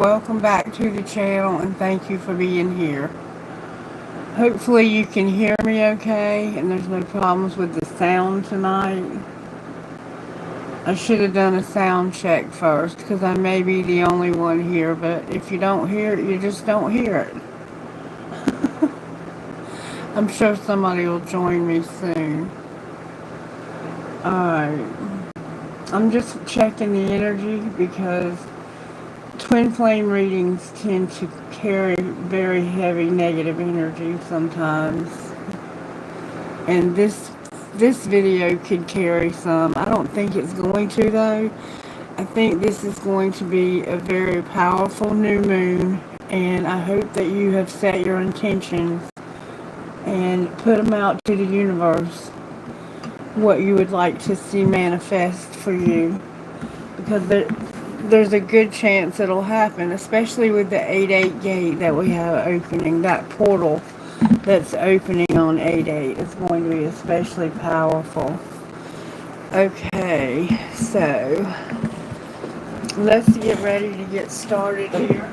Welcome back to the channel and thank you for being here. Hopefully you can hear me okay and there's no problems with the sound tonight. I should have done a sound check first because I may be the only one here, but if you don't hear it, you just don't hear it. I'm sure somebody will join me soon. Alright, I'm just checking the energy because twin flame readings tend to carry very heavy negative energy sometimes. And this video could carry some. I don't think it's going to though. I think this is going to be a very powerful new moon, and I hope that you have set your intentions and put them out to the universe what you would like to see manifest for you, because there's a good chance it'll happen, especially with the 8-8 gate that we have opening. That portal that's opening on 8-8 is going to be especially powerful. Okay, so let's get ready to get started here.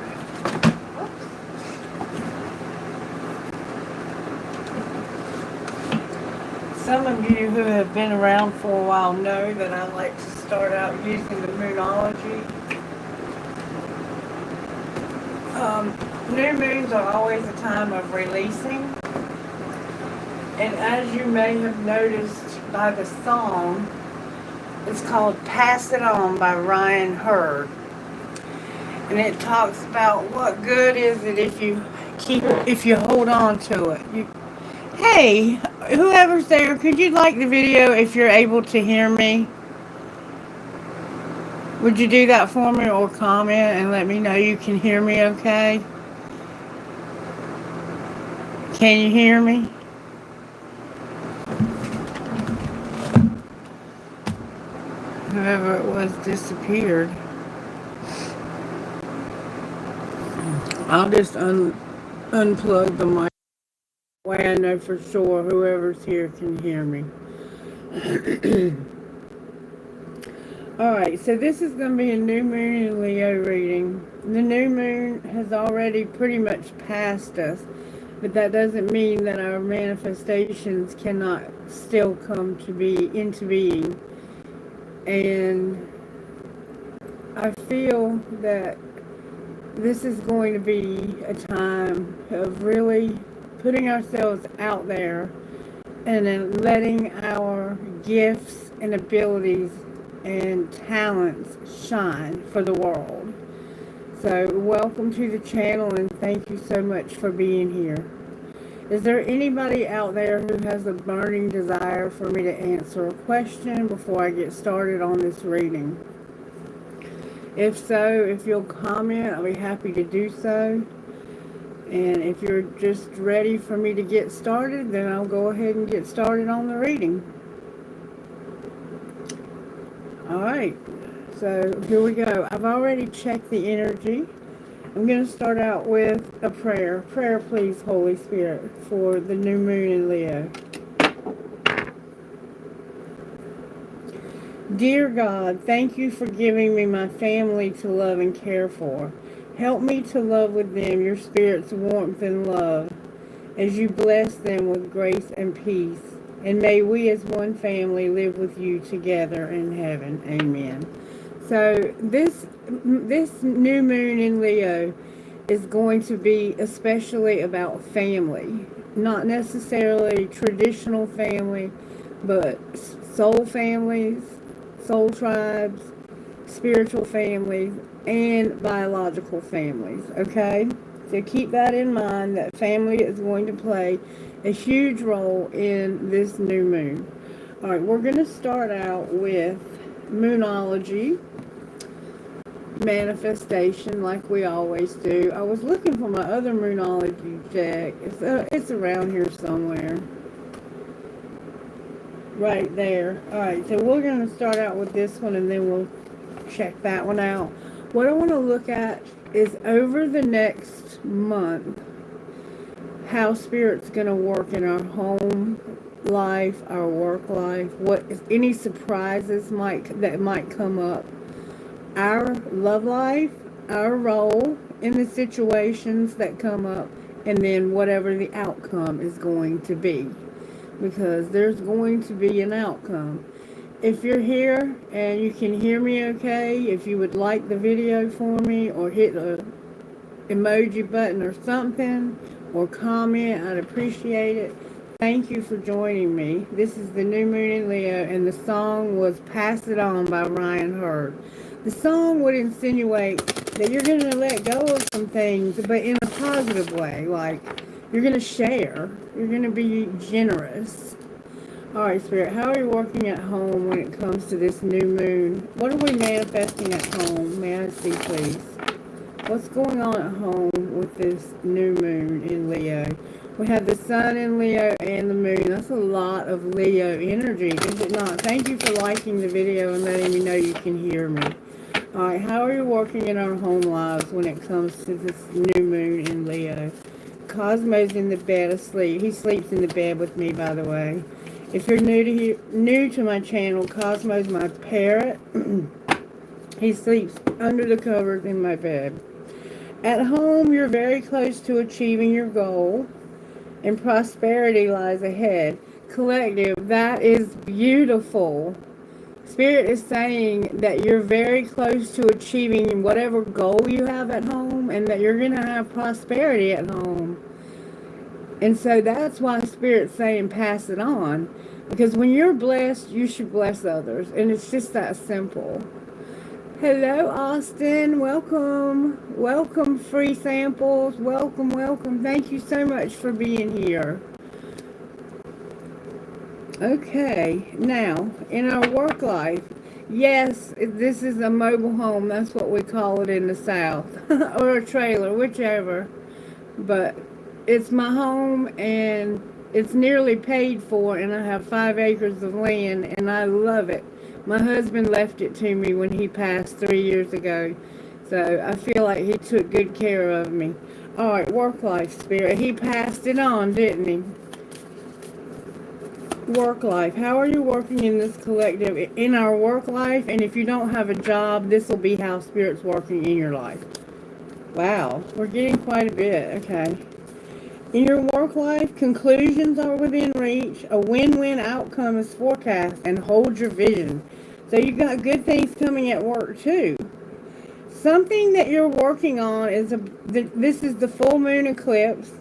Some of you who have been around for a while know that I like to start out using the moonology. New moons are always a time of releasing. And as you may have noticed by the song, it's called Pass It On by Ryan Hurd. And it talks about what good is it if you hold on to it. Hey, whoever's there, could you like the video if you're able to hear me? Would you do that for me or comment and let me know you can hear me okay? Can you hear me? Whoever it was disappeared. I'll just unplug the mic. Way I know for sure whoever's here can hear me. Alright, so this is going to be a new moon in Leo reading. The new moon has already pretty much passed us, but that doesn't mean that our manifestations cannot still come to be into being. And I feel that this is going to be a time of really putting ourselves out there and then letting our gifts and abilities and talents shine for the world. So welcome to the channel and thank you so much for being here. Is there anybody out there who has a burning desire for me to answer a question before I get started on this reading? If so, if you'll comment, I'll be happy to do so. And if you're just ready for me to get started, then I'll go ahead and get started on the reading. Alright, so here we go. I've already checked the energy. I'm going to start out with a prayer. Prayer, please, Holy Spirit, for the new moon in Leo. Dear God, thank you for giving me my family to love and care for. Help me to love with them your Spirit's warmth and love as you bless them with grace and peace. And may we as one family live with you together in heaven. Amen. So this new moon in Leo is going to be especially about family. Not necessarily traditional family, but soul families, soul tribes, spiritual families, and biological families, okay? So keep that in mind, that family is going to play a huge role in this new moon. All right, we're going to start out with moonology, manifestation, like we always do. I was looking for my other moonology deck. It's around here somewhere. Right there. All right, so we're going to start out with this one and then we'll check that one out. What I want to look at is over the next month, how Spirit's going to work in our home life, our work life, what if any surprises that might come up, our love life, our role in the situations that come up, and then whatever the outcome is going to be. Because there's going to be an outcome. If you're here and you can hear me okay, if you would like the video for me or hit a emoji button or something or comment, I'd appreciate it. Thank you for joining me. This is the new moon in Leo, and the song was Pass It On by Ryan Hurd. The song would insinuate that you're going to let go of some things, but in a positive way. Like, you're going to share. You're going to be generous. Alright, Spirit, how are you working at home when it comes to this new moon? What are we manifesting at home? May I see, please? What's going on at home with this new moon in Leo? We have the sun in Leo and the moon. That's a lot of Leo energy, is it not? Thank you for liking the video and letting me know you can hear me. Alright, how are you working in our home lives when it comes to this new moon in Leo? Cosmo's in the bed asleep. He sleeps in the bed with me, by the way. If you're new to my channel, Cosmo's my parrot. He sleeps under the covers in my bed. At home, you're very close to achieving your goal, and prosperity lies ahead. Collective, that is beautiful. Spirit is saying that you're very close to achieving whatever goal you have at home, and that you're going to have prosperity at home. And so that's why Spirit's saying pass it on. Because when you're blessed, you should bless others. And it's just that simple. Hello, Austin. Welcome. Welcome, free samples. Welcome, welcome. Thank you so much for being here. Okay. Now, in our work life, yes, this is a mobile home. That's what we call it in the South. Or a trailer, whichever. But it's my home, and it's nearly paid for, and I have 5 acres of land, and I love it. My husband left it to me when he passed 3 years ago, so I feel like he took good care of me. All right, work life, Spirit. He passed it on, didn't he? Work life. How are you working in this collective? In our work life, and if you don't have a job, this will be how Spirit's working in your life. Wow, we're getting quite a bit. Okay. In your work life, conclusions are within reach. A win-win outcome is forecast, and hold your vision. So you've got good things coming at work too. Something that you're working on is this is the full moon eclipse,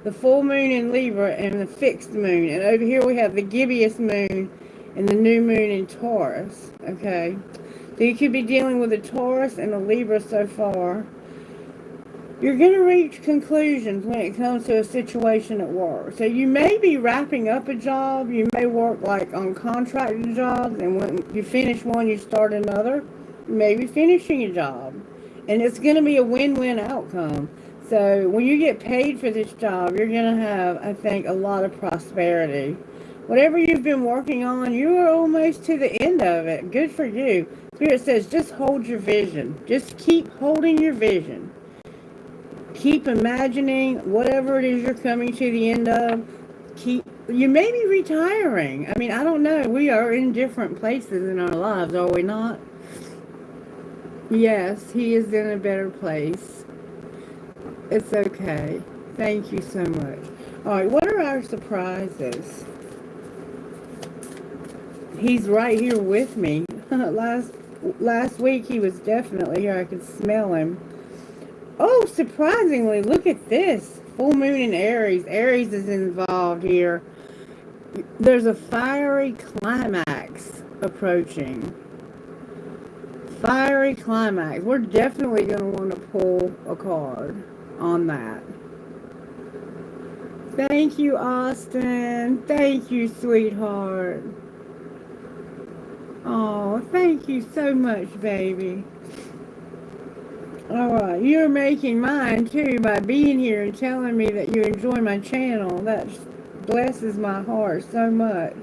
the full moon in Libra, and the fixed moon. And over here we have the gibbous moon and the new moon in Taurus. Okay, so you could be dealing with a Taurus and a Libra so far. You're going to reach conclusions when it comes to a situation at work. So you may be wrapping up a job. You may work like on contracted jobs, and when you finish one, you start another. You may be finishing a job, and it's going to be a win-win outcome. So when you get paid for this job, you're going to have, I think, a lot of prosperity. Whatever you've been working on, you are almost to the end of it. Good for you. Spirit says just hold your vision. Just keep holding your vision. Keep imagining whatever it is you're coming to the end of. You may be retiring. I mean, I don't know. We are in different places in our lives, are we not? Yes, he is in a better place. It's okay. Thank you so much. All right, what are our surprises? He's right here with me. Last week he was definitely here. I could smell him. Oh, surprisingly, look at this. Full moon in Aries. Aries is involved here. There's a fiery climax approaching. Fiery climax. We're definitely going to want to pull a card on that. Thank you, Austin. Thank you, sweetheart. Oh, thank you so much, baby. Alright, you're making mine too by being here and telling me that you enjoy my channel. That blesses my heart so much.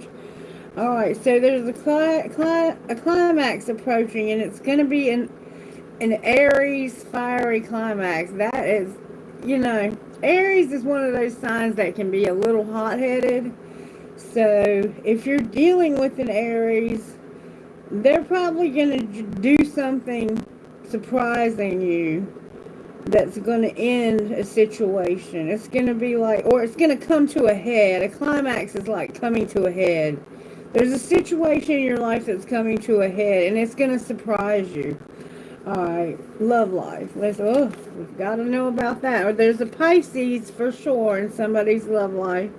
Alright, so there's a climax approaching, and it's going to be an Aries fiery climax. That is, you know, Aries is one of those signs that can be a little hot-headed. So if you're dealing with an Aries, they're probably going to do something surprising you that's going to end a situation. It's going to be like, or it's going to come to a head. A climax is like coming to a head. There's a situation in your life that's coming to a head, and it's going to surprise you. Alright, love life. We've got to know about that. Or there's a Pisces for sure in somebody's love life.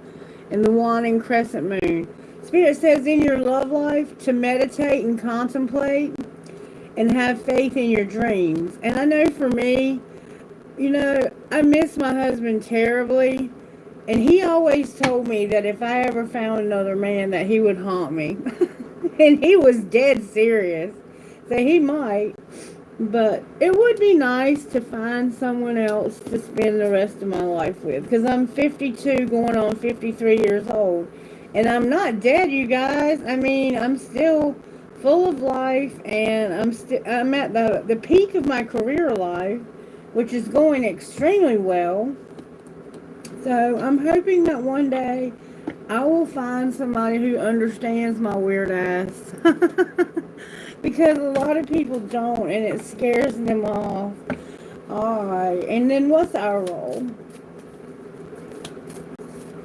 And the waning crescent moon. Spirit says in your love life to meditate and contemplate and have faith in your dreams. And I know for me, you know, I miss my husband terribly. And he always told me that if I ever found another man that he would haunt me. And he was dead serious. So he might. But it would be nice to find someone else to spend the rest of my life with. Because I'm 52 going on 53 years old. And I'm not dead, you guys. I mean, I'm still full of life. And I'm at the peak of my career life. Which is going extremely well. So I'm hoping that one day I will find somebody who understands my weird ass. Because a lot of people don't, and it scares them off. Alright, and then what's our role?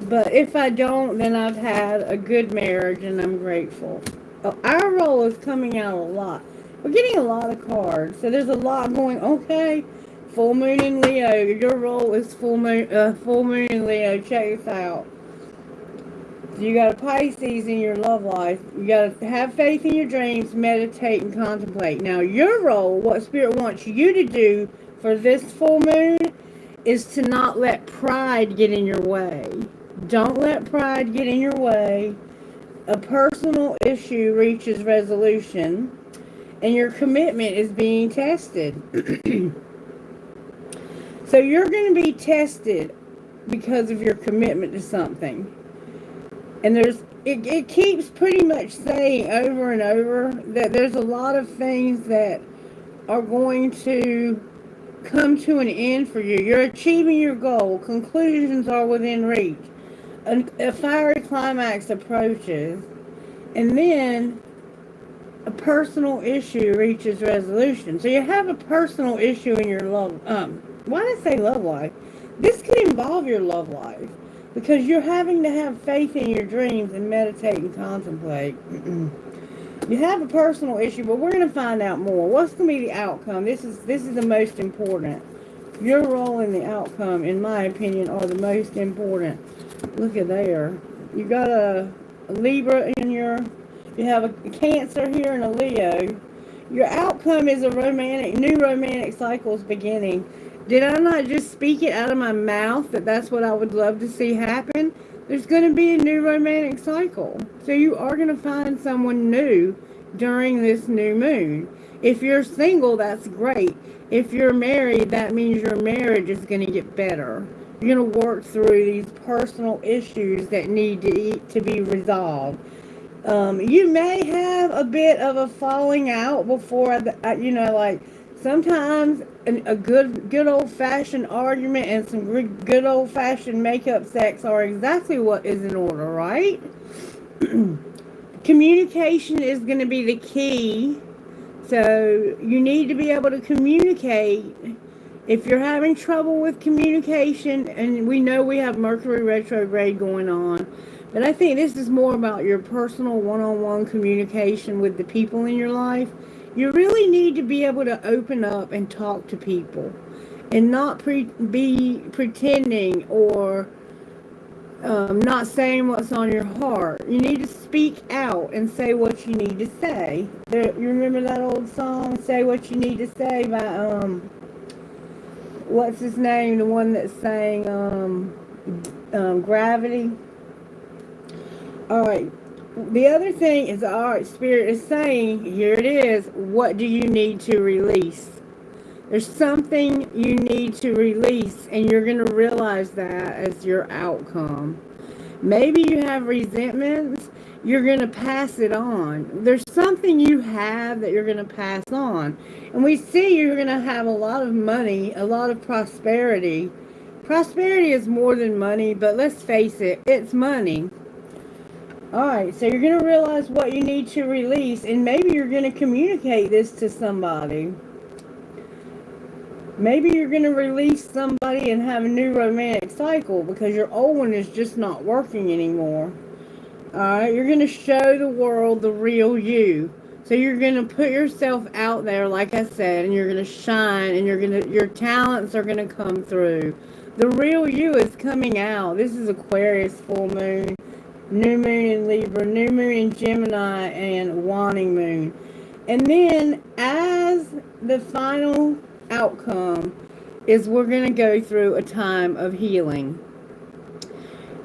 But if I don't, then I've had a good marriage, and I'm grateful. Oh, our role is coming out a lot. We're getting a lot of cards, so there's a lot going. Okay, full moon in Leo. Your role is full moon in Leo. Check this out. You got a Pisces in your love life. You got to have faith in your dreams, meditate, and contemplate. Now, your role, what Spirit wants you to do for this full moon, is to not let pride get in your way. Don't let pride get in your way. A personal issue reaches resolution, and your commitment is being tested. So you're going to be tested because of your commitment to something. And it keeps pretty much saying over and over that there's a lot of things that are going to come to an end for you. You're achieving your goal. Conclusions are within reach. A fiery climax approaches. And then a personal issue reaches resolution. So you have a personal issue in your love. Why did I say love life? This could involve your love life. Because you're having to have faith in your dreams and meditate and contemplate. You have a personal issue, but we're going to find out more. What's going to be the outcome? This is the most important. Your role in the outcome, in my opinion, are the most important. Look at there. You got a Libra in your... You have a Cancer here and a Leo. Your outcome is new romantic cycles beginning. Did I not just speak it out of my mouth that that's what I would love to see happen? There's going to be a new romantic cycle. So you are going to find someone new during this new moon. If you're single, that's great. If you're married, that means your marriage is going to get better. You're going to work through these personal issues that need to be resolved. You may have a bit of a falling out before, like sometimes a good old-fashioned argument and some good old-fashioned make-up sex are exactly what is in order, right? Communication is going to be the key. So you need to be able to communicate. If you're having trouble with communication, and we know we have Mercury retrograde going on, but I think this is more about your personal one-on-one communication with the people in your life. You really need to be able to open up and talk to people and not be pretending or not saying what's on your heart. You need to speak out and say what you need to say. You remember that old song, Say What You Need to Say, by, what's his name, the one that sang Gravity? All right. The other thing is, Spirit is saying, here it is, what do you need to release? There's something you need to release, and you're going to realize that as your outcome. Maybe you have resentments, you're going to pass it on. There's something you have that you're going to pass on. And we see you're going to have a lot of money, a lot of prosperity. Prosperity is more than money, but let's face it, it's money. Alright, so you're going to realize what you need to release, and maybe you're going to communicate this to somebody. Maybe you're going to release somebody and have a new romantic cycle because your old one is just not working anymore. Alright, you're going to show the world the real you. So you're going to put yourself out there, like I said, and you're going to shine, and your talents are going to come through. The real you is coming out. This is Aquarius full moon, new moon in Libra, new moon in Gemini, and waning moon. And then as the final outcome is we're going to go through a time of healing.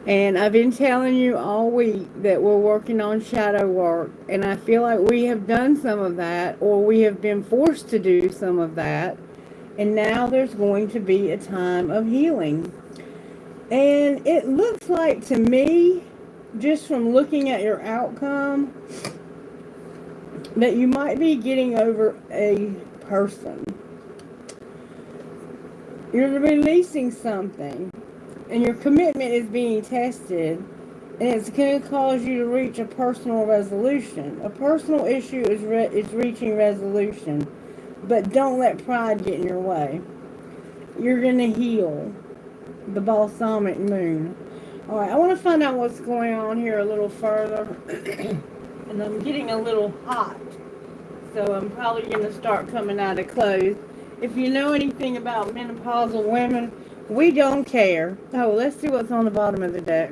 And I've been telling you all week that we're working on shadow work, and I feel like we have done some of that, or we have been forced to do some of that, and now there's going to be a time of healing. And it looks like to me, just from looking at your outcome, that you might be getting over a person. You're releasing something, and your commitment is being tested, and it's going to cause you to reach a personal resolution. A personal issue is reaching resolution, but don't let pride get in your way. You're going to heal. The balsamic moon. Alright, I want to find out what's going on here a little further. And I'm getting a little hot, so I'm probably going to start coming out of clothes. If you know anything about menopausal women, we don't care. Oh, let's see what's on the bottom of the deck.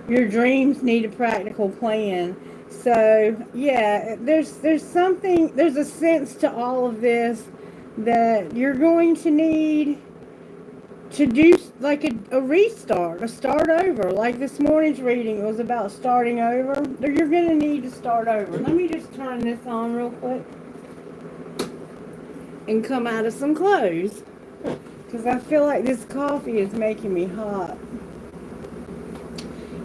Your dreams need a practical plan. So, yeah, there's something, there's a sense to all of this that you're going to need to do like a restart, a start over. Like this morning's reading was about starting over. You're going to need to start over. Let me just turn this on real quick and come out of some clothes, because I feel like this coffee is making me hot.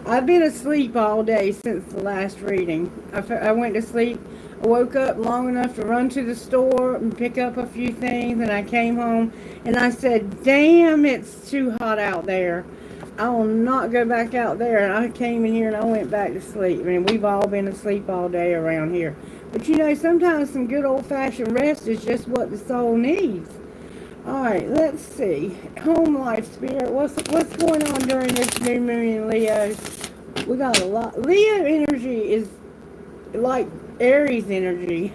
I've been asleep all day since the last reading. I went to sleep. I woke up long enough to run to the store and pick up a few things, and I came home and I said, damn, it's too hot out there. I will not go back out there. And I came in here and I went back to sleep. I mean, we've all been asleep all day around here. But you know, sometimes some good old-fashioned rest is just what the soul needs. Alright, let's see. Home life, spirit. What's going on during this new moon in Leo? We got a lot. Leo energy is like Aries energy,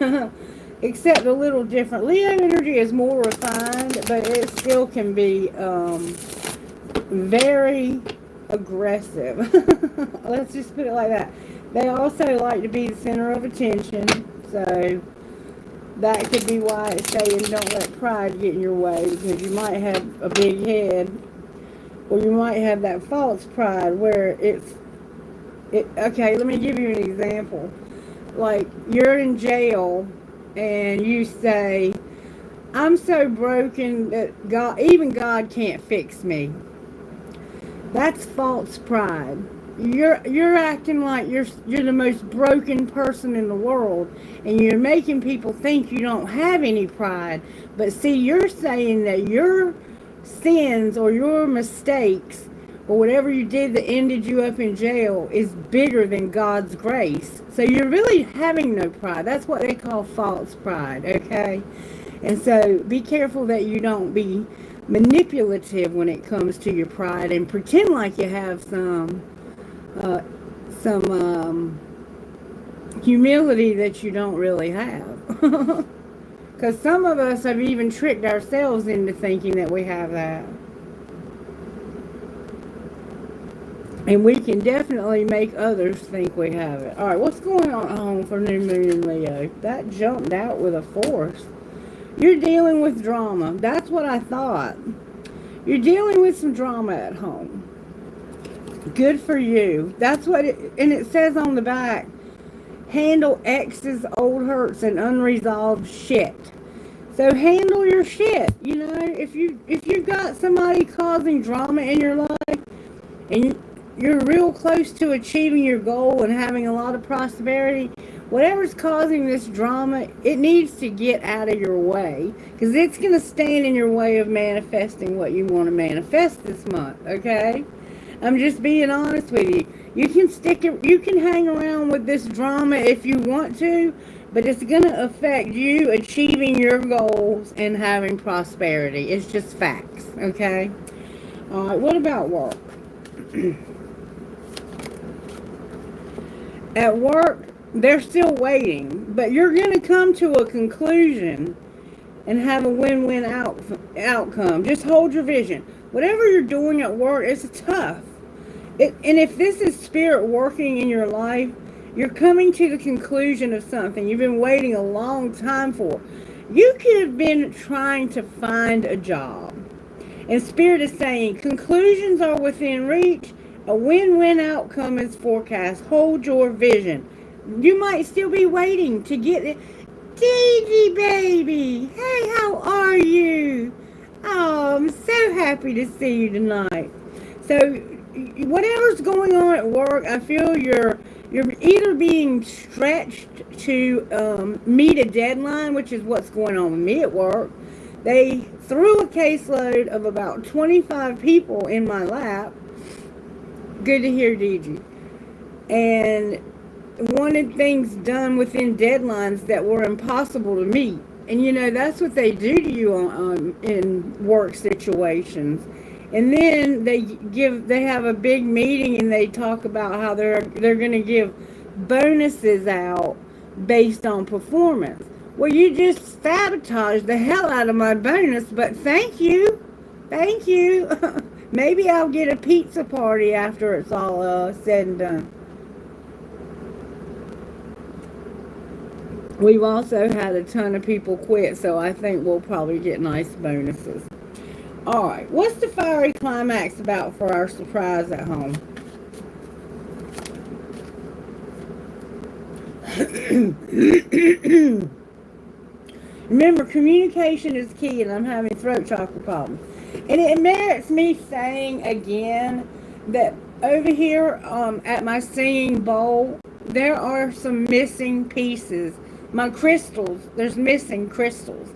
except a little different. Leo energy is more refined, but it still can be very aggressive. Let's just put it like that. They also like to be the center of attention, so that could be why it's saying don't let pride get in your way, because you might have a big head, or you might have that false pride where okay, let me give you an example. Like, you're in jail and you say, I'm so broken that even God can't fix me. That's false pride. You're acting like you're the most broken person in the world, and you're making people think you don't have any pride. But see, you're saying that your sins or your mistakes or whatever you did that ended you up in jail is bigger than God's grace. So you're really having no pride. That's what they call false pride, okay? And so be careful that you don't be manipulative when it comes to your pride and pretend like you have some humility that you don't really have. Because some of us have even tricked ourselves into thinking that we have that. And we can definitely make others think we have it. Alright, what's going on at home for new moon in Leo? That jumped out with a force. You're dealing with drama. That's what I thought. You're dealing with some drama at home. Good for you. That's what and it says on the back, handle exes, old hurts, and unresolved shit. So handle your shit. You know, if you've got somebody causing drama in your life, and you're real close to achieving your goal and having a lot of prosperity, whatever's causing this drama, it needs to get out of your way, because it's going to stand in your way of manifesting what you want to manifest this month, okay? I'm just being honest with you. You can hang around with this drama if you want to, but it's going to affect you achieving your goals and having prosperity. It's just facts, okay? All right, what about work? At work, they're still waiting, but you're going to come to a conclusion and have a win-win outcome. Just hold your vision. Whatever you're doing at work, it's tough. And if this is spirit working in your life, you're coming to the conclusion of something you've been waiting a long time for. You could have been trying to find a job. And spirit is saying, conclusions are within reach. A win-win outcome is forecast. Hold your vision. You might still be waiting to get it. Gigi, baby. Hey, how are you? Oh, I'm so happy to see you tonight. So, whatever's going on at work, I feel you're either being stretched to meet a deadline, which is what's going on with me at work. They threw a caseload of about 25 people in my lap. Good to hear, Gigi. And wanted things done within deadlines that were impossible to meet. And you know, that's what they do to you in work situations. And then they have a big meeting and they talk about how they're going to give bonuses out based on performance. Well, you just sabotaged the hell out of my bonus, but thank you. Thank you. Maybe I'll get a pizza party after it's all said and done. We've also had a ton of people quit, so I think we'll probably get nice bonuses. Alright, what's the fiery climax about for our surprise at home? Remember, communication is key, and I'm having throat chakra problems. And it merits me saying again that over here at my singing bowl, there are some missing pieces. My crystals, there's missing crystals.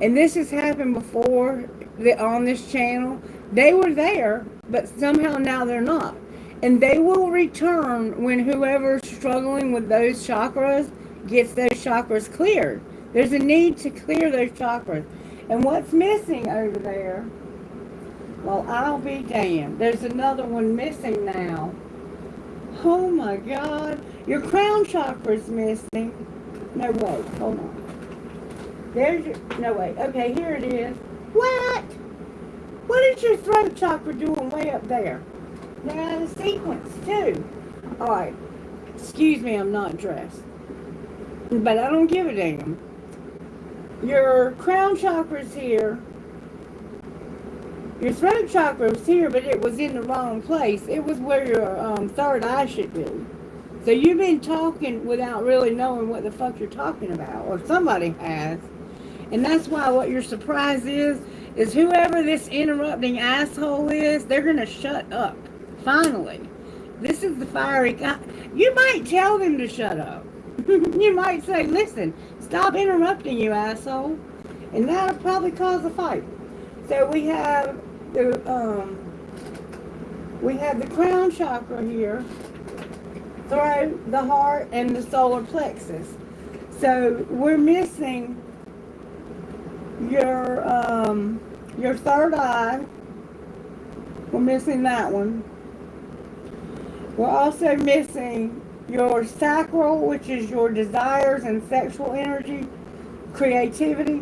And this has happened before on this channel. They were there, but somehow now they're not. And they will return when whoever's struggling with those chakras gets those chakras cleared. There's a need to clear those chakras. And what's missing over there? Well, I'll be damned. There's another one missing now. Oh my God. Your crown chakra's missing. No, wait, hold on. There's your, no, wait. Okay, here it is. What? What is your throat chakra doing way up there? They're out of sequence, too. Alright. Excuse me, I'm not dressed. But I don't give a damn. Your crown chakra's here. Your throat chakra was here, but it was in the wrong place. It was where your third eye should be. So you've been talking without really knowing what the fuck you're talking about, or somebody has. And that's why what your surprise is whoever this interrupting asshole is, they're going to shut up. Finally. This is the fiery guy. You might tell them to shut up. You might say, listen, stop interrupting, you asshole. And that'll probably cause a fight. So we have the crown chakra here, throat, the heart, and the solar plexus. So we're missing your third eye. We're missing that one. We're also missing your sacral, which is your desires and sexual energy, creativity.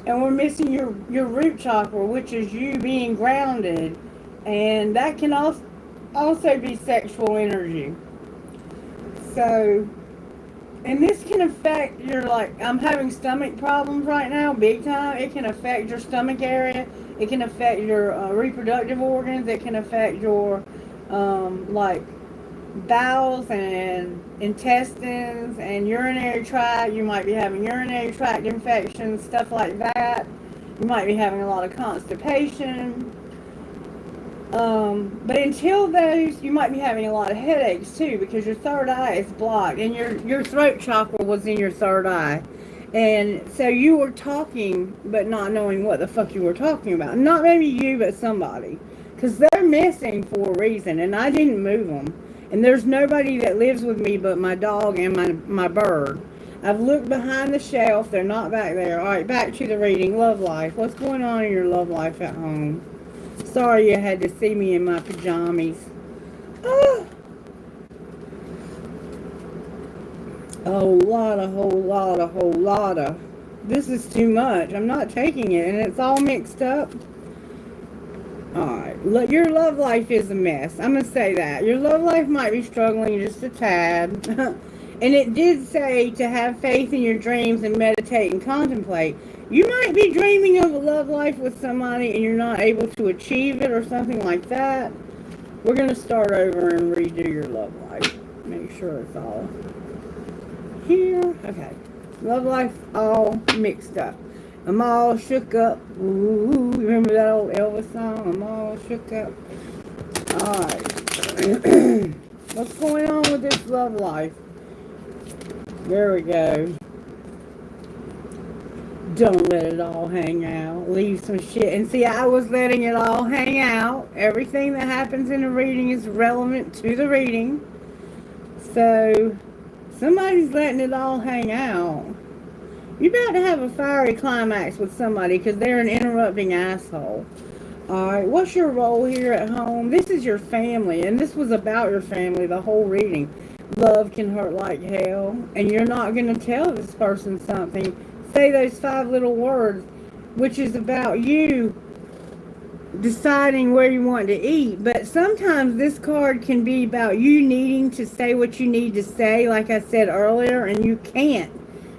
And we're missing your root chakra, which is you being grounded. And that can also be sexual energy. So, and this can affect your, like, I'm having stomach problems right now, big time. It can affect your stomach area. It can affect your reproductive organs. It can affect your, like, bowels and intestines and urinary tract. You might be having urinary tract infections, stuff like that. You might be having a lot of constipation. But until those, you might be having a lot of headaches too, because your third eye is blocked, and your throat chakra was in your third eye. And so you were talking, but not knowing what the fuck you were talking about. Not maybe you, but somebody. Because they're missing for a reason, and I didn't move them. And there's nobody that lives with me but my dog and my bird. I've looked behind the shelf. They're not back there. All right, back to the reading. Love life. What's going on in your love life at home? Sorry you had to see me in my pajamas. Ah. A whole lot of. This is too much. I'm not taking it, and it's all mixed up. Alright, your love life is a mess. I'm going to say that. Your love life might be struggling just a tad. And it did say to have faith in your dreams and meditate and contemplate. You might be dreaming of a love life with somebody and you're not able to achieve it or something like that. We're going to start over and redo your love life. Make sure it's all here. Okay. Love life all mixed up. I'm all shook up. Ooh, remember that old Elvis song? I'm all shook up. Alright. What's going on with this love life? There we go. Don't let it all hang out. Leave some shit. And see, I was letting it all hang out. Everything that happens in the reading is relevant to the reading. So, somebody's letting it all hang out. You're about to have a fiery climax with somebody because they're an interrupting asshole. Alright, what's your role here at home? This is your family, and this was about your family, the whole reading. Love can hurt like hell, and you're not going to tell this person something. Say those 5 little words, which is about you deciding where you want to eat. But sometimes this card can be about you needing to say what you need to say, like I said earlier, and you can't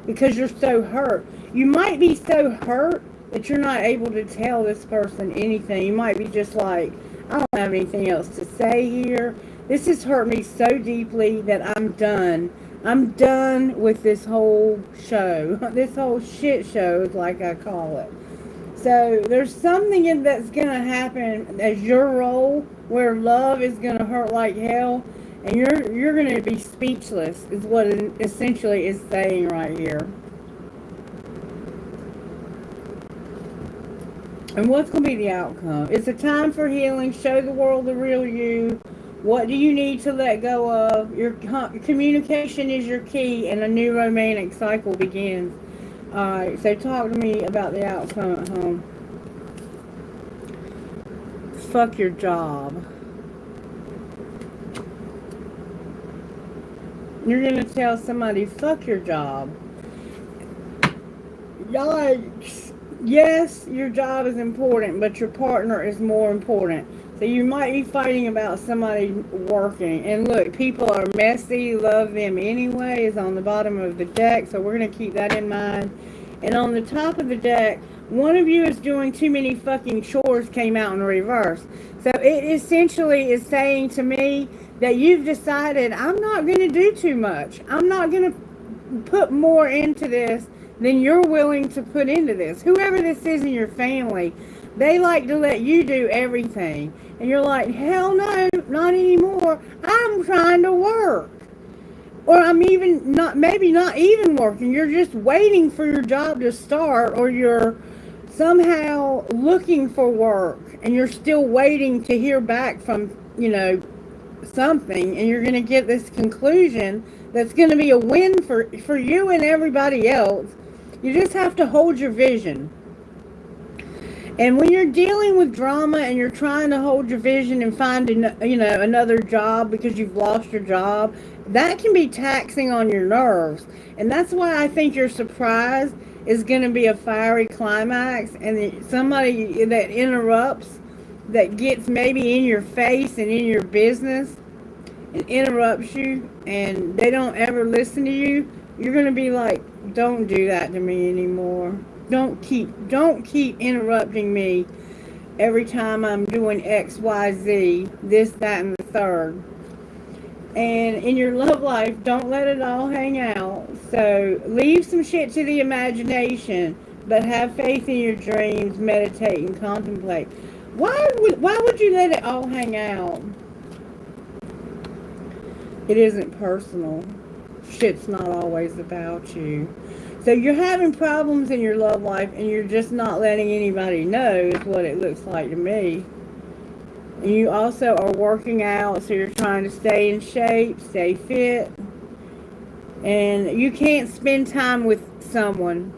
because you're so hurt. You might be so hurt that you're not able to tell this person anything. You might be just like, I don't have anything else to say here. This has hurt me so deeply that I'm done. I'm done with this whole show. This whole shit show, like I call it. So there's something that's going to happen as your role where love is going to hurt like hell. And you're going to be speechless is what it essentially is saying right here. And what's going to be the outcome? It's a time for healing. Show the world the real you. What do you need to let go of? Your communication is your key, and a new romantic cycle begins. Alright, so talk to me about the outcome at home. Fuck your job. You're going to tell somebody, fuck your job. Yikes. Yes, your job is important, but your partner is more important. So you might be fighting about somebody working. And look, people are messy. Love them anyway is on the bottom of the deck. So we're going to keep that in mind. And on the top of the deck, one of you is doing too many fucking chores came out in reverse. So it essentially is saying to me that you've decided, I'm not going to do too much. I'm not going to put more into this than you're willing to put into this. Whoever this is in your family, they like to let you do everything. And you're like, hell no, not anymore. I'm trying to work. Or I'm even not, maybe not even working. You're just waiting for your job to start, or you're somehow looking for work and you're still waiting to hear back from, something, and you're going to get this conclusion that's going to be a win for you and everybody else. You just have to hold your vision. And when you're dealing with drama and you're trying to hold your vision and find another job because you've lost your job, that can be taxing on your nerves. And that's why I think your surprise is going to be a fiery climax, and somebody that interrupts, that gets maybe in your face and in your business and interrupts you, and they don't ever listen to you, you're going to be like, don't do that to me anymore. Don't keep interrupting me every time I'm doing X, Y, Z, this, that, and the third. And in your love life, don't let it all hang out. So leave some shit to the imagination, but have faith in your dreams, meditate, and contemplate. Why would you let it all hang out? It isn't personal. Shit's not always about you. So you're having problems in your love life and you're just not letting anybody know is what it looks like to me. And you also are working out, so you're trying to stay in shape, stay fit. And you can't spend time with someone.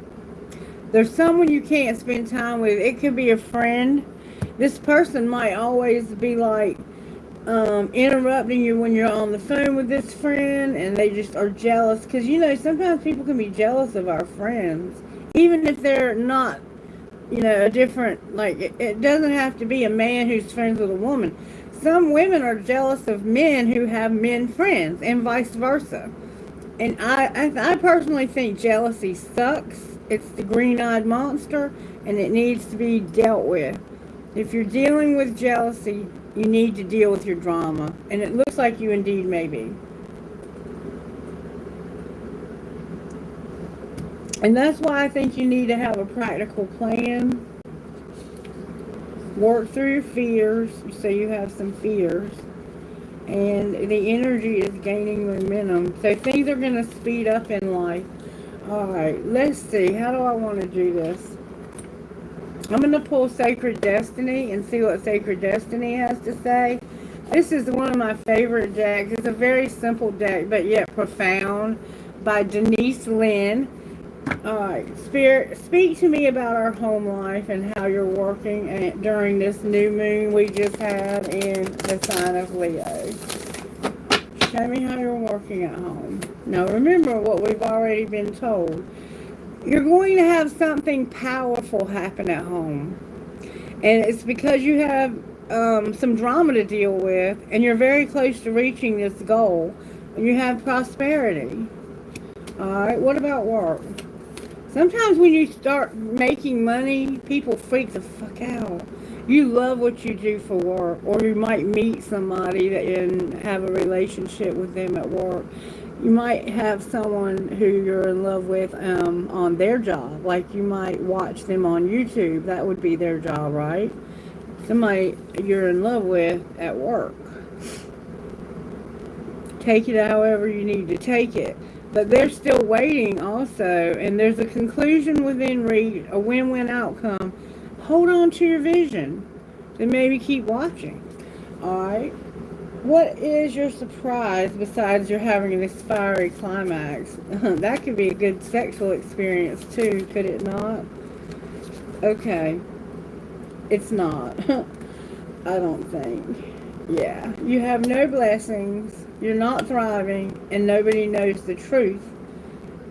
There's someone you can't spend time with. It could be a friend. This person might always be like interrupting you when you're on the phone with this friend, and they just are jealous. Because, you know, sometimes people can be jealous of our friends, even if they're not, you know, a different, like, it doesn't have to be a man who's friends with a woman. Some women are jealous of men who have men friends, and vice versa. And I personally think jealousy sucks. It's the green-eyed monster, and it needs to be dealt with. If you're dealing with jealousy, you need to deal with your drama. And it looks like you indeed may be. And that's why I think you need to have a practical plan. Work through your fears, so you have some fears. And the energy is gaining momentum. So things are going to speed up in life. Alright, let's see. How do I want to do this? I'm going to pull Sacred Destiny and see what Sacred Destiny has to say. This is one of my favorite decks. It's a very simple deck, but yet profound, by Denise Lynn. Alright, Spirit, speak to me about our home life and how you're working during this new moon we just had in the sign of Leo. Show me how you're working at home. Now remember what we've already been told. You're going to have something powerful happen at home. And it's because you have some drama to deal with, and you're very close to reaching this goal. And you have prosperity. Alright, what about work? Sometimes when you start making money, people freak the fuck out. You love what you do for work, or you might meet somebody and have a relationship with them at work. You might have someone who you're in love with on their job. Like you might watch them on YouTube. That would be their job, right? Somebody you're in love with at work. Take it however you need to take it. But they're still waiting also, and there's a conclusion within reach, a win-win outcome. Hold on to your vision, and maybe keep watching. Alright, what is your surprise besides you're having this fiery climax? That could be a good sexual experience too, could it not? Okay, it's not. I don't think. Yeah, you have no blessings, you're not thriving, and nobody knows the truth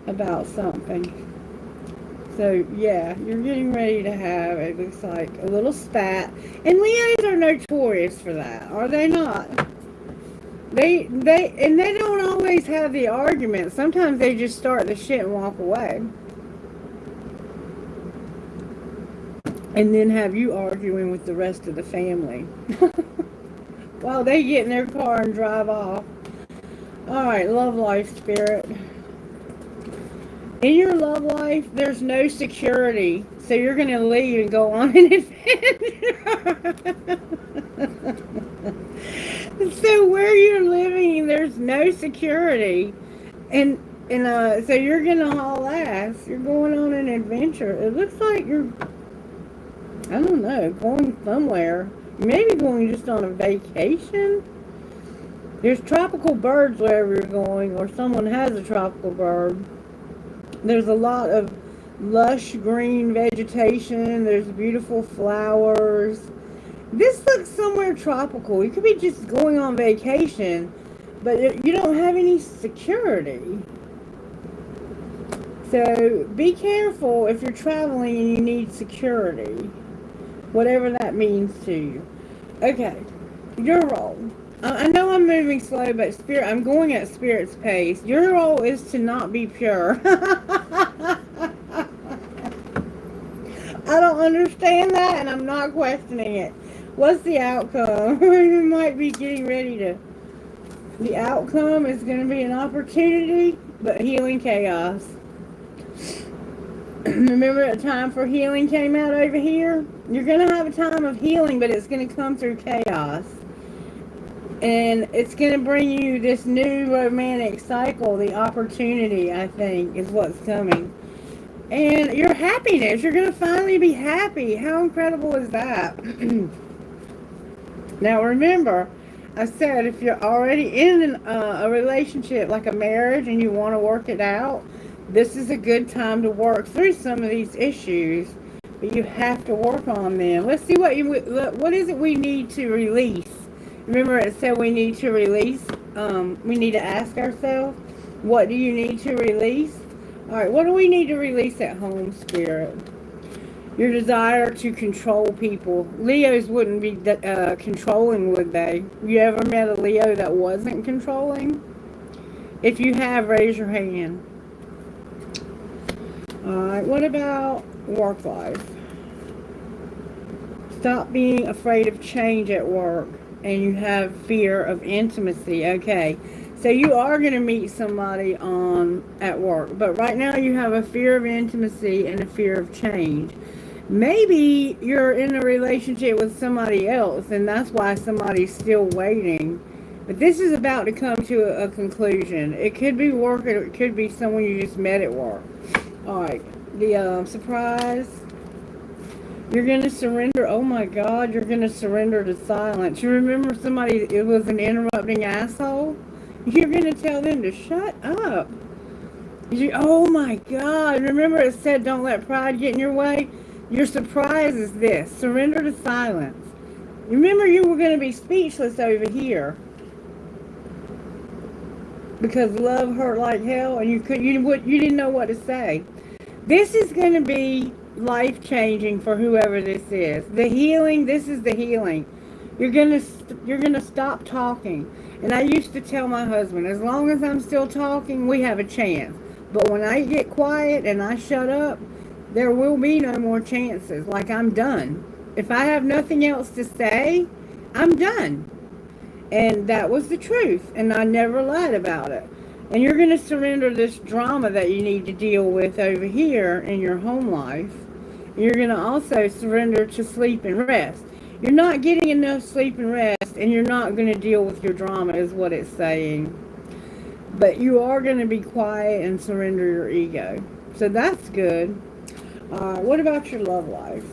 about something. So, yeah, you're getting ready to have, it looks like, a little spat. And Leos are notorious for that, are they not? They don't always have the argument. Sometimes they just start the shit and walk away. And then have you arguing with the rest of the family. While they get in their car and drive off. Alright, love life, Spirit. In your love life, there's no security. So you're going to leave and go on an adventure. So where you're living, there's no security. And so you're going to haul ass. You're going on an adventure. It looks like you're, I don't know, going somewhere. Maybe going just on a vacation. There's tropical birds wherever you're going, or someone has a tropical bird. There's a lot of lush green vegetation. There's beautiful flowers. This looks somewhere tropical. You could be just going on vacation, but you don't have any security. So be careful if you're traveling and you need security. Whatever that means to you. Okay, your role. I know I'm moving slow, but Spirit, I'm going at Spirit's pace. Your role is to not be pure. I don't understand that, and I'm not questioning it. What's the outcome? You might be getting ready to... The outcome is going to be an opportunity, but healing chaos. Remember a time for healing came out over here? You're going to have a time of healing, but it's going to come through chaos. And it's going to bring you this new romantic cycle. The opportunity, I think, is what's coming. And your happiness. You're going to finally be happy. How incredible is that? Now remember, I said if you're already in a relationship, like a marriage, and you want to work it out, this is a good time to work through some of these issues. But you have to work on them. Let's see what is it we need to release. Remember, it said we need to release. We need to ask ourselves, what do you need to release? All right, what do we need to release at home, Spirit? Your desire to control people. Leos wouldn't be controlling, would they? You ever met a Leo that wasn't controlling? If you have, raise your hand. Alright, what about work life? Stop being afraid of change at work, and you have fear of intimacy. Okay, so you are going to meet somebody at work, but right now you have a fear of intimacy and a fear of change. Maybe you're in a relationship with somebody else, and that's why somebody's still waiting. But this is about to come to a conclusion. It could be work, or it could be someone you just met at work. Alright, the surprise. You're going to surrender. Oh my God, you're going to surrender to silence. You remember somebody, it was an interrupting asshole? You're going to tell them to shut up. Oh my God, remember it said don't let pride get in your way? Your surprise is this. Surrender to silence. Remember, you were going to be speechless over here because love hurt like hell, and you didn't know what to say. This is going to be life changing for whoever this is. The healing. This is the healing. You're gonna stop talking. And I used to tell my husband, as long as I'm still talking, we have a chance. But when I get quiet and I shut up, there will be no more chances. Like, I'm done. If I have nothing else to say, I'm done. And that was the truth. And I never lied about it. And you're going to surrender this drama that you need to deal with over here in your home life. You're going to also surrender to sleep and rest. You're not getting enough sleep and rest, and you're not going to deal with your drama, is what it's saying. But you are going to be quiet and surrender your ego. So that's good. What about your love life?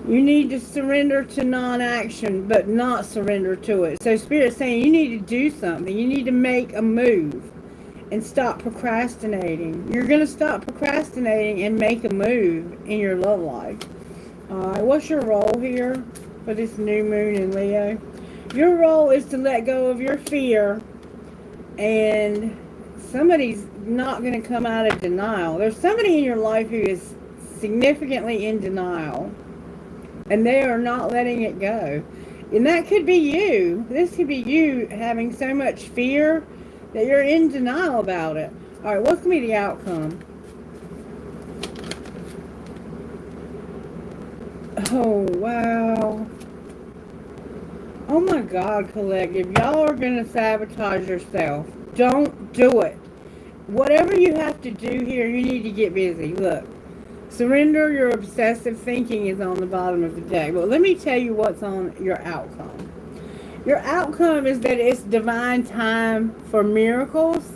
You need to surrender to non-action, but not surrender to it. So Spirit's saying you need to do something. You need to make a move and stop procrastinating. You're going to stop procrastinating and make a move in your love life. What's your role here for this new moon in Leo? Your role is to let go of your fear, and somebody's not going to come out of denial. There's somebody in your life who is significantly in denial, and they are not letting it go. And that could be you. This could be you having so much fear that you're in denial about it. All right, what's going to be the outcome? Oh, wow. Oh my God, collective. Y'all are going to sabotage yourself. Don't do it. Whatever you have to do here, you need to get busy. Look, surrender your obsessive thinking is on the bottom of the deck. But let me tell you what's on your outcome. Your outcome is that it's divine time for miracles.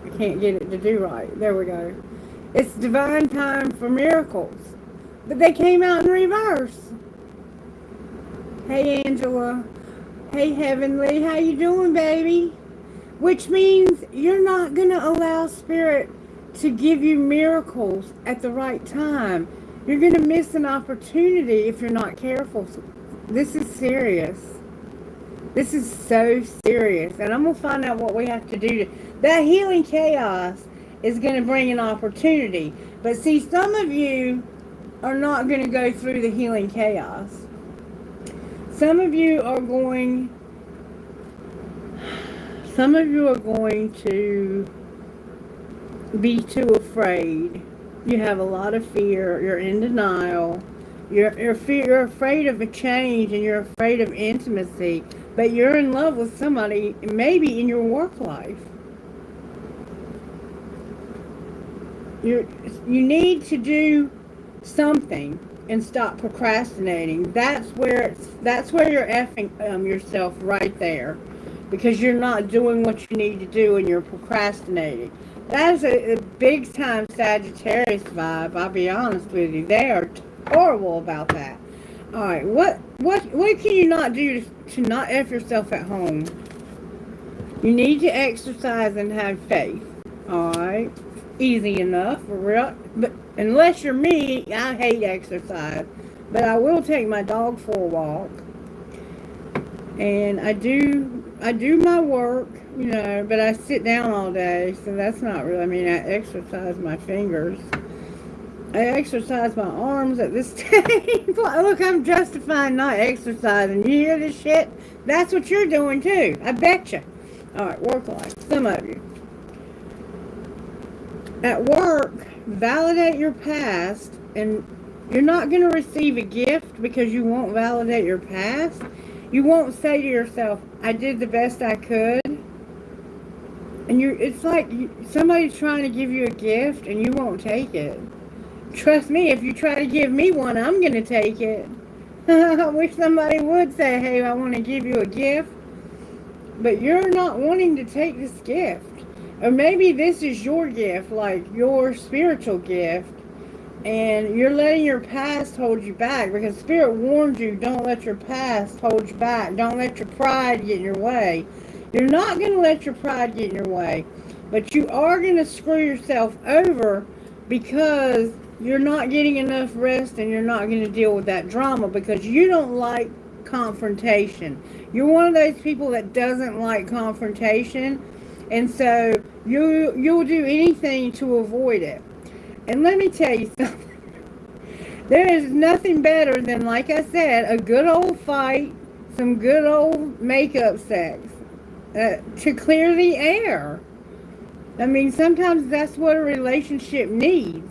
I can't get it to do right. There we go. It's divine time for miracles. But they came out in reverse. Hey, Angela. Hey, Heavenly. How you doing, baby? Which means you're not going to allow Spirit to give you miracles at the right time. You're going to miss an opportunity if you're not careful. This is serious. This is so serious. And I'm going to find out what we have to do. That healing chaos is going to bring an opportunity. But see, some of you are not going to go through the healing chaos. Some of you are going to be too afraid. You have a lot of fear. You're in denial. You're afraid of a change, and you're afraid of intimacy. But you're in love with somebody, maybe in your work life. You need to do something and stop procrastinating. That's where you're effing yourself right there, because you're not doing what you need to do and you're procrastinating. That is a big time Sagittarius vibe. I'll be honest with you. They are horrible about that. Alright, what can you not do to not F yourself at home? You need to exercise and have faith. Alright. Easy enough. But unless you're me, I hate exercise. But I will take my dog for a walk. And I do my work, you know, but I sit down all day, so that's not really, I mean, I exercise my fingers. I exercise my arms at this table. Look, I'm justifying not exercising. You hear this shit? That's what you're doing too. I betcha. Alright, work life. Some of you. At work, validate your past, and you're not going to receive a gift because you won't validate your past. You won't say to yourself, I did the best I could. And it's like somebody's trying to give you a gift and you won't take it. Trust me, if you try to give me one, I'm going to take it. I wish somebody would say, hey, I want to give you a gift. But you're not wanting to take this gift. Or maybe this is your gift, like your spiritual gift. And you're letting your past hold you back. Because Spirit warned you, don't let your past hold you back. Don't let your pride get in your way. You're not going to let your pride get in your way. But you are going to screw yourself over because you're not getting enough rest and you're not going to deal with that drama because you don't like confrontation. You're one of those people that doesn't like confrontation, and so you'll do anything to avoid it. And let me tell you something. There is nothing better than, like I said, a good old fight, some good old makeup sex to clear the air. I mean, sometimes that's what a relationship needs.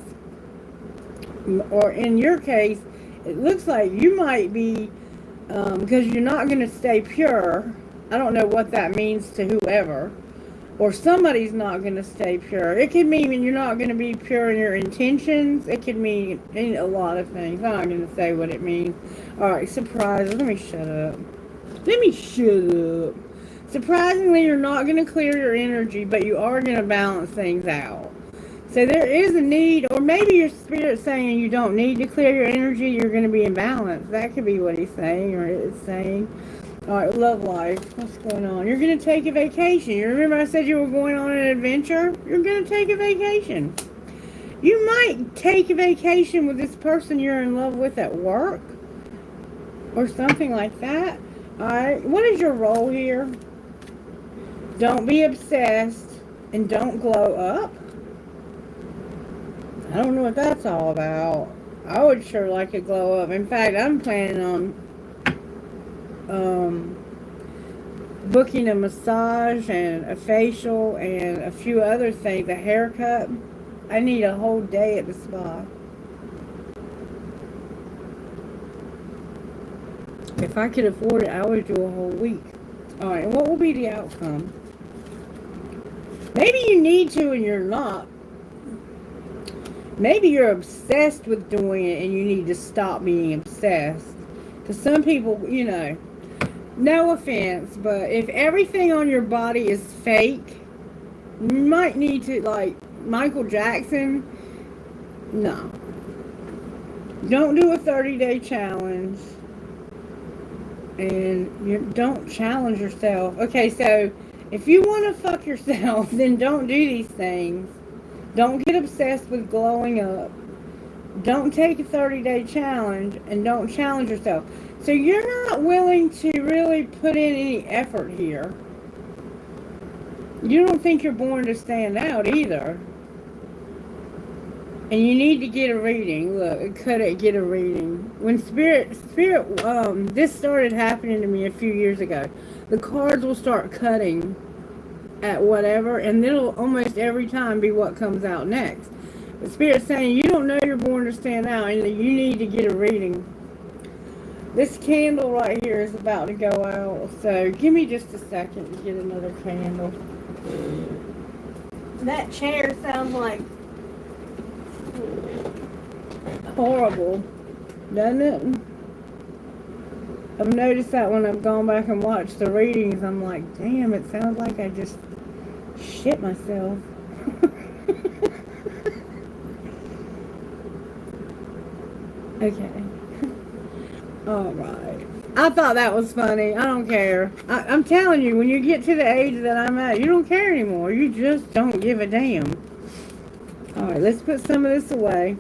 Or in your case, it looks like you might be, because you're not going to stay pure. I don't know what that means to whoever. Or somebody's not going to stay pure. It could mean you're not going to be pure in your intentions. It could mean a lot of things. I'm not going to say what it means. Alright, surprises. Let me shut up. Surprisingly, you're not going to clear your energy, but you are going to balance things out. So there is a need, or maybe your spirit's saying you don't need to clear your energy, you're going to be in balance. That could be what he's saying, or it's saying. Alright, love life. What's going on? You're going to take a vacation. You remember I said you were going on an adventure? You're going to take a vacation. You might take a vacation with this person you're in love with at work, or something like that. Alright, what is your role here? Don't be obsessed, and don't glow up. I don't know what that's all about. I would sure like to glow up. In fact, I'm planning on booking a massage and a facial and a few other things, a haircut. I need a whole day at the spa. If I could afford it, I would do a whole week. Alright, what will be the outcome? Maybe you need to and you're not. Maybe you're obsessed with doing it and you need to stop being obsessed. Because some people, you know, no offense, but if everything on your body is fake, you might need to, like Michael Jackson, no. Don't do a 30-day challenge. And you don't challenge yourself. Okay, so if you want to fuck yourself, then don't do these things. Don't get obsessed with glowing up. Don't take a 30-day challenge and don't challenge yourself. So you're not willing to really put in any effort here. You don't think you're born to stand out either. And you need to get a reading. Look, get a reading. When this started happening to me a few years ago. The cards will start cutting at whatever, and it'll almost every time be what comes out next. The Spirit's saying you don't know you're born to stand out and that you need to get a reading. This candle right here is about to go out, so give me just a second to get another candle. That chair sounds like horrible, doesn't it? I've noticed that when I've gone back and watched the readings, I'm like, damn, it sounds like I just shit myself. Okay. Alright. I thought that was funny. I don't care. I'm telling you, when you get to the age that I'm at, you don't care anymore. You just don't give a damn. Alright, let's put some of this away.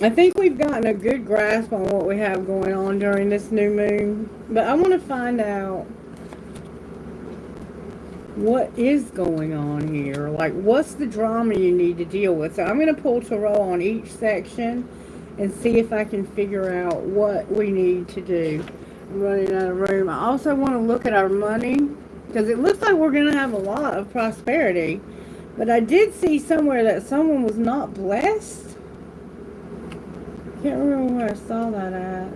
I think we've gotten a good grasp on what we have going on during this new moon. But I want to find out what is going on here. Like, what's the drama you need to deal with? So I'm going to pull tarot on each section and see if I can figure out what we need to do. I'm running out of room. I also want to look at our money, because it looks like we're going to have a lot of prosperity. But I did see somewhere that someone was not blessed. Can't remember where I saw that at.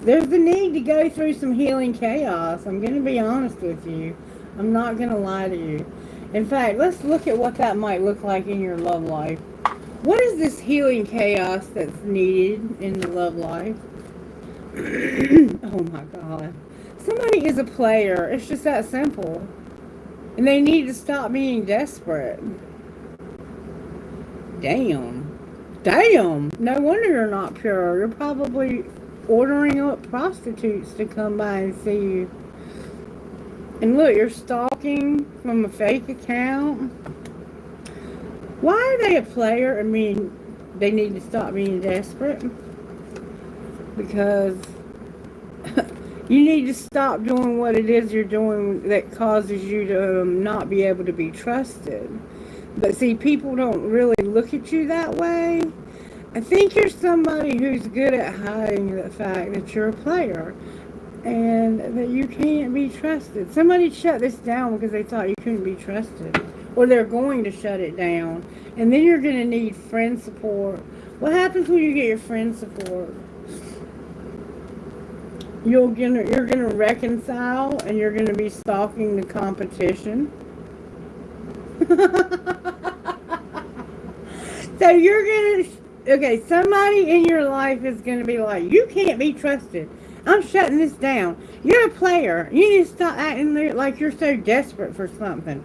There's the need to go through some healing chaos. I'm going to be honest with you. I'm not going to lie to you. In fact, let's look at what that might look like in your love life. What is this healing chaos that's needed in the love life? Oh my God. Somebody is a player. It's just that simple. And they need to stop being desperate. Damn. Damn. No wonder you're not pure. You're probably ordering up prostitutes to come by and see you. And look, you're stalking from a fake account. Why are they a player? I mean, they need to stop being desperate. Because you need to stop doing what it is you're doing that causes you to not be able to be trusted. But see, people don't really look at you that way. I think you're somebody who's good at hiding the fact that you're a player and that you can't be trusted. Somebody shut this down because they thought you couldn't be trusted, or they're going to shut it down. And then you're going to need friend support. What happens when you get your friend support? You're gonna reconcile, and you're gonna be stalking the competition. So you're gonna, okay, somebody in your life is gonna be like, you can't be trusted. I'm shutting this down. You're a player. You need to stop acting like you're so desperate for something.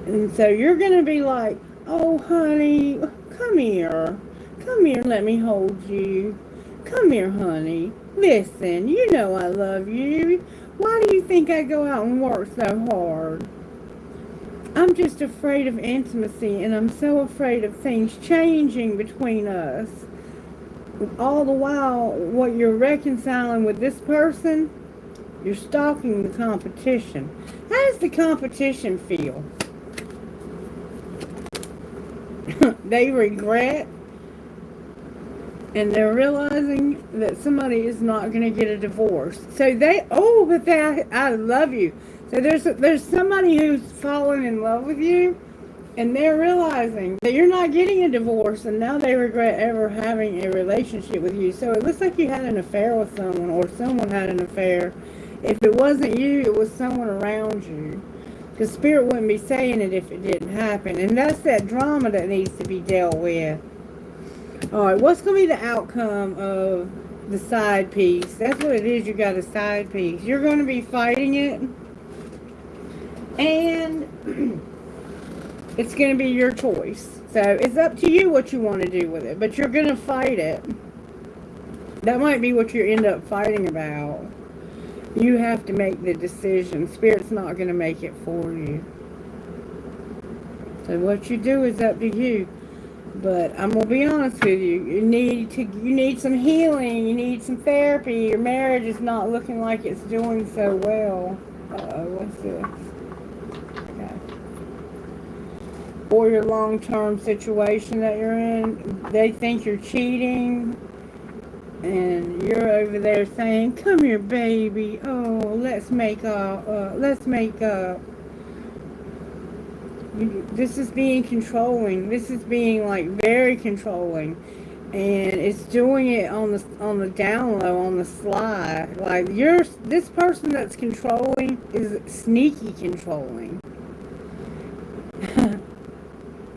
And so you're gonna be like, oh honey, come here. Come here, let me hold you. Come here, honey. Listen, you know I love you. Why do you think I go out and work so hard? I'm just afraid of intimacy, and I'm so afraid of things changing between us. All the while, what you're reconciling with this person, you're stalking the competition. How does the competition feel? They regret, and they're realizing that somebody is not going to get a divorce. So they, oh, but I love you. So there's somebody who's fallen in love with you, and they're realizing that you're not getting a divorce, and now they regret ever having a relationship with you. So it looks like you had an affair with someone, or someone had an affair. If it wasn't you, it was someone around you. Because Spirit wouldn't be saying it if it didn't happen. And that's that drama that needs to be dealt with. Alright, what's going to be the outcome of the side piece? That's what it is. You got a side piece. You're going to be fighting it. And it's going to be your choice. So it's up to you what you want to do with it. But you're going to fight it. That might be what you end up fighting about. You have to make the decision. Spirit's not going to make it for you. So what you do is up to you. But I'm going to be honest with you. You need some healing. You need some therapy. Your marriage is not looking like it's doing so well. Uh-oh, what's this? Okay. Or your long-term situation that you're in. They think you're cheating. And you're over there saying, come here, baby. Oh, let's make up. Let's make up. This is being controlling. This is being, like, very controlling. And it's doing it on the down low, on the sly. Like, this person that's controlling is sneaky controlling.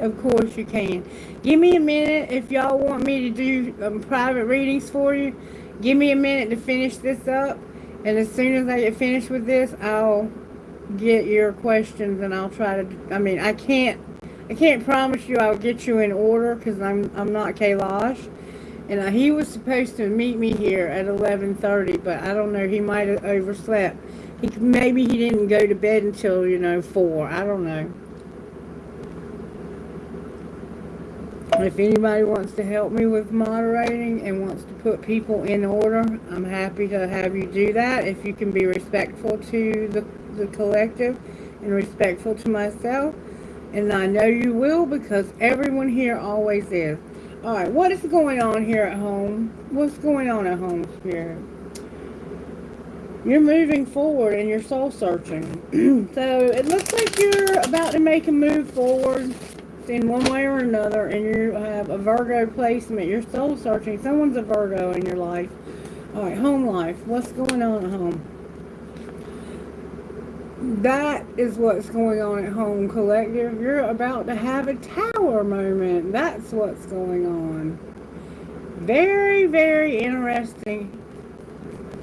Of course you can. Give me a minute if y'all want me to do private readings for you. Give me a minute to finish this up. And as soon as I get finished with this, I'll get your questions and I'll try to, I mean, I can't promise you I'll get you in order because I'm not Kailash. And he was supposed to meet me here at 11:30, but I don't know. He might have overslept. Maybe he didn't go to bed until 4. I don't know. If anybody wants to help me with moderating and wants to put people in order, I'm happy to have you do that. If you can be respectful to the collective and respectful to myself. And I know you will, because everyone here always is. Alright, what is going on here at home? What's going on at home, Spirit? You're moving forward and you're soul searching. So it looks like you're about to make a move forward in one way or another, and you have a Virgo placement. You're soul searching. Someone's a Virgo in your life. Alright, home life. What's going on at home? That is what's going on at home, collective. You're about to have a tower moment. That's what's going on. Very, very interesting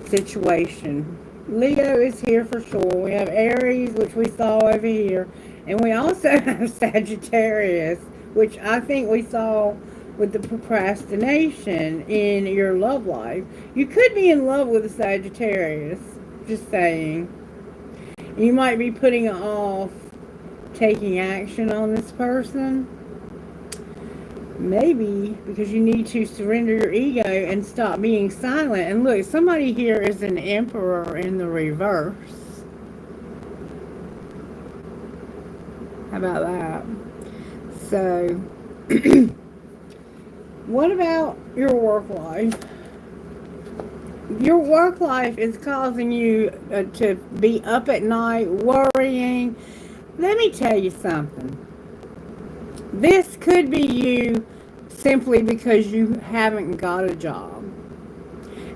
situation. Leo is here for sure. We have Aries, which we saw over here. And we also have Sagittarius, which I think we saw with the procrastination in your love life. You could be in love with a Sagittarius. Just saying. You might be putting off taking action on this person. Maybe because you need to surrender your ego and stop being silent. And look, somebody here is an emperor in the reverse. How about that? So, what about your work life? Your work life is causing you to be up at night worrying. Let me tell you something. This could be you simply because you haven't got a job.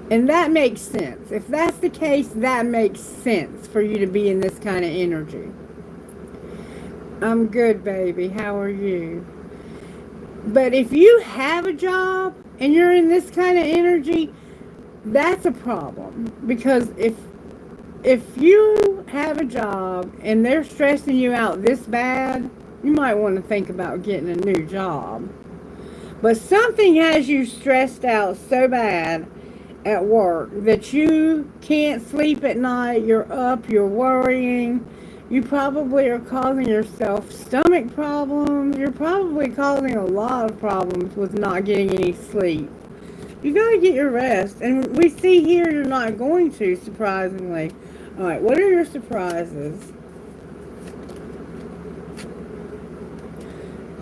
And that makes sense. If that's the case, that makes sense for you to be in this kind of energy. I'm good, baby. How are you? But if you have a job and you're in this kind of energy, that's a problem. Because if you have a job and they're stressing you out this bad, you might want to think about getting a new job. But something has you stressed out so bad at work that you can't sleep at night. You're up, you're worrying. You probably are causing yourself stomach problems. You're probably causing a lot of problems with not getting any sleep. You got to get your rest. And we see here you're not going to, surprisingly. Alright, what are your surprises?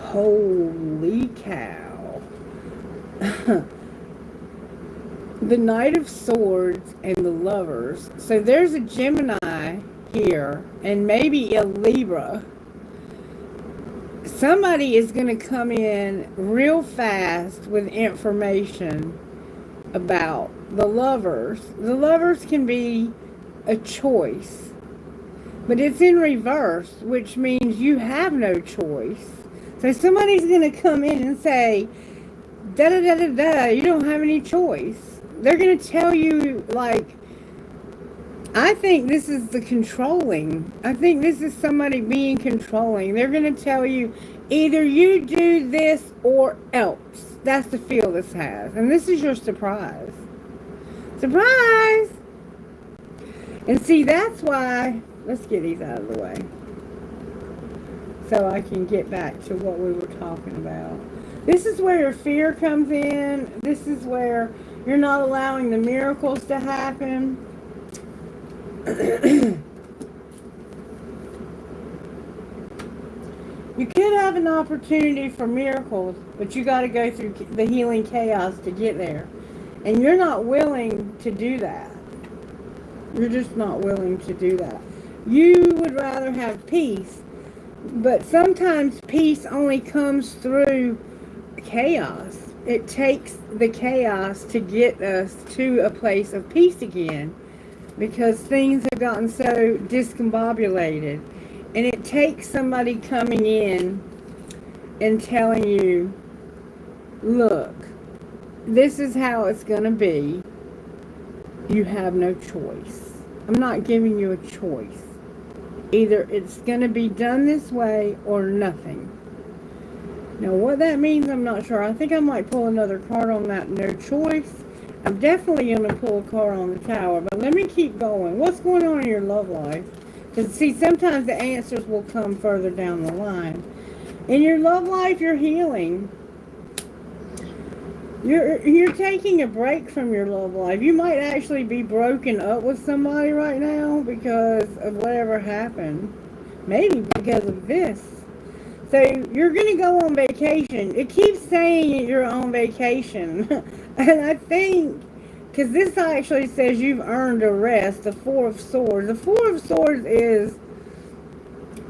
Holy cow. The Knight of Swords and the Lovers. So there's a Gemini here, and maybe a Libra. Somebody is going to come in real fast with information about the Lovers. The Lovers can be a choice, but it's in reverse, which means you have no choice. So somebody's going to come in and say, da da da da da, you don't have any choice. They're going to tell you, like, I think this is the controlling. I think this is somebody being controlling. They're going to tell you, either you do this or else. That's the feel this has. And this is your surprise. Surprise! And see, that's why, let's get these out of the way, so I can get back to what we were talking about. This is where your fear comes in. This is where you're not allowing the miracles to happen. You could have an opportunity for miracles, but you got to go through the healing chaos to get there. And you're not willing to do that. You're just not willing to do that. You would rather have peace, but sometimes peace only comes through chaos. It takes the chaos to get us to a place of peace again, because things have gotten so discombobulated. And it takes somebody coming in and telling you, look, this is how it's going to be. You have no choice. I'm not giving you a choice. Either it's going to be done this way or nothing. Now, what that means, I'm not sure. I think I might pull another card on that no choice. I'm definitely going to pull a card on the Tower, but let me keep going. What's going on in your love life? Because, see, sometimes the answers will come further down the line. In your love life, you're healing. You're taking a break from your love life. You might actually be broken up with somebody right now because of whatever happened. Maybe because of this. So you're going to go on vacation. It keeps saying you're on vacation. And I think, because this actually says you've earned a rest, the Four of Swords. The Four of Swords is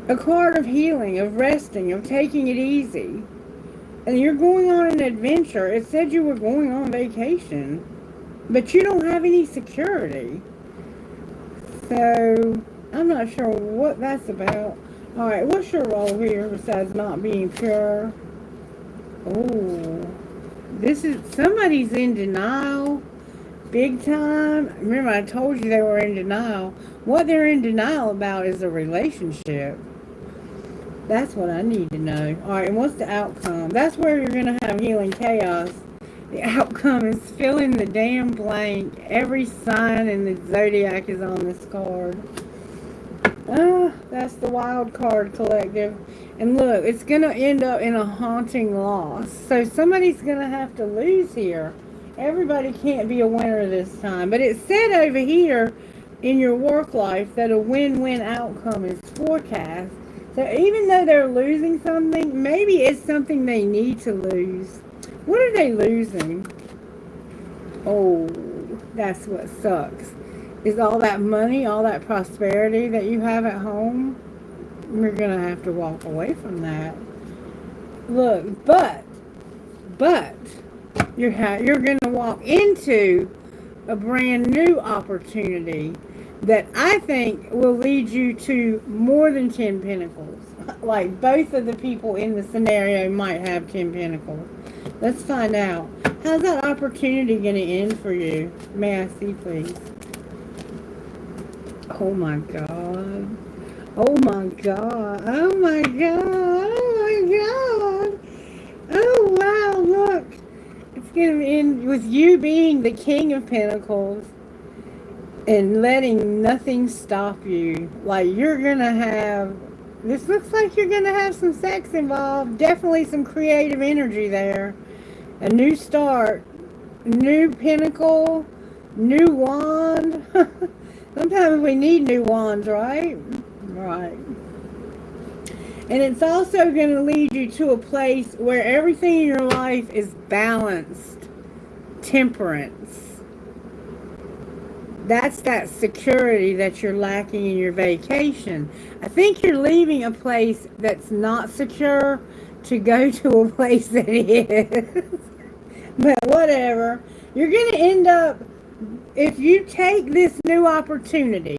a card of healing, of resting, of taking it easy. And you're going on an adventure. It said you were going on vacation. But you don't have any security. So, I'm not sure what that's about. Alright, what's your role here besides not being pure? Oh, this is, somebody's in denial. Big time. Remember, I told you they were in denial. What they're in denial about is a relationship. That's what I need to know. Alright, and what's the outcome? That's where you're going to have healing chaos. The outcome is fill in the damn blank. Every sign in the zodiac is on this card. That's the wild card collective. And look, it's going to end up in a haunting loss. So somebody's going to have to lose here. Everybody can't be a winner this time. But it said over here in your work life that a win-win outcome is forecast. So even though they're losing something, maybe it's something they need to lose. What are they losing? Oh, that's what sucks. Is all that money, all that prosperity that you have at home, you're going to have to walk away from that. Look, but you're going to walk into a brand new opportunity that I think will lead you to more than 10 pentacles. Like both of the people in the scenario might have 10 pentacles. Let's find out. How's that opportunity going to end for you? May I see, please? Oh my God. Oh my God. Oh my God. Oh my God. Oh wow, look. It's going to end with you being the King of Pentacles and letting nothing stop you. Like you're going to have, this looks like you're going to have some sex involved. Definitely some creative energy there. A new start. New pentacle. New wand. Sometimes we need new wands, right? Right. And it's also going to lead you to a place where everything in your life is balanced. Temperance. That's that security that you're lacking in your vacation. I think you're leaving a place that's not secure to go to a place that is. But whatever. You're going to end up, if you take this new opportunity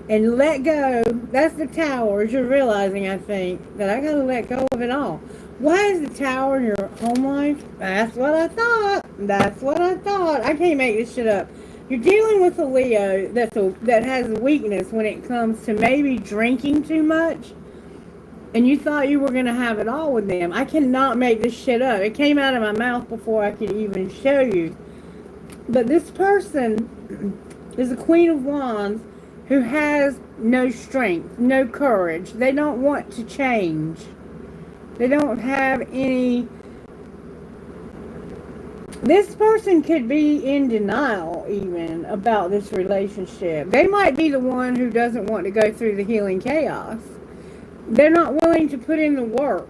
and let go, that's the Tower, as you're realizing, I think, that I got to let go of it all. Why is the Tower in your home life? That's what I thought. That's what I thought. I can't make this shit up. You're dealing with a Leo that has a weakness when it comes to maybe drinking too much. And you thought you were going to have it all with them. I cannot make this shit up. It came out of my mouth before I could even show you. But this person is a Queen of Wands who has no strength, no courage. They don't want to change. They don't have any... This person could be in denial even about this relationship. They might be the one who doesn't want to go through the healing chaos. They're not willing to put in the work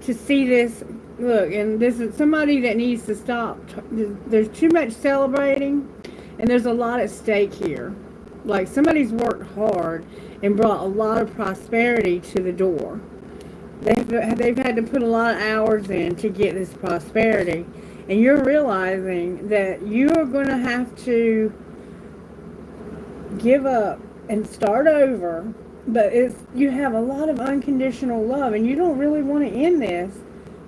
to see this. Look, and this is somebody that needs to stop. There's too much celebrating, and there's a lot at stake here. Like somebody's worked hard and brought a lot of prosperity to the door. They've had to put a lot of hours in to get this prosperity. And you're realizing that you are going to have to give up and start over. But you have a lot of unconditional love, and you don't really want to end this.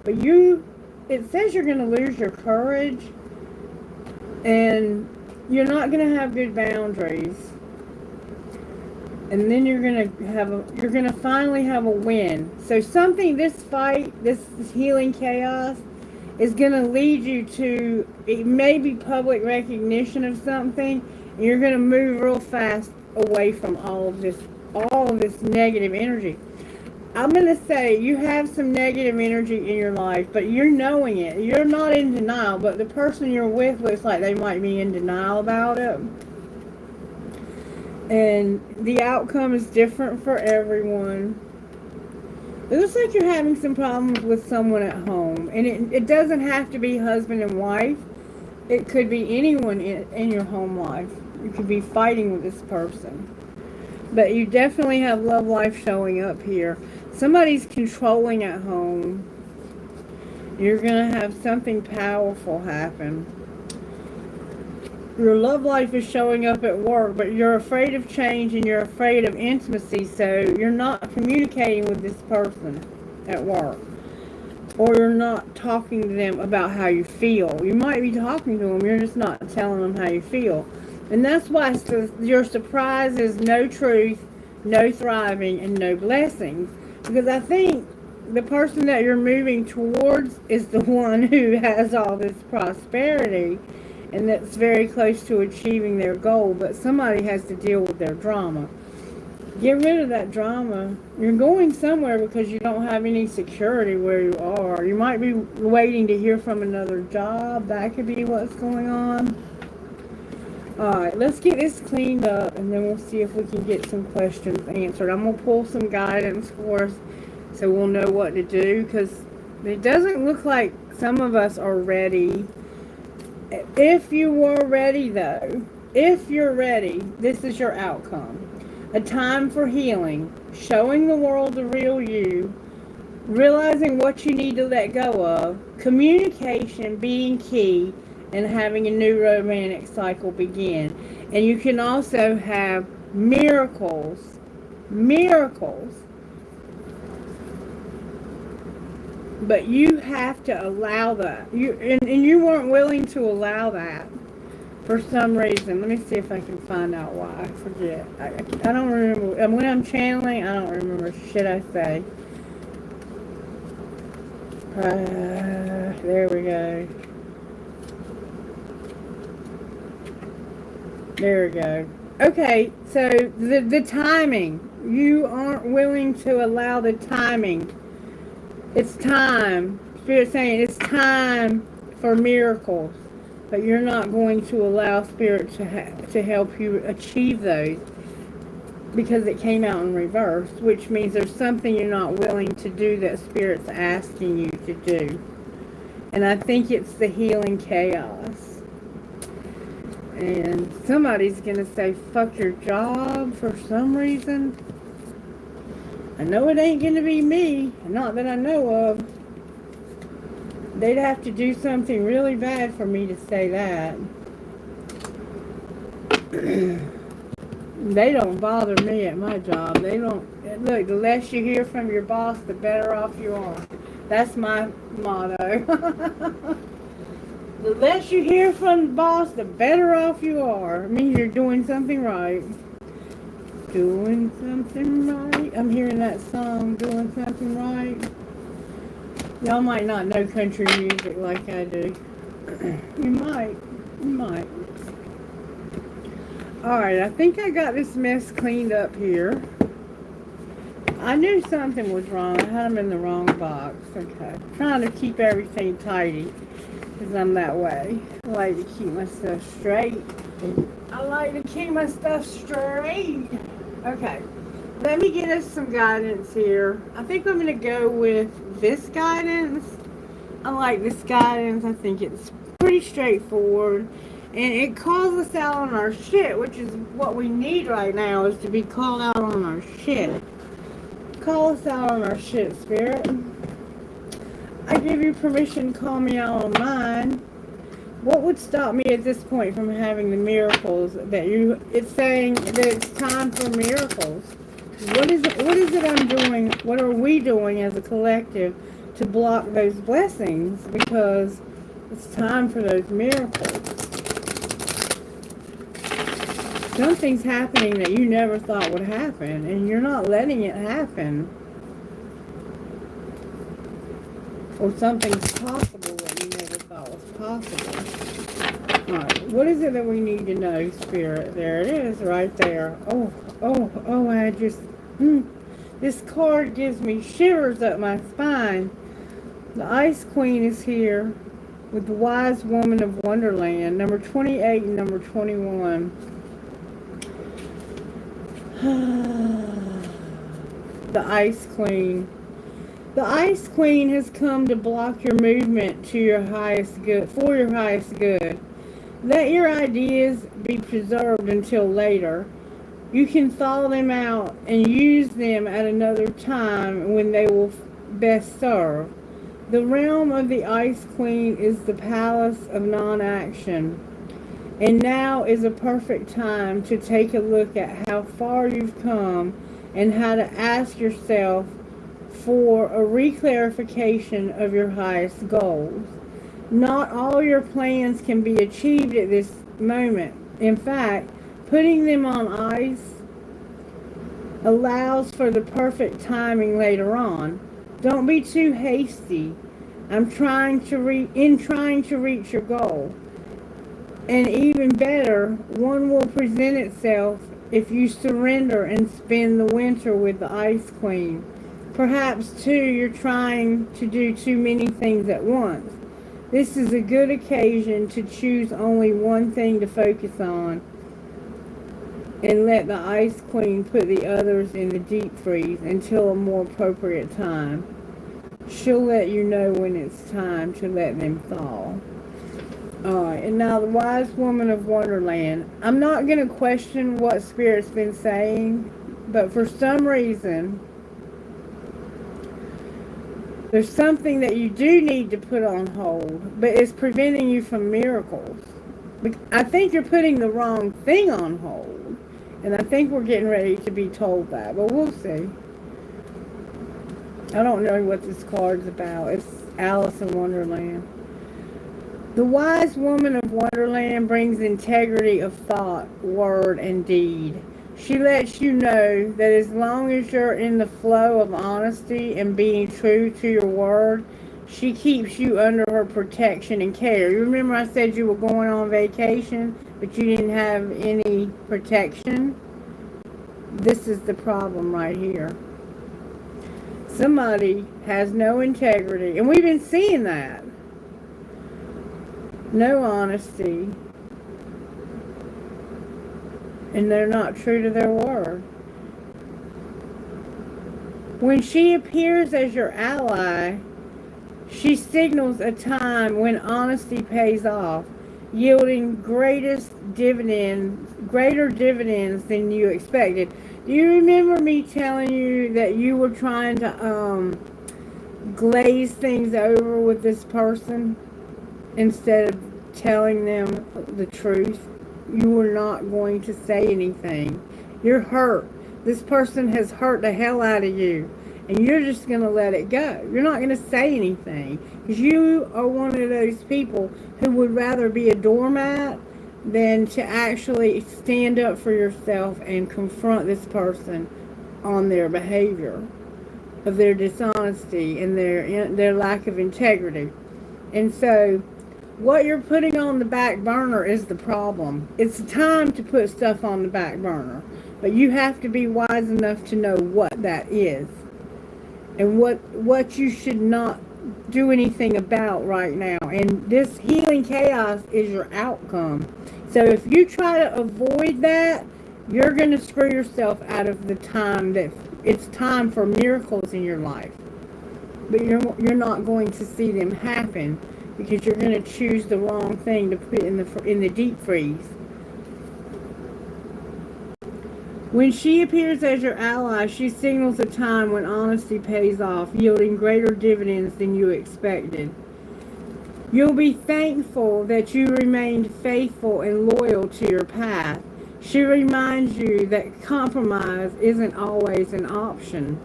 But it says you're going to lose your courage, and you're not going to have good boundaries. and then you're gonna finally have a win. So something, this fight, this healing chaos, is gonna lead you to, it may be public recognition of something, and you're gonna move real fast away from all of this negative energy. I'm going to say you have some negative energy in your life, but you're knowing it. You're not in denial, but the person you're with looks like they might be in denial about it. And the outcome is different for everyone. It looks like you're having some problems with someone at home. And it doesn't have to be husband and wife. It could be anyone in your home life. You could be fighting with this person. But you definitely have love life showing up here. Somebody's controlling at home. You're going to have something powerful happen. Your love life is showing up at work, but you're afraid of change and you're afraid of intimacy, so you're not communicating with this person at work. Or you're not talking to them about how you feel. You might be talking to them, you're just not telling them how you feel. And that's why your surprise is no truth, no thriving, and no blessings. Because I think the person that you're moving towards is the one who has all this prosperity and that's very close to achieving their goal. But somebody has to deal with their drama. Get rid of that drama. You're going somewhere because you don't have any security where you are. You might be waiting to hear from another job. That could be what's going on. Alright, let's get this cleaned up and then we'll see if we can get some questions answered. I'm going to pull some guidance for us so we'll know what to do, because it doesn't look like some of us are ready. If you were ready though, if you're ready, this is your outcome. A time for healing, showing the world the real you, realizing what you need to let go of, communication being key, and having a new romantic cycle begin. And you can also have miracles. But you have to allow that. And you weren't willing to allow that for some reason. Let me see if I can find out why. I forget. I don't remember. And when I'm channeling, I don't remember shit I say. There we go. There we go. Okay, so the timing. You aren't willing to allow the timing. It's time. Spirit's saying it's time for miracles. But you're not going to allow Spirit to help you achieve those. Because it came out in reverse. Which means there's something you're not willing to do that Spirit's asking you to do. And I think it's the healing chaos. And somebody's going to say, fuck your job for some reason. I know it ain't going to be me. Not that I know of. They'd have to do something really bad for me to say that. They don't bother me at my job. They don't. Look, the less you hear from your boss, the better off you are. That's my motto. The less you hear from the boss, the better off you are. It means you're doing something right. Doing something right. I'm hearing that song, Doing Something Right. Y'all might not know country music like I do. You might. Alright, I think I got this mess cleaned up here. I knew something was wrong. I had them in the wrong box. Okay. Trying to keep everything tidy. Because I'm that way. I like to keep my stuff straight. Okay. Let me get us some guidance here. I think I'm going to go with this guidance. I like this guidance. I think it's pretty straightforward. And it calls us out on our shit, which is what we need right now, is to be called out on our shit. Call us out on our shit, Spirit. I give you permission to call me out on mine. What would stop me at this point from having the miracles that it's saying that it's time for miracles? What is it I'm doing? What are we doing as a collective to block those blessings? Because it's time for those miracles. Something's happening that you never thought would happen, and you're not letting it happen. Or something's possible that you never thought was possible. Alright, what is it that we need to know, Spirit? There it is, right there. I just... this card gives me shivers up my spine. The Ice Queen is here with the Wise Woman of Wonderland, number 28 and number 21. The Ice Queen. The Ice Queen has come to block your movement to your highest good, for your highest good. Let your ideas be preserved until later. You can thaw them out and use them at another time when they will best serve. The realm of the Ice Queen is the palace of non-action. And now is a perfect time to take a look at how far you've come and how to ask yourself for a reclarification of your highest goals. Not all your plans can be achieved at this moment. In fact, putting them on ice allows for the perfect timing later on. Don't be too hasty. In trying to reach your goal. And even better, one will present itself if you surrender and spend the winter with the Ice Queen. Perhaps, too, you're trying to do too many things at once. This is a good occasion to choose only one thing to focus on and let the Ice Queen put the others in the deep freeze until a more appropriate time. She'll let you know when it's time to let them thaw. Alright, and now the Wise Woman of Wonderland. I'm not going to question what Spirit's been saying, but for some reason, there's something that you do need to put on hold, but it's preventing you from miracles. I think you're putting the wrong thing on hold, and I think we're getting ready to be told that, but we'll see. I don't know what this card's about. It's Alice in Wonderland. The Wise Woman of Wonderland brings integrity of thought, word, and deed. She lets you know that as long as you're in the flow of honesty and being true to your word, she keeps you under her protection and care. You remember I said you were going on vacation, but you didn't have any protection? This is the problem right here. Somebody has no integrity, and we've been seeing that. No honesty, and they're not true to their word. When she appears as your ally, she signals a time when honesty pays off, yielding greater dividends than you expected. Do you remember me telling you that you were trying to glaze things over with this person instead of telling them the truth? You were not going to say anything. You're hurt. This person has hurt the hell out of you, and you're just going to let it go. You're not going to say anything because you are one of those people who would rather be a doormat than to actually stand up for yourself and confront this person on their behavior, of their dishonesty and their lack of integrity. And so what you're putting on the back burner is the problem. It's time to put stuff on the back burner, but you have to be wise enough to know what that is and what you should not do anything about right now. And this healing chaos is your outcome. So if you try to avoid that, you're going to screw yourself out of the time that it's time for miracles in your life. But you're not going to see them happen because you're going to choose the wrong thing to put in the deep freeze. When she appears as your ally, she signals a time when honesty pays off, yielding greater dividends than you expected. You'll be thankful that you remained faithful and loyal to your path. She reminds you that compromise isn't always an option.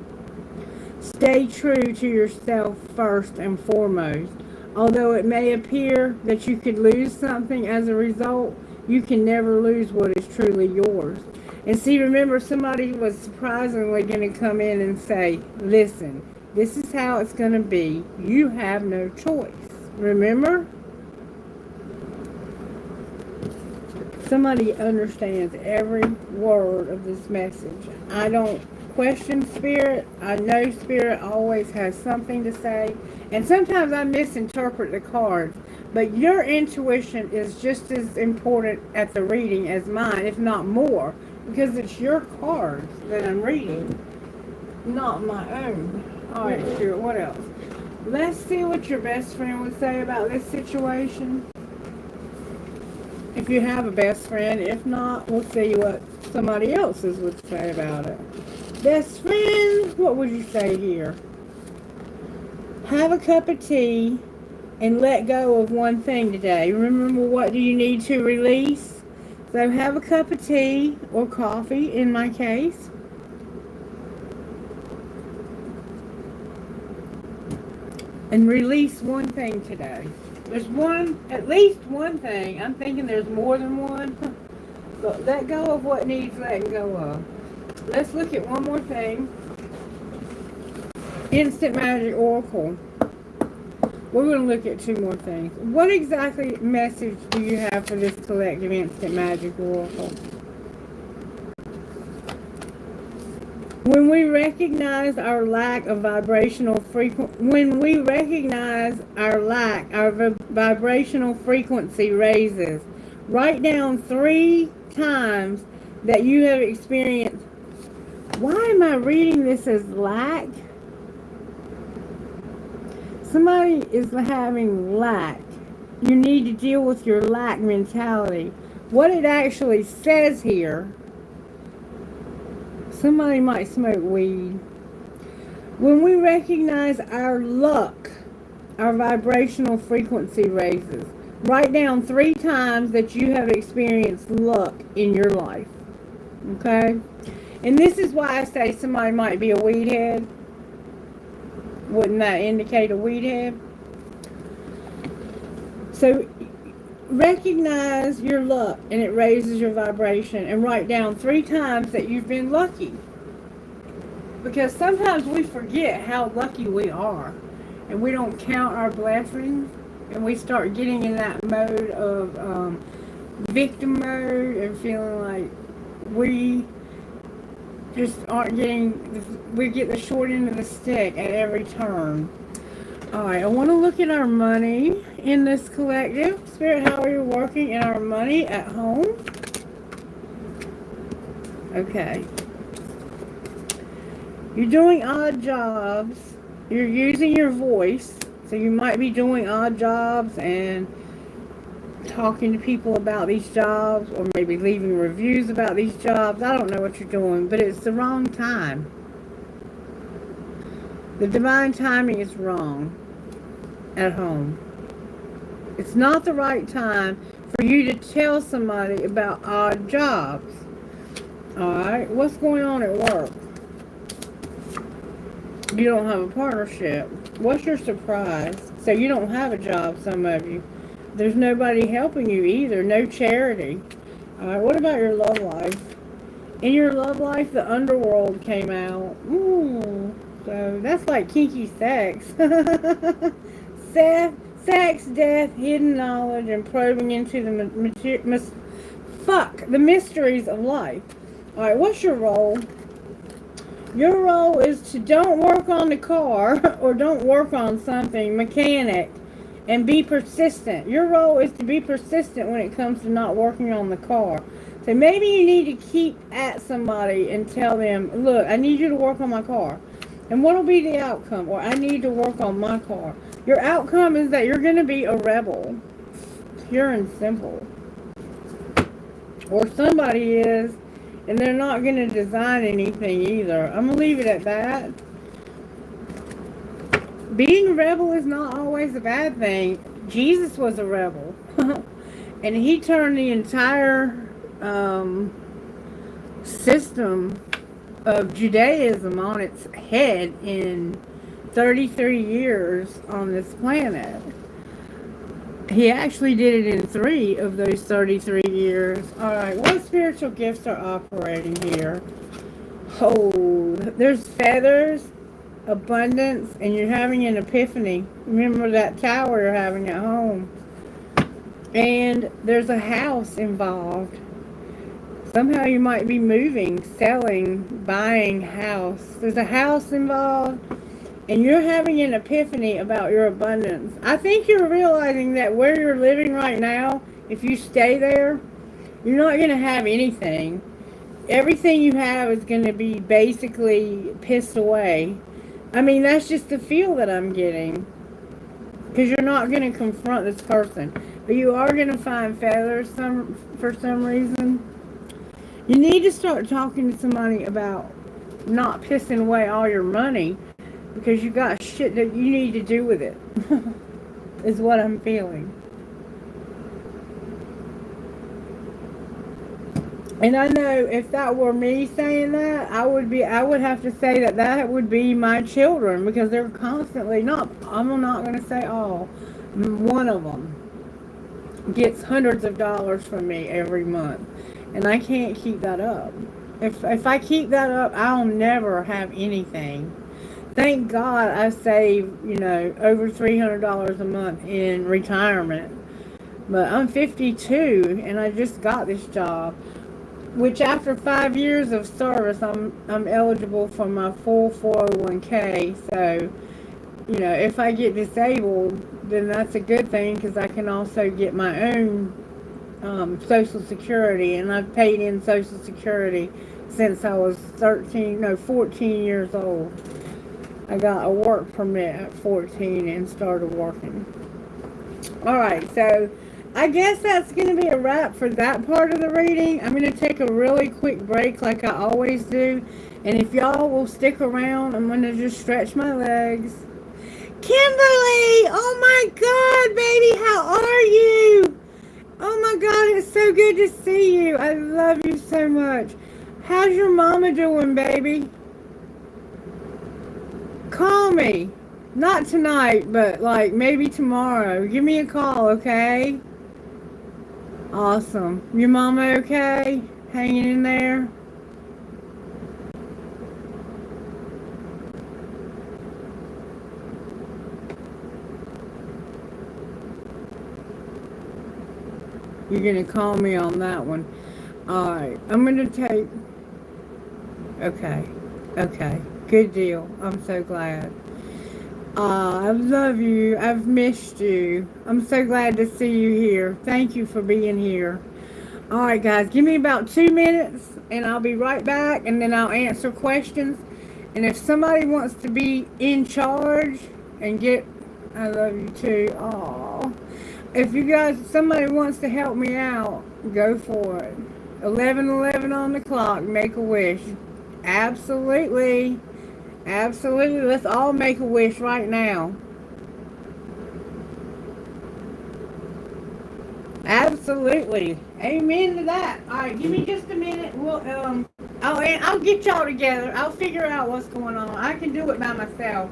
Stay true to yourself first and foremost. Although it may appear that you could lose something as a result, you can never lose what is truly yours. And see, remember, somebody was surprisingly going to come in and say, listen, this is how it's going to be. You have no choice. Remember? Somebody understands every word of this message. I don't question Spirit. I know Spirit always has something to say. And sometimes I misinterpret the cards. But your intuition is just as important at the reading as mine, if not more. Because it's your cards that I'm reading, not my own. Alright, Spirit, what else? Let's see what your best friend would say about this situation. If you have a best friend. If not, we'll see what somebody else's would say about it. Best friend, what would you say here? Have a cup of tea and let go of one thing today. Remember, what do you need to release? So have a cup of tea or coffee in my case. And release one thing today. There's at least one thing. I'm thinking there's more than one. But let go of what needs letting go of. Let's look at one more thing. Instant Magic Oracle. We're going to look at two more things. What exactly message do you have for this collective Instant Magic Oracle? When we recognize our lack of vibrational frequency, our vibrational frequency raises. Write down 3 times that you have experienced. Why am I reading this as lack? Somebody is having lack. You need to deal with your lack mentality. What it actually says here. Somebody might smoke weed. When we recognize our luck, our vibrational frequency raises. Write down 3 times that you have experienced luck in your life. Okay? And this is why I say somebody might be a weed head. Wouldn't that indicate a weed head? So recognize your luck and it raises your vibration, and write down 3 times that you've been lucky. Because sometimes we forget how lucky we are and we don't count our blessings, and we start getting in that mode of victim mode and feeling like we just aren't we get the short end of the stick at every turn. Alright, I want to look at our money in this collective. Spirit, how are you working in our money at home? Okay. You're doing odd jobs. You're using your voice. So you might be doing odd jobs and talking to people about these jobs, or maybe leaving reviews about these jobs. I don't know what you're doing, but it's the wrong time. The divine timing is wrong at home. It's not the right time for you to tell somebody about odd jobs. Alright, what's going on at work? You don't have a partnership. What's your surprise? So you don't have a job, some of you. There's nobody helping you either. No charity. Alright, what about your love life? In your love life, the underworld came out. Ooh. So that's like kinky sex. Sex, death, hidden knowledge, and probing into the mysteries of life. Alright, what's your role? Your role is to don't work on the car or don't work on something, mechanic, and be persistent. Your role is to be persistent when it comes to not working on the car. So maybe you need to keep at somebody and tell them, look, I need you to work on my car. And what will be the outcome? Or I need to work on my car. Your outcome is that you're going to be a rebel. Pure and simple. Or somebody is, and they're not going to design anything either. I'm going to leave it at that. Being a rebel is not always a bad thing. Jesus was a rebel. And he turned the entire system of Judaism on its head in 33 years on this planet. He actually did it in 3 of those 33 years. Alright, what spiritual gifts are operating here? Oh, there's feathers, abundance, and you're having an epiphany. Remember that tower you're having at home. And there's a house involved. Somehow you might be moving, selling, buying house. There's a house involved. And you're having an epiphany about your abundance. I think you're realizing that where you're living right now, if you stay there, you're not going to have anything. Everything you have is going to be basically pissed away. I mean, that's just the feel that I'm getting. Because you're not going to confront this person. But you are going to find feathers for some reason. You need to start talking to somebody about not pissing away all your money. Because you got shit that you need to do with it. Is what I'm feeling. And I know if that were me saying that, I would have to say that would be my children. Because they're constantly, I'm not going to say all. One of them gets hundreds of dollars from me every month. And I can't keep that up. If I keep that up, I'll never have anything. Thank God I save, over $300 a month in retirement. But I'm 52 and I just got this job, which after 5 years of service, I'm eligible for my full 401k. So, if I get disabled, then that's a good thing because I can also get my own Social Security, and I've paid in Social Security since I was 14 years old. I got a work permit at 14 and started working. Alright, so I guess that's going to be a wrap for that part of the reading. I'm going to take a really quick break like I always do. And if y'all will stick around, I'm going to just stretch my legs. Kimberly! Oh my God, baby, how are you? Oh my God, it's so good to see you. I love you so much. How's your mama doing, baby? Call me. Not tonight, but like maybe tomorrow. Give me a call, okay? Awesome. Your mama okay? Hanging in there? You're going to call me on that one. Alright. I'm going to take... Okay. Okay. Good deal. I'm so glad. I love you. I've missed you. I'm so glad to see you here. Thank you for being here. Alright guys, give me about 2 minutes and I'll be right back, and then I'll answer questions. And if somebody wants to be in charge and get... I love you too. Aww. If somebody wants to help me out, go for it. 11:11 on the clock, make a wish. Absolutely. Absolutely. Let's all make a wish right now. Absolutely. Amen to that. Alright, give me just a minute. I'll get y'all together. I'll figure out what's going on. I can do it by myself.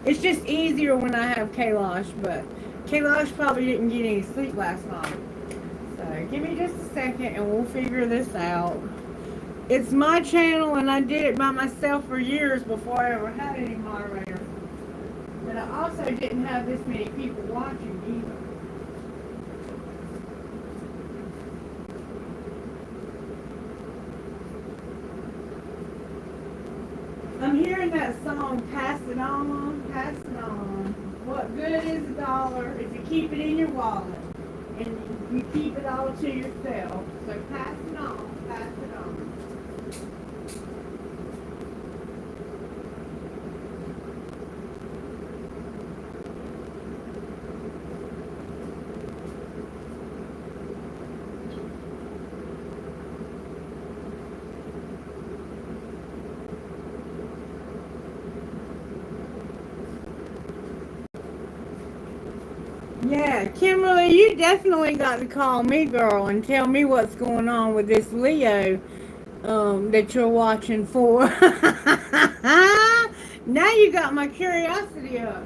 It's just easier when I have Kailash, but Kailash probably didn't get any sleep last night. So give me just a second and we'll figure this out. It's my channel and I did it by myself for years before I ever had any moderators. But I also didn't have this many people watching either. I'm hearing that song, Pass It On, Pass It On. What good is $1 if you keep it in your wallet and you keep it all to yourself? So pass it on, pass it on. Yeah, Kimberly, you definitely got to call me, girl, and tell me what's going on with this Leo that you're watching for. Now you got my curiosity up.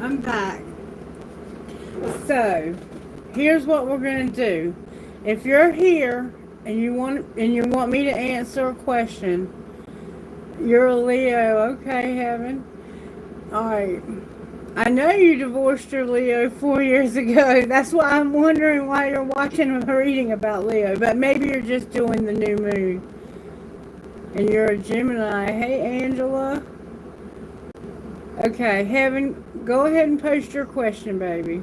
I'm back. So, here's what we're going to do. If you're here and you want me to answer a question, you're a Leo. Okay, Heaven. All right. I know you divorced your Leo 4 years ago. That's why I'm wondering why you're watching a reading about Leo. But maybe you're just doing the new moon. And you're a Gemini. Hey, Angela. Okay, Heaven, go ahead and post your question, baby.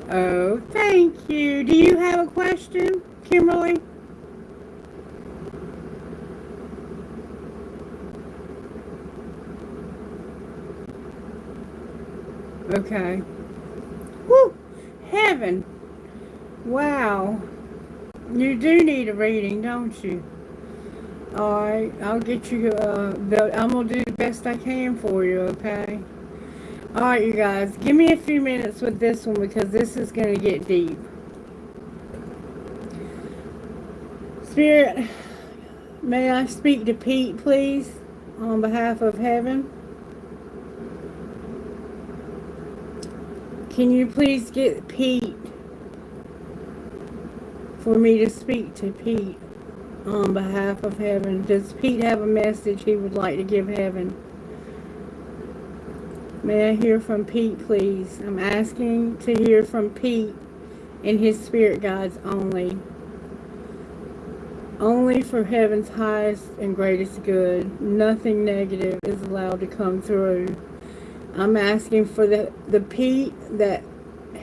Oh, thank you. Do you have a question, Kimberly? Okay. Woo! Heaven. Wow. You do need a reading, don't you? Alright, I'll get you, I'm going to do the best I can for you, okay? Alright, you guys, give me a few minutes with this one because this is going to get deep. Spirit, may I speak to Pete, please, on behalf of Heaven? Can you please get Pete for me to speak to Pete on behalf of Heaven? Does Pete have a message he would like to give Heaven? May I hear from Pete, please? I'm asking to hear from Pete and his spirit guides only. Only for Heaven's highest and greatest good. Nothing negative is allowed to come through. I'm asking for the Pete that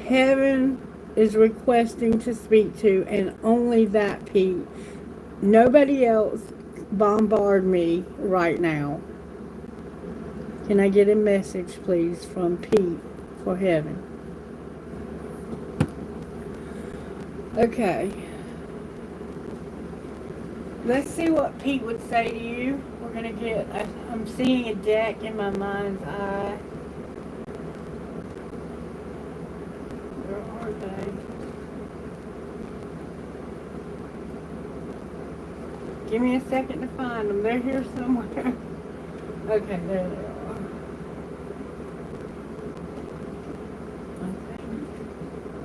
Heaven is requesting to speak to, and only that Pete. Nobody else bombard me right now. Can I get a message, please, from Pete for Heaven? Okay. Let's see what Pete would say to you. We're going to get, I'm seeing a deck in my mind's eye. Where are they? Give me a second to find them. They're here somewhere. Okay, there they are. Okay.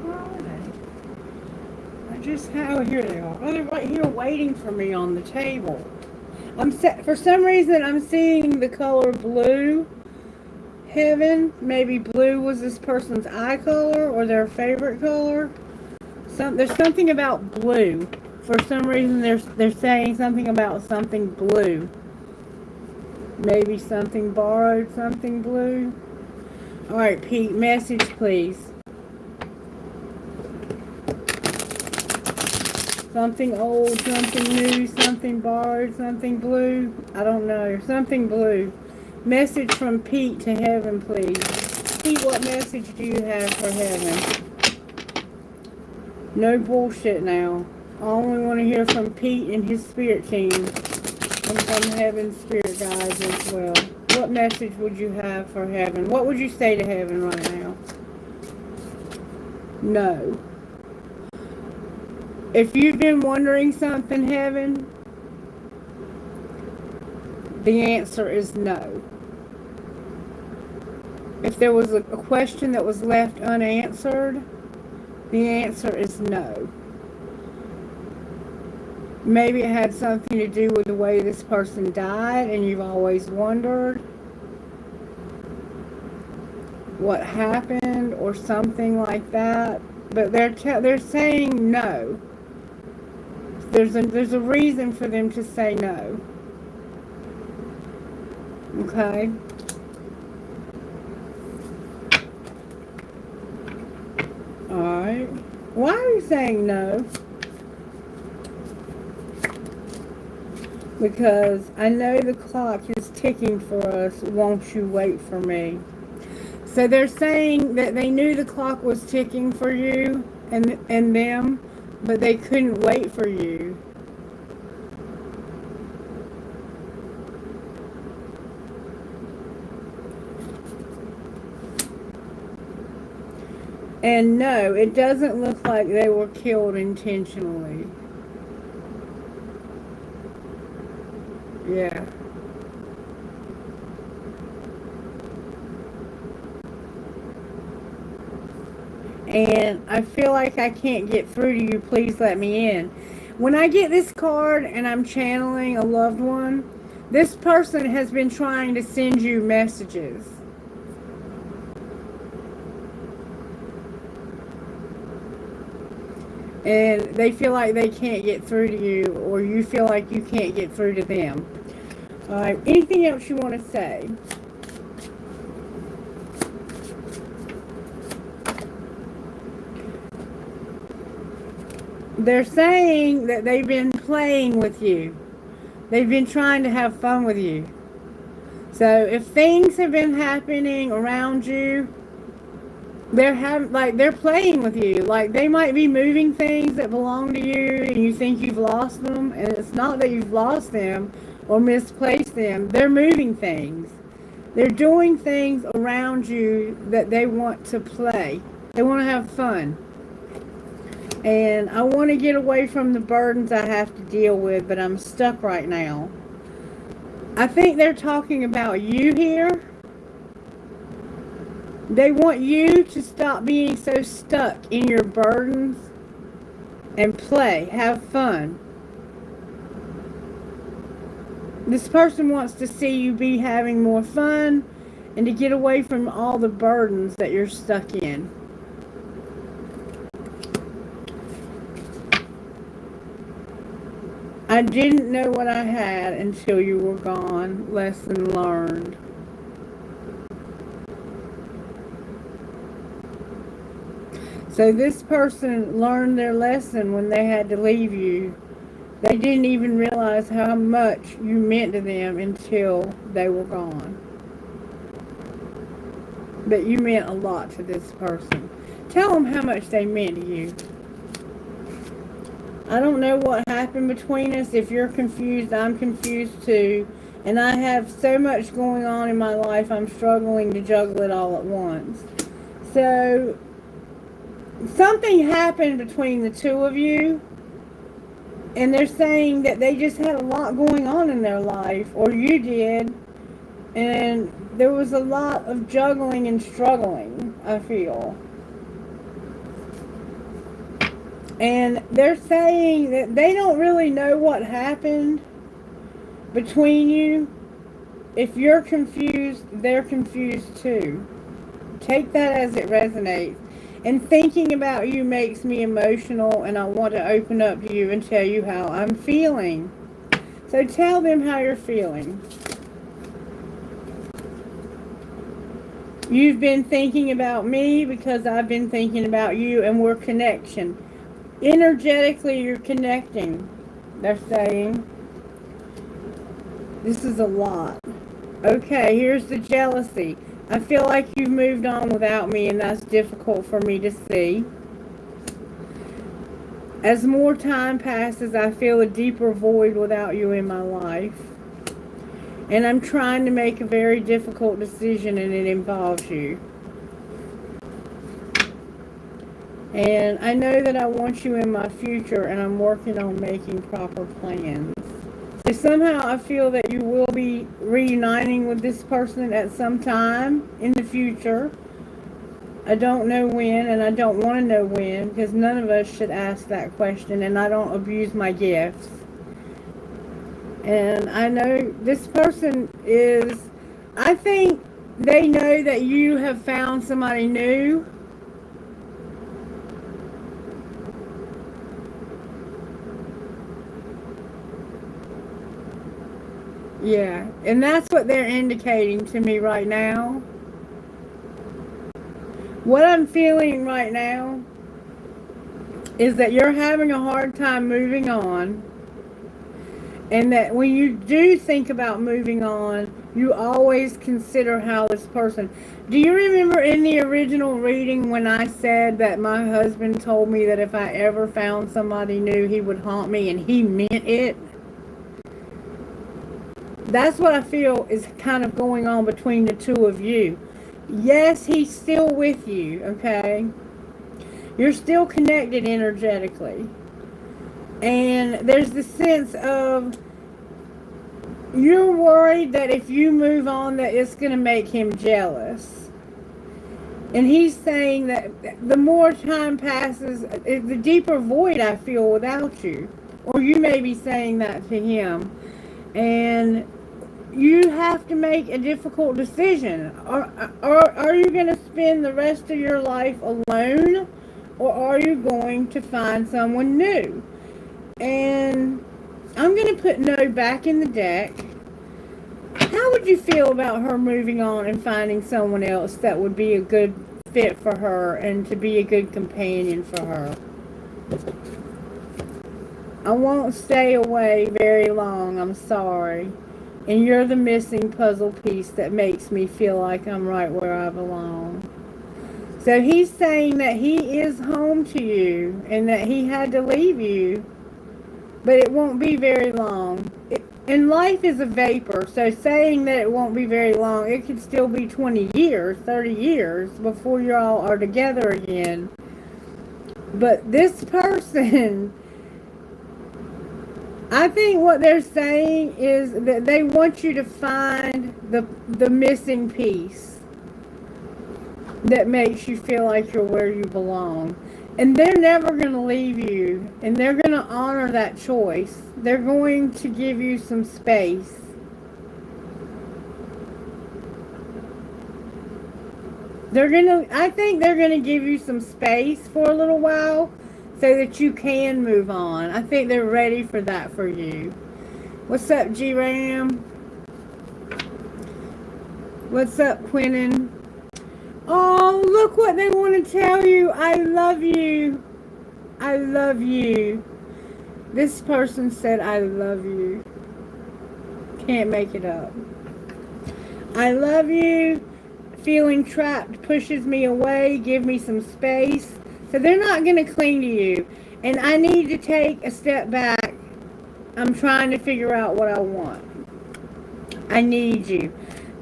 Where are they? I just, oh, here they are. Oh, they're right here waiting for me on the table. For some reason, I'm seeing the color blue. Heaven, maybe blue was this person's eye color or their favorite color. There's something about blue. For some reason, they're saying something about something blue. Maybe something borrowed, something blue. All right, Pete, message, please. Something old, something new, something borrowed, something blue. I don't know. Something blue. Message from Pete to Heaven, please. Pete, what message do you have for Heaven? No bullshit now. I only want to hear from Pete and his spirit team. And from Heaven's spirit guides as well. What message would you have for Heaven? What would you say to Heaven right now? No. If you've been wondering something, Heaven, the answer is no. If there was a question that was left unanswered, the answer is no. Maybe it had something to do with the way this person died and you've always wondered what happened or something like that. But they're saying no. There's a reason for them to say no. Okay? Alright. Why are you saying no? Because I know the clock is ticking for us. Won't you wait for me? So they're saying that they knew the clock was ticking for you and them, but they couldn't wait for you. And no, it doesn't look like they were killed intentionally. Yeah. And I feel like I can't get through to you. Please let me in. When I get this card and I'm channeling a loved one, this person has been trying to send you messages. And they feel like they can't get through to you, or you feel like you can't get through to them. All right, anything else you want to say? They're saying that they've been playing with you. They've been trying to have fun with you. So if things have been happening around you, they're playing with you. Like, they might be moving things that belong to you and you think you've lost them, and it's not that you've lost them or misplaced them. They're moving things. They're doing things around you that they want to play. They want to have fun. And I want to get away from the burdens I have to deal with, but I'm stuck right now. I think they're talking about you here. They want you to stop being so stuck in your burdens and play, have fun. This person wants to see you be having more fun and to get away from all the burdens that you're stuck in. I didn't know what I had until you were gone. Lesson learned. So this person learned their lesson when they had to leave you. They didn't even realize how much you meant to them until they were gone. But you meant a lot to this person. Tell them how much they meant to you. I don't know what happened between us. If you're confused, I'm confused too. And I have so much going on in my life, I'm struggling to juggle it all at once. So, something happened between the two of you. And they're saying that they just had a lot going on in their life, or you did. And there was a lot of juggling and struggling, I feel. And they're saying that they don't really know what happened between you. If you're confused, they're confused too. Take that as it resonates. And thinking about you makes me emotional, and I want to open up to you and tell you how I'm feeling. So tell them how you're feeling. You've been thinking about me because I've been thinking about you, and we're connection. Energetically, you're connecting, they're saying. This is a lot. Okay, here's the jealousy. I feel like you've moved on without me, and that's difficult for me to see. As more time passes, I feel a deeper void without you in my life. And I'm trying to make a very difficult decision, and it involves you. And I know that I want you in my future, and I'm working on making proper plans. So somehow I feel that you will be reuniting with this person at some time in the future. I don't know when, and I don't want to know when, because none of us should ask that question, and I don't abuse my gifts. And I know this person is, I think they know that you have found somebody new. Yeah, and that's what they're indicating to me right now. What I'm feeling right now is that you're having a hard time moving on, and that when you do think about moving on, you always consider how this person... Do you remember in the original reading when I said that my husband told me that if I ever found somebody new, he would haunt me, and he meant it? That's what I feel is kind of going on between the two of you. Yes, he's still with you, okay? You're still connected energetically. And there's the sense of you're worried that if you move on that it's going to make him jealous. And he's saying that the more time passes, the deeper void I feel without you. Or you may be saying that to him. And you have to make a difficult decision. Are you going to spend the rest of your life alone? Or are you going to find someone new? And I'm going to put no back in the deck. How would you feel about her moving on and finding someone else that would be a good fit for her and to be a good companion for her? I won't stay away very long, I'm sorry. And you're the missing puzzle piece that makes me feel like I'm right where I belong. So he's saying that he is home to you and that he had to leave you, but it won't be very long. And life is a vapor, so saying that it won't be very long, it could still be 20 years, 30 years before you all are together again. But this person, I think what they're saying is that they want you to find the missing piece that makes you feel like you're where you belong. And they're never going to leave you, and they're going to honor that choice. They're going to give you some space. I think they're going to give you some space for a little while so that you can move on. I think they're ready for that for you. What's up, G-Ram? What's up, Quinnan? Oh, look what they want to tell you. I love you. I love you. This person said, I love you. Can't make it up. I love you. Feeling trapped pushes me away. Give me some space. So they're not going to cling to you. And I need to take a step back. I'm trying to figure out what I want. I need you.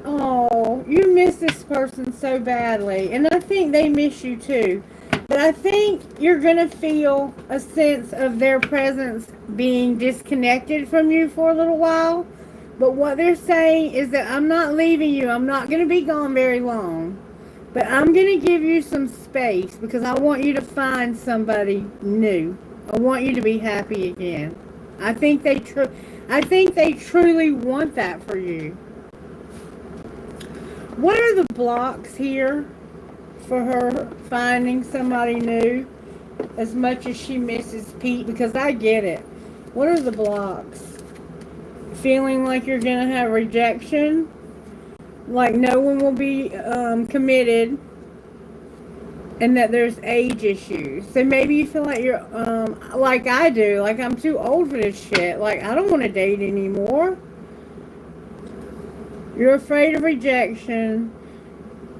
Oh, you miss this person so badly. And I think they miss you too. But I think you're going to feel a sense of their presence being disconnected from you for a little while. But what they're saying is that I'm not leaving you. I'm not going to be gone very long. But I'm going to give you some space because I want you to find somebody new. I want you to be happy again. I think they truly want that for you. What are the blocks here for her finding somebody new as much as she misses Pete? Because I get it. What are the blocks? Feeling like you're going to have rejection? Like no one will be committed? And that there's age issues. So maybe you feel like you're, like I do. Like I'm too old for this shit. Like I don't want to date anymore. You're afraid of rejection.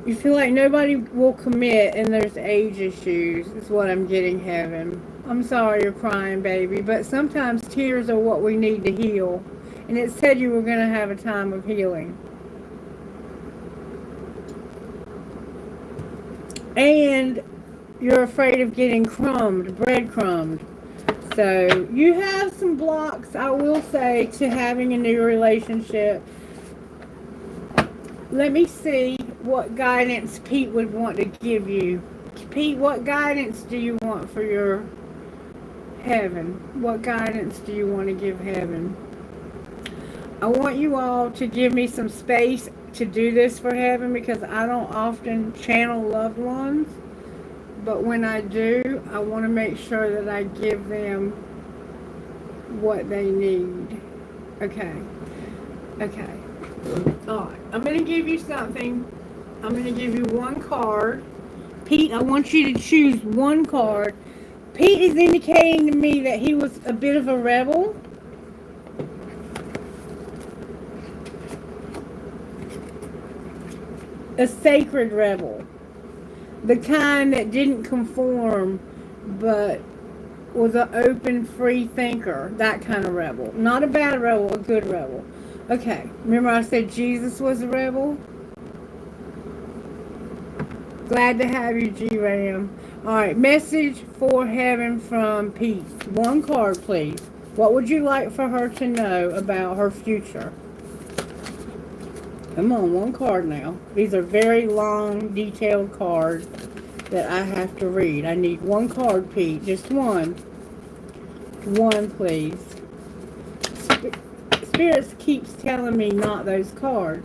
You feel like nobody will commit and there's age issues. Is what I'm getting, Heaven. I'm sorry you're crying, baby. But sometimes tears are what we need to heal. And it said you were going to have a time of healing. And you're afraid of getting breadcrumbed. So you have some blocks, I will say, to having a new relationship. Let me see what guidance Pete would want to give you. Pete, what guidance do you want for your Heaven? What guidance do you want to give Heaven? I want you all to give me some space to do this for Heaven because I don't often channel loved ones. But when I do, I want to make sure that I give them what they need. Okay. Okay. Alright, I'm going to give you something. I'm going to give you one card. Pete, I want you to choose one card. Pete is indicating to me that he was a bit of a rebel. A sacred rebel. The kind that didn't conform, but was an open, free thinker. That kind of rebel. Not a bad rebel, a good rebel. Okay, remember I said Jesus was a rebel? Glad to have you, G-Ram. Alright, message for heaven from Pete. One card, please. What would you like for her to know about her future? Come on, one card now. These are very long, detailed cards that I have to read. I need one card, Pete. Just one. One, please. Spirits keeps telling me not those cards.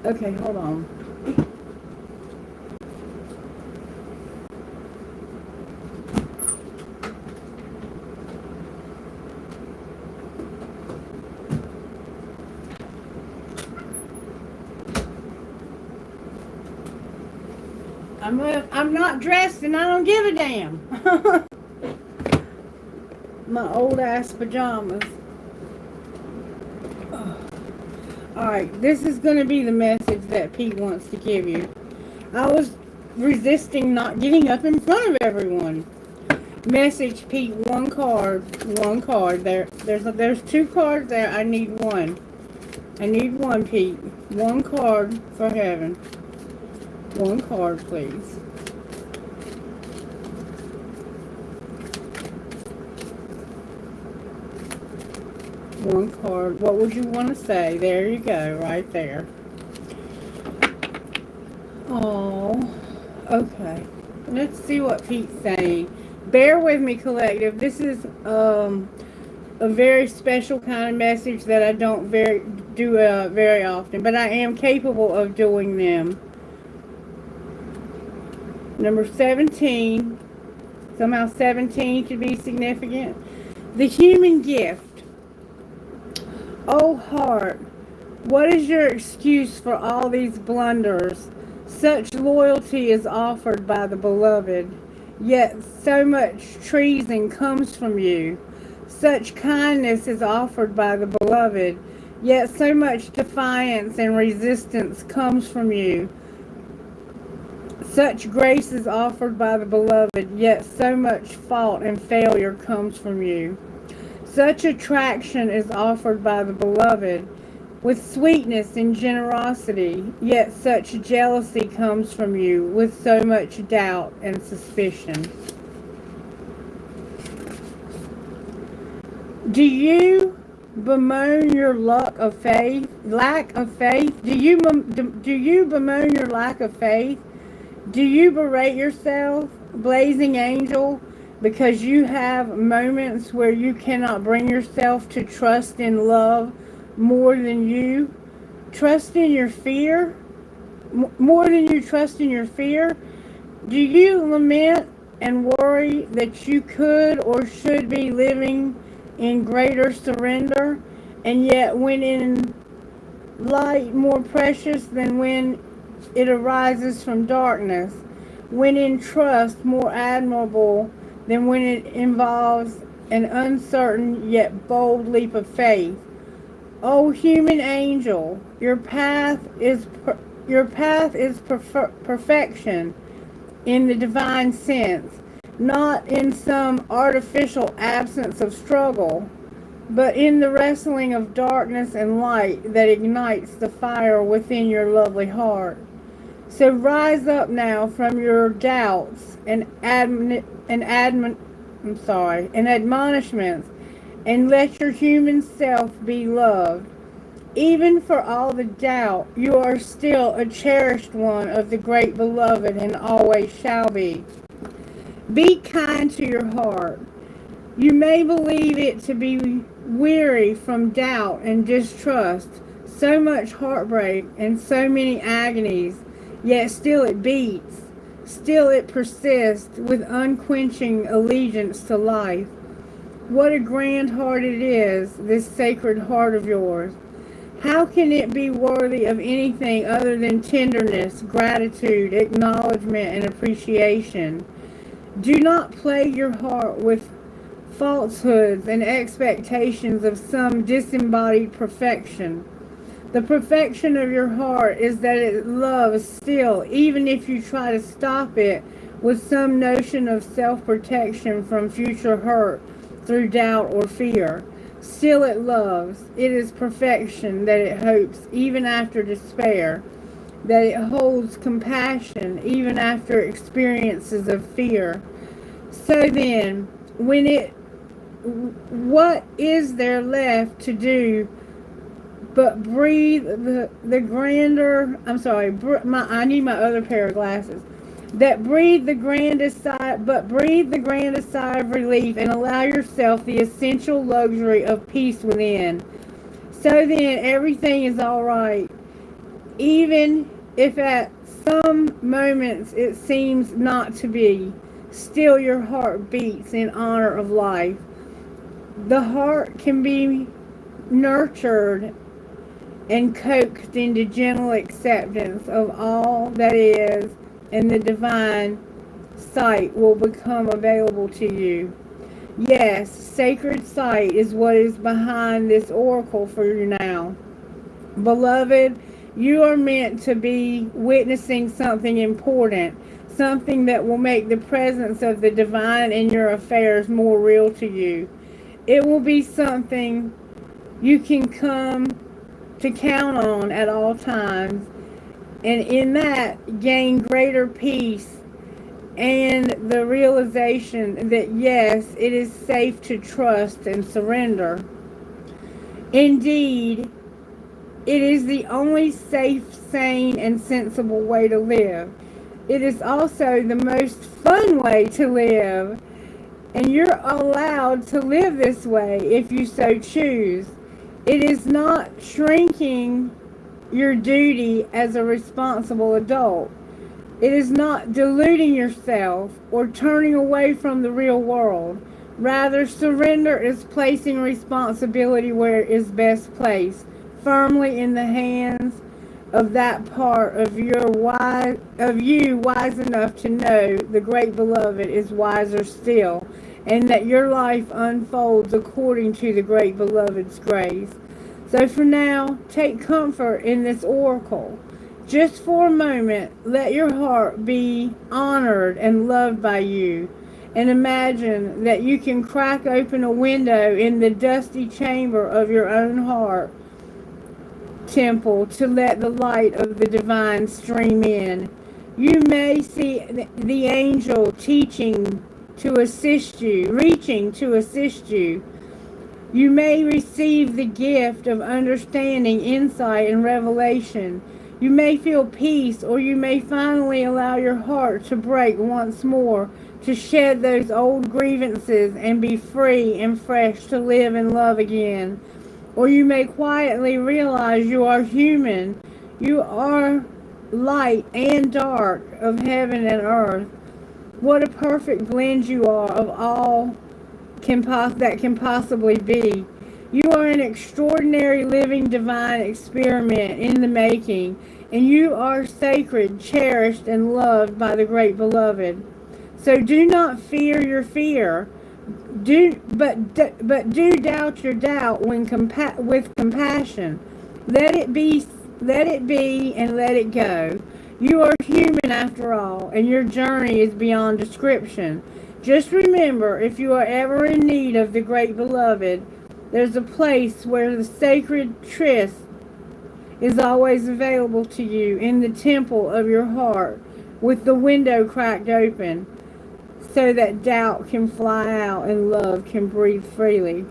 Okay, hold on. I'm not dressed and I don't give a damn. My old ass pajamas. Alright, this is going to be the message that Pete wants to give you. I was resisting not getting up in front of everyone. Message, Pete, one card. One card. There's two cards there. I need one. I need one, Pete. One card for heaven. One card, please. One card. What would you want to say? There you go, right there. Oh, okay. Let's see what Pete's saying. Bear with me, collective. This is a very special kind of message that I don't do very often, but I am capable of doing them. Number 17. Somehow 17 could be significant. The human gift. Oh heart, what is your excuse for all these blunders? Such loyalty is offered by the beloved, yet so much treason comes from you. Such kindness is offered by the beloved, yet so much defiance and resistance comes from you. Such grace is offered by the beloved, yet so much fault and failure comes from you. Such attraction is offered by the beloved, with sweetness and generosity, yet such jealousy comes from you, with so much doubt and suspicion. Do you bemoan your lack of faith? Do you bemoan your lack of faith? Do you berate yourself, blazing angel, because you have moments where you cannot bring yourself to trust in love more than you trust in your fear? More than you trust in your fear? Do you lament and worry that you could or should be living in greater surrender, and yet when in light more precious than when it arises from darkness, when in trust more admirable than when it involves an uncertain yet bold leap of faith? O human angel, your path is perfection in the divine sense, not in some artificial absence of struggle, but in the wrestling of darkness and light that ignites the fire within your lovely heart. So rise up now from your doubts and admonishments, and let your human self be loved. Even for all the doubt, you are still a cherished one of the great beloved, and always shall be. Be kind to your heart. You may believe it to be weary from doubt and distrust, so much heartbreak and so many agonies, yet still it beats, still it persists with unquenching allegiance to life. What a grand heart it is, this sacred heart of yours. How can it be worthy of anything other than tenderness, gratitude, acknowledgement, and appreciation? Do not plague your heart with falsehoods and expectations of some disembodied perfection. The perfection of your heart is that it loves still, even if you try to stop it with some notion of self-protection from future hurt through doubt or fear. Still it loves. It is perfection that it hopes, even after despair. that it holds compassion even after experiences of fear. So then, what is there left to do but breathe the grander, I need my other pair of glasses. Breathe the grandest sigh of relief and allow yourself the essential luxury of peace within. So then everything is alright. Even if at some moments it seems not to be, still your heart beats in honor of life. The heart can be nurtured and coaxed into gentle acceptance of all that is, and the divine sight will become available to you. Yes, sacred sight is what is behind this oracle for you now. Beloved, you are meant to be witnessing something important, something that will make the presence of the divine in your affairs more real to you. It will be something you can come to count on at all times, and in that gain greater peace and the realization that yes, it is safe to trust and surrender. Indeed, it is the only safe, sane, and sensible way to live. It is also the most fun way to live, and you're allowed to live this way if you so choose. It is not shrinking your duty as a responsible adult. It is not deluding yourself or turning away from the real world. Rather, surrender is placing responsibility where it is best placed, firmly in the hands of that part of you wise enough to know the great beloved is wiser still, and that your life unfolds according to the great beloved's grace. So for now, take comfort in this oracle. Just for a moment, let your heart be honored and loved by you, and imagine that you can crack open a window in the dusty chamber of your own heart temple to let the light of the divine stream in. You may see the angel reaching to assist you. You may receive the gift of understanding, insight, and revelation. You may feel peace, or you may finally allow your heart to break once more, to shed those old grievances and be free and fresh to live and love again. Or you may quietly realize you are human. You are light and dark, of heaven and earth. What a perfect blend you are of all that can possibly be. You are an extraordinary living divine experiment in the making, and you are sacred, cherished, and loved by the great beloved. So do not fear your fear. But do doubt your doubt with compassion. Let it be, and let it go. You are human after all, and your journey is beyond description. Just remember, if you are ever in need of the great beloved, there's a place where the sacred tryst is always available to you, in the temple of your heart, with the window cracked open, so that doubt can fly out and love can breathe freely.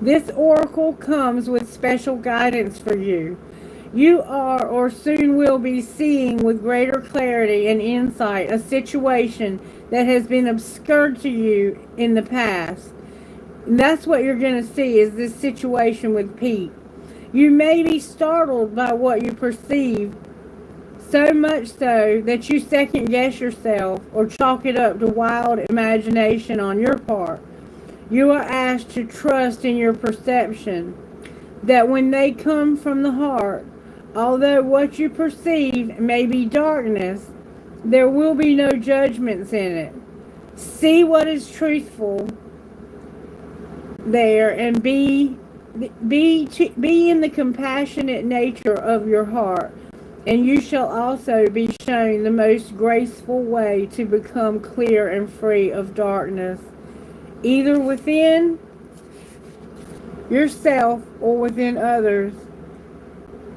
This oracle comes with special guidance for you. You are, or soon will be, seeing with greater clarity and insight a situation that has been obscured to you in the past. And that's what you're going to see, is this situation with Pete. You may be startled by what you perceive, so much so that you second guess yourself or chalk it up to wild imagination on your part. You are asked to trust in your perception, that when they come from the heart, although what you perceive may be darkness, there will be no judgments in it. See what is truthful there, and be in the compassionate nature of your heart, and you shall also be shown the most graceful way to become clear and free of darkness, either within yourself or within others.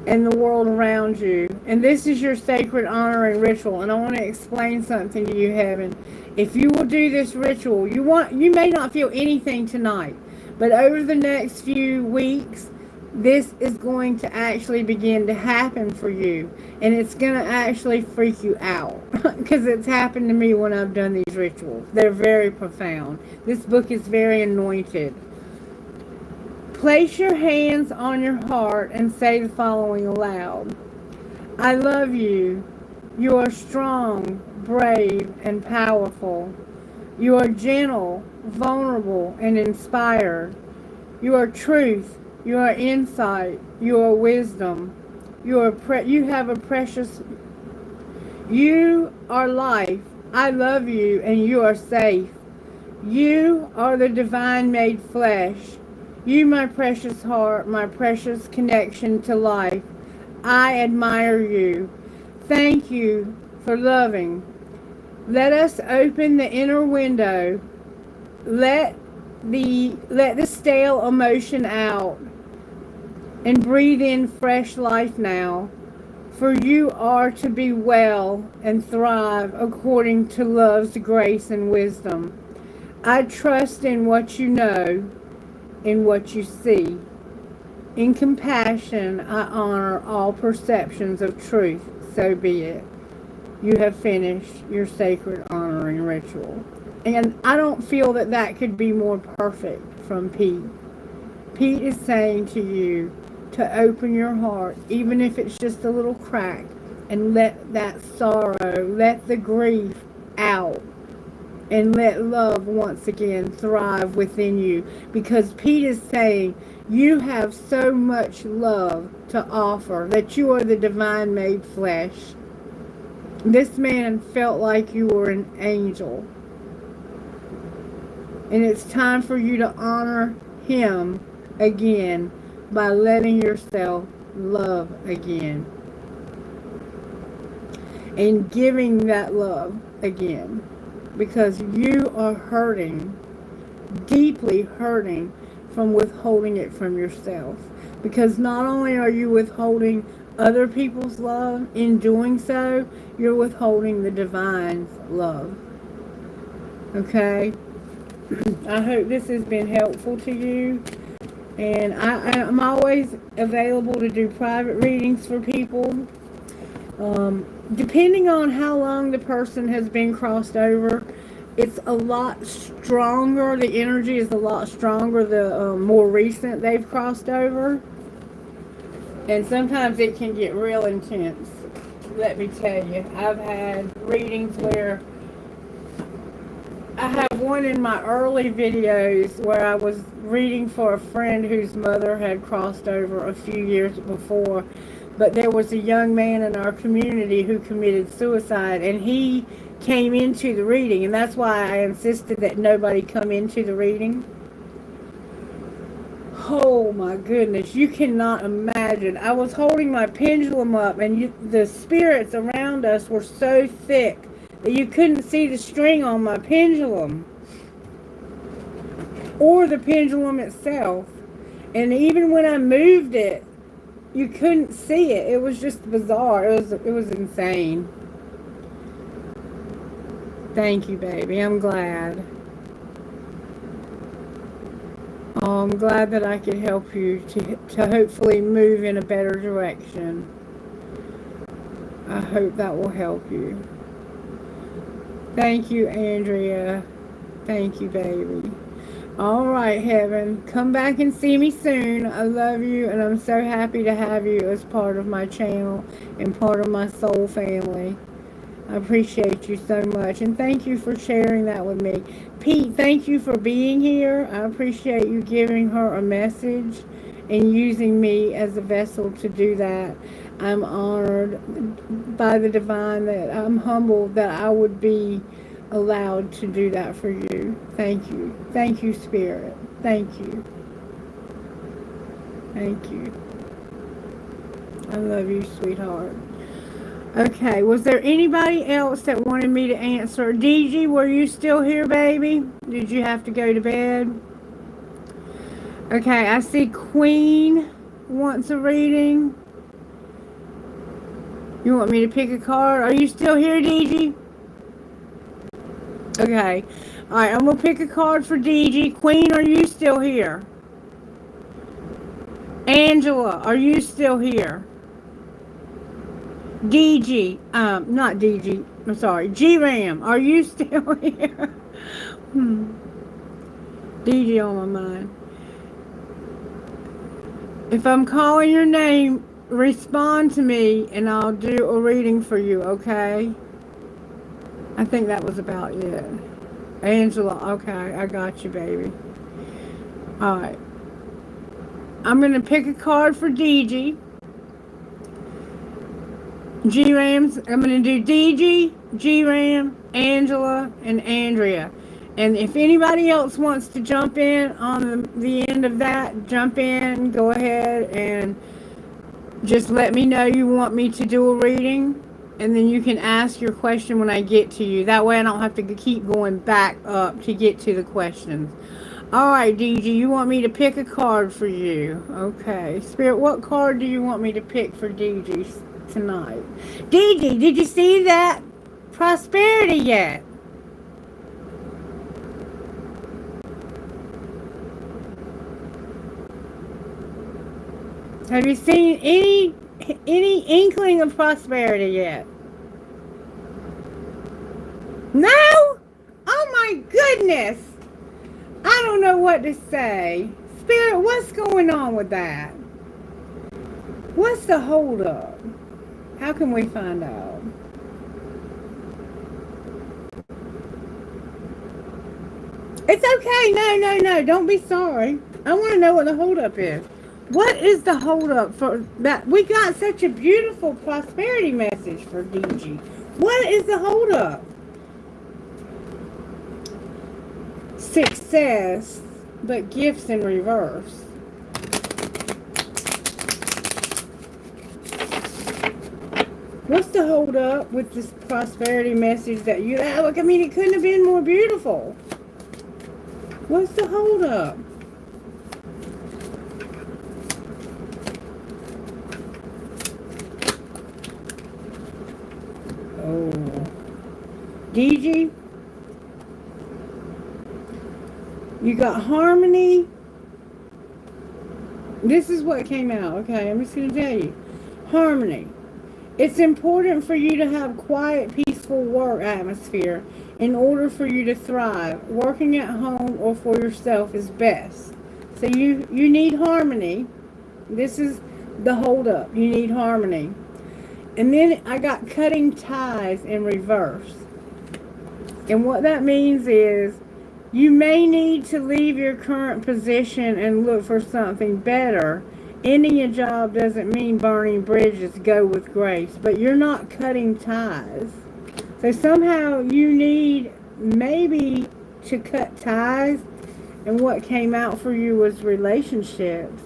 and the world around you. And this is your sacred honoring ritual. And I want to explain something to you, Heaven. If you will do this ritual, you may not feel anything tonight, but over the next few weeks, this is going to actually begin to happen for you. And it's going to actually freak you out. Because it's happened to me when I've done these rituals. They're very profound. This book is very anointed. Place your hands on your heart and say the following aloud. I love you. You are strong, brave, and powerful. You are gentle, vulnerable, and inspired. You are truth. You are insight. You are wisdom. You have a precious. You are life. I love you, and you are safe. You are the divine made flesh. You, my precious heart, my precious connection to life. I admire you. Thank you for loving. Let us open the inner window. Let the stale emotion out and breathe in fresh life now. For you are to be well and thrive according to love's grace and wisdom. I trust in what you know, in what you see. In compassion, I honor all perceptions of truth. So be it. You have finished your sacred honoring ritual. And I don't feel that that could be more perfect from Pete. Pete is saying to you to open your heart, even if it's just a little crack, and let that sorrow, let the grief out, and let love once again thrive within you. Because Pete is saying you have so much love to offer, that you are the divine made flesh. This man felt like you were an angel. And it's time for you to honor him again by letting yourself love again. And giving that love again. Because you are hurting, deeply hurting from withholding it from yourself. Because not only are you withholding other people's love, in doing so, you're withholding the divine's love. Okay? I hope this has been helpful to you. And I'm always available to do private readings for people. Depending on how long the person has been crossed over, it's a lot stronger. The energy is a lot stronger the more recent they've crossed over. And sometimes it can get real intense. Let me tell you, I've had readings where I have one in my early videos where I was reading for a friend whose mother had crossed over a few years before. But there was a young man in our community who committed suicide, and he came into the reading, and that's why I insisted that nobody come into the reading. Oh my goodness, you cannot imagine. I was holding my pendulum up, and the spirits around us were so thick that you couldn't see the string on my pendulum or the pendulum itself. And even when I moved it, you couldn't see it. It was just bizarre. It was insane. Thank you, baby. I'm glad. Oh, I'm glad that I could help you to hopefully move in a better direction. I hope that will help you. Thank you, Andrea. Thank you, baby. All right, Heaven. Come back and see me soon. I love you, and I'm so happy to have you as part of my channel and part of my soul family. I appreciate you so much, and thank you for sharing that with me. Pete, thank you for being here. I appreciate you giving her a message and using me as a vessel to do that. I'm honored by the divine, that I'm humbled that I would be allowed to do that for you. Thank you. Thank you, Spirit. Thank you. Thank you. I love you, sweetheart. Okay, was there anybody else that wanted me to answer? DG, were you still here, baby? Did you have to go to bed? Okay, I see Queen wants a reading. You want me to pick a card? Are you still here, DG? Okay. Alright, I'm going to pick a card for DG. Queen, are you still here? Angela, are you still here? DG, not DG, I'm sorry, G-Ram, are you still here? DG on my mind. If I'm calling your name, respond to me and I'll do a reading for you, okay? I think that was about it. Angela, okay, I got you, baby. Alright. I'm going to pick a card for DG. G-Rams, I'm going to do DG, G-Ram, Angela, and Andrea. And if anybody else wants to jump in on the end of that, jump in, go ahead and just let me know you want me to do a reading. And then you can ask your question when I get to you. That way I don't have to keep going back up to get to the questions. Alright, DG, you want me to pick a card for you. Okay. Spirit, what card do you want me to pick for DG tonight? DG, did you see that prosperity yet? Have you seen any inkling of prosperity yet? No? Oh my goodness! I don't know what to say. Spirit, what's going on with that? What's the holdup? How can we find out? It's okay. No. Don't be sorry. I want to know what the holdup is. What is the holdup for that? We got such a beautiful prosperity message for DG. What is the holdup? Success, but gifts in reverse. What's the holdup with this prosperity message that you... Look, I mean, it couldn't have been more beautiful. What's the holdup? Oh. DG? You got harmony. This is what came out. Okay, I'm just going to tell you. Harmony. It's important for you to have quiet, peaceful work atmosphere in order for you to thrive. Working at home or for yourself is best. So you need harmony. This is the holdup. You need harmony. And then I got cutting ties in reverse. And what that means is you may need to leave your current position and look for something better. Ending a job doesn't mean burning bridges. Go with grace. But you're not cutting ties. So somehow you need maybe to cut ties. And what came out for you was relationships.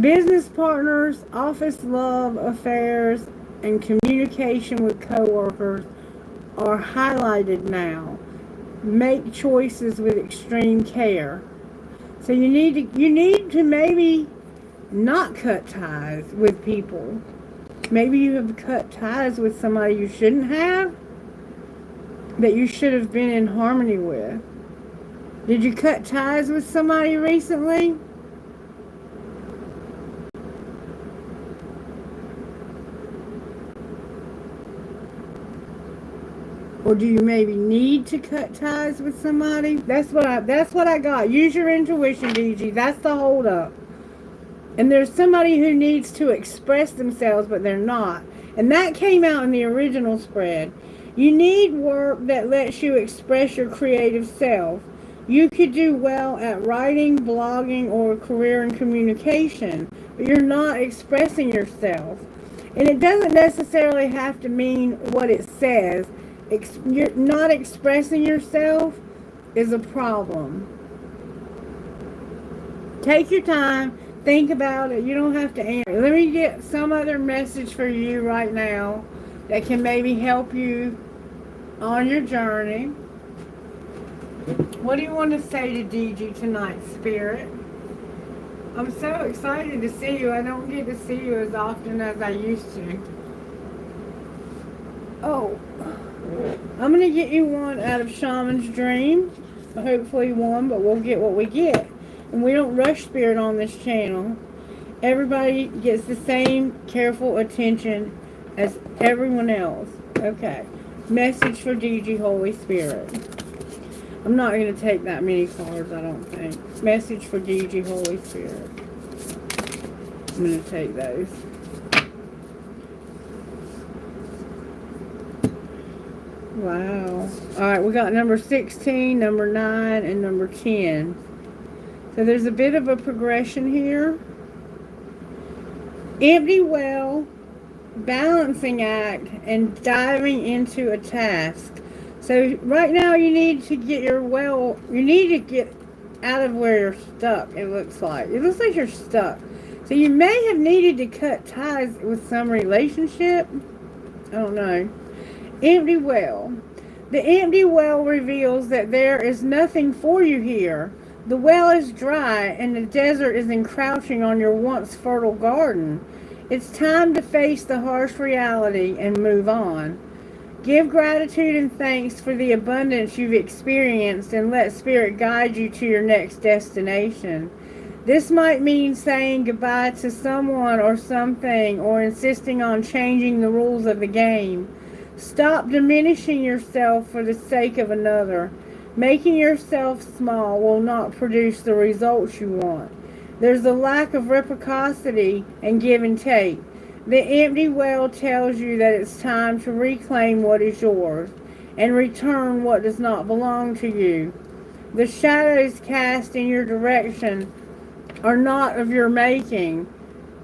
Business partners, office love affairs, and communication with coworkers are highlighted now. Make choices with extreme care. So you need to maybe not cut ties with people. Maybe you have cut ties with somebody you shouldn't have, that you should have been in harmony with. Did you cut ties with somebody recently? Or do you maybe need to cut ties with somebody? That's what I got. Use your intuition, DG. That's the holdup. And there's somebody who needs to express themselves, but they're not. And that came out in the original spread. You need work that lets you express your creative self. You could do well at writing, blogging, or a career in communication, but you're not expressing yourself. And it doesn't necessarily have to mean what it says. You're not expressing yourself is a problem. Take your time. Think about it. You don't have to answer. Let me get some other message for you right now that can maybe help you on your journey. What do you want to say to DG tonight, Spirit? I'm so excited to see you. I don't get to see you as often as I used to. Oh, I'm going to get you one out of Shaman's Dream. Hopefully one, but we'll get what we get. And we don't rush spirit on this channel. Everybody gets the same careful attention as everyone else. Okay. Message for DG Holy Spirit. I'm not going to take that many cards, I don't think. Message for DG Holy Spirit. I'm going to take those. Wow. Alright, we got number 16, number 9, and number 10. So there's a bit of a progression here. Empty well, balancing act, and diving into a task. So right now you need to get your well, you need to get out of where you're stuck, it looks like. It looks like you're stuck. So you may have needed to cut ties with some relationship. I don't know. Empty well. The empty well reveals that there is nothing for you here. The well is dry and the desert is encroaching on your once fertile garden. It's time to face the harsh reality and move on. Give gratitude and thanks for the abundance you've experienced and let Spirit guide you to your next destination. This might mean saying goodbye to someone or something or insisting on changing the rules of the game. Stop diminishing yourself for the sake of another. Making yourself small will not produce the results you want. There's a lack of reciprocity and give and take. The empty well tells you that it's time to reclaim what is yours and return what does not belong to you. The shadows cast in your direction are not of your making.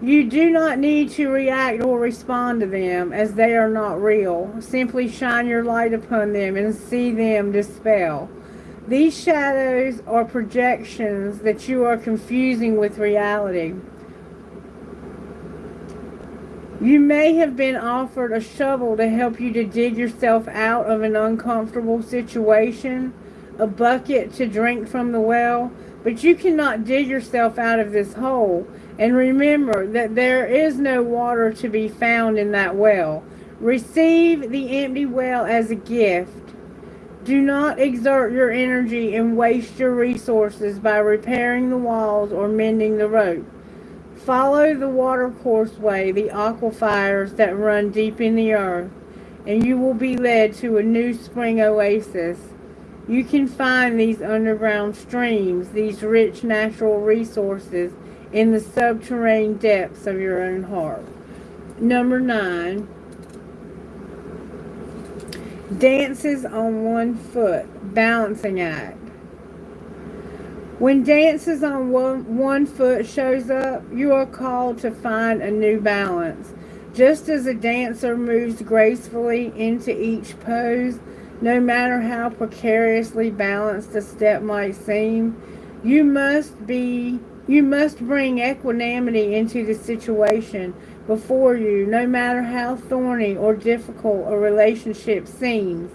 You do not need to react or respond to them, as they are not real. Simply shine your light upon them and see them dispel. These shadows are projections that you are confusing with reality. You may have been offered a shovel to help you to dig yourself out of an uncomfortable situation, a bucket to drink from the well, but you cannot dig yourself out of this hole. And remember that there is no water to be found in that well. Receive the empty well as a gift. Do not exert your energy and waste your resources by repairing the walls or mending the rope. Follow the watercourseway, the aquifers that run deep in the earth, and you will be led to a new spring oasis. You can find these underground streams, these rich natural resources, in the subterranean depths of your own heart. Number 9. Dances on one foot, balancing act. When dances on one foot shows up, you are called to find a new balance. Just as a dancer moves gracefully into each pose, no matter how precariously balanced a step might seem, you must bring equanimity into the situation before you, no matter how thorny or difficult a relationship seems.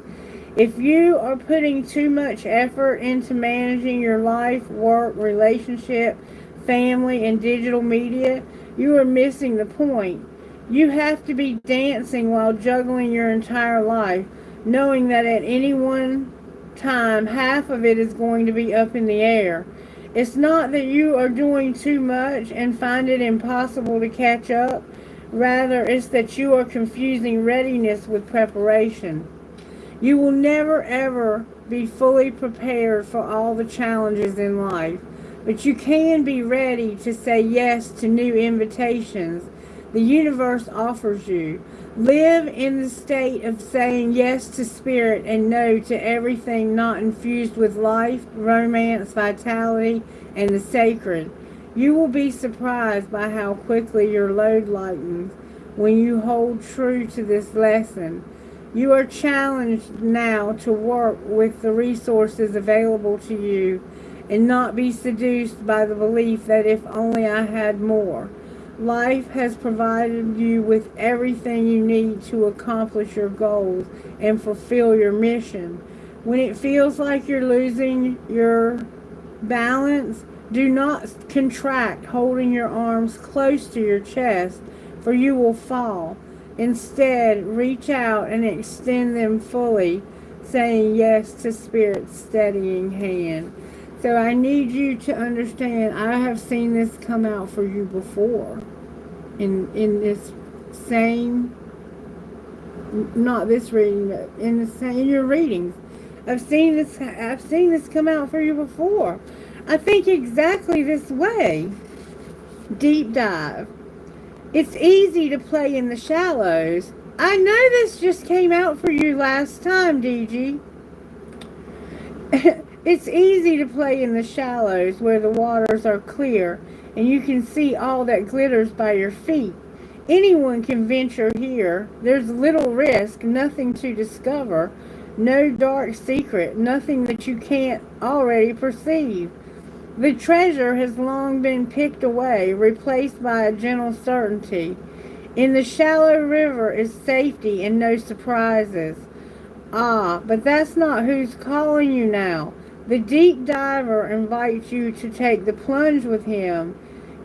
If you are putting too much effort into managing your life, work, relationship, family, and digital media, you are missing the point. You have to be dancing while juggling your entire life, knowing that at any one time, half of it is going to be up in the air. It's not that you are doing too much and find it impossible to catch up. Rather, it's that you are confusing readiness with preparation. You will never ever be fully prepared for all the challenges in life, but you can be ready to say yes to new invitations the universe offers you. Live in the state of saying yes to spirit and no to everything not infused with life, romance, vitality, and the sacred. You will be surprised by how quickly your load lightens when you hold true to this lesson. You are challenged now to work with the resources available to you and not be seduced by the belief that if only I had more. Life has provided you with everything you need to accomplish your goals and fulfill your mission. When it feels like you're losing your balance, Do not contract, holding your arms close to your chest, for you will fall. Instead, reach out and extend them fully, saying yes to Spirit's steadying hand. So I need you to understand, I have seen this come out for you before. In this same, not this reading, but in your readings. I've seen this come out for you before. I think exactly this way. Deep dive. It's easy to play in the shallows. I know this just came out for you last time, DG. It's easy to play in the shallows where the waters are clear and you can see all that glitters by your feet. Anyone can venture here. There's little risk, nothing to discover, no dark secret, nothing that you can't already perceive. The treasure has long been picked away, replaced by a gentle certainty. In the shallow river is safety and no surprises. Ah, but that's not who's calling you now. The deep diver invites you to take the plunge with him.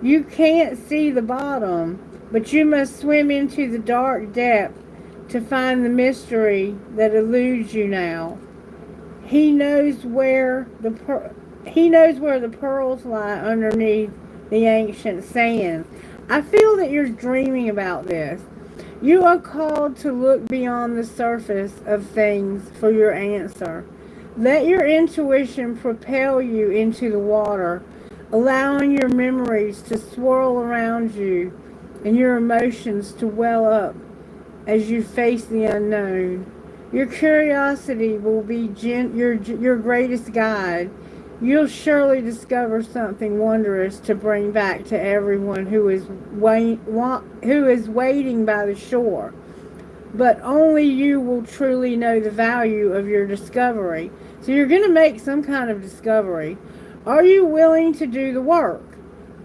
You can't see the bottom, but you must swim into the dark depth to find the mystery that eludes you now. He knows where the pearls lie underneath the ancient sands. I feel that you're dreaming about this. You are called to look beyond the surface of things for your answer. Let your intuition propel you into the water, allowing your memories to swirl around you and your emotions to well up as you face the unknown. Your curiosity will be your greatest guide. You'll surely discover something wondrous to bring back to everyone who is waiting by the shore. But only you will truly know the value of your discovery. So you're going to make some kind of discovery. Are you willing to do the work?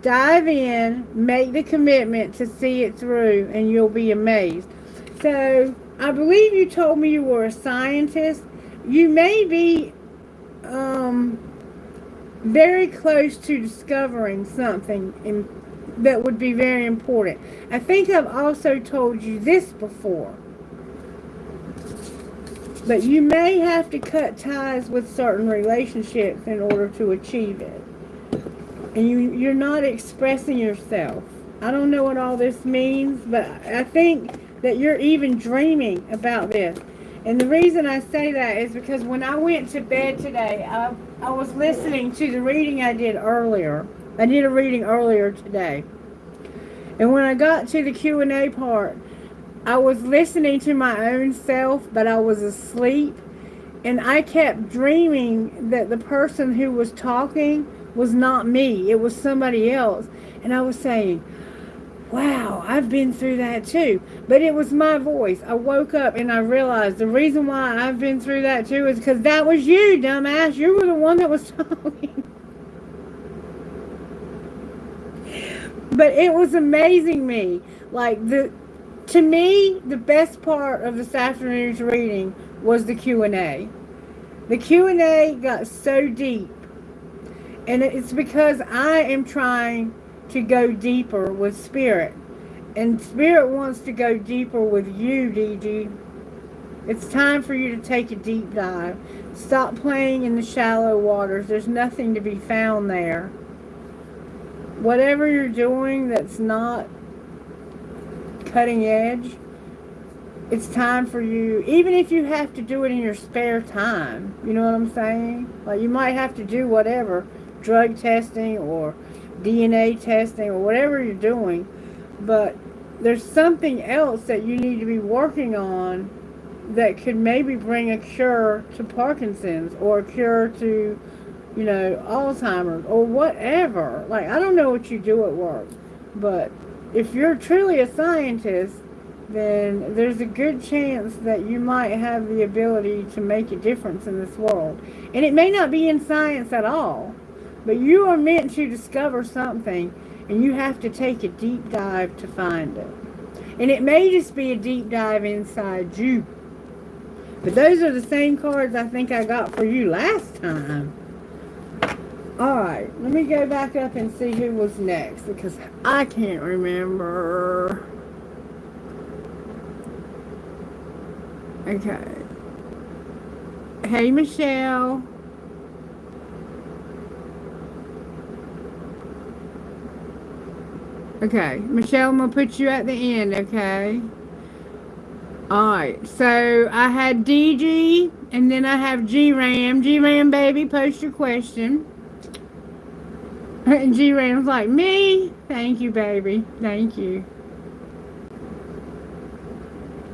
Dive in, make the commitment to see it through, and you'll be amazed. So, I believe you told me you were a scientist. You may be very close to discovering something that would be very important. I think I've also told you this before. But you may have to cut ties with certain relationships in order to achieve it. And you're not expressing yourself. I don't know what all this means, but I think that you're even dreaming about this. And the reason I say that is because when I went to bed today, I was listening to the reading I did earlier. I did a reading earlier today. And when I got to the Q&A part, I was listening to my own self, but I was asleep. And I kept dreaming that the person who was talking was not me. It was somebody else. And I was saying, wow, I've been through that too. But it was my voice. I woke up and I realized the reason why I've been through that too is because that was you, dumbass. You were the one that was talking. But it was amazing me. To me, the best part of this afternoon's reading was the Q&A. The Q&A got so deep. And it's because I am trying to go deeper with Spirit. And Spirit wants to go deeper with you, DG. It's time for you to take a deep dive. Stop playing in the shallow waters. There's nothing to be found there. Whatever you're doing that's not cutting edge, it's time for you, even if you have to do it in your spare time. You know what I'm saying? Like, you might have to do whatever, drug testing or DNA testing or whatever you're doing, but there's something else that you need to be working on that could maybe bring a cure to Parkinson's or a cure to, Alzheimer's or whatever. Like, I don't know what you do at work, but if you're truly a scientist, then there's a good chance that you might have the ability to make a difference in this world. And it may not be in science at all, but you are meant to discover something, and you have to take a deep dive to find it. And it may just be a deep dive inside you. But those are the same cards I think I got for you last time. Alright, let me go back up and see who was next because I can't remember. Okay. Hey, Michelle. Okay, Michelle, I'm going to put you at the end, okay? Alright, so I had DG, and then I have G-Ram. G-Ram, baby, post your question. And G-Ram's like, me? Thank you, baby. Thank you.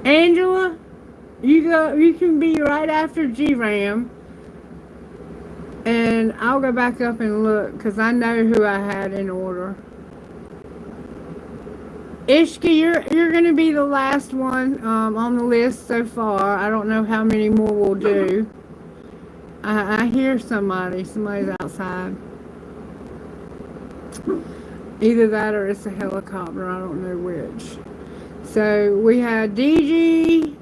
Angela, you can be right after G-Ram. And I'll go back up and look, because I know who I had in order. Ishka, you're going to be the last one on the list so far. I don't know how many more we'll do. I hear somebody's outside. Either that or it's a helicopter. I don't know which. So we had DG.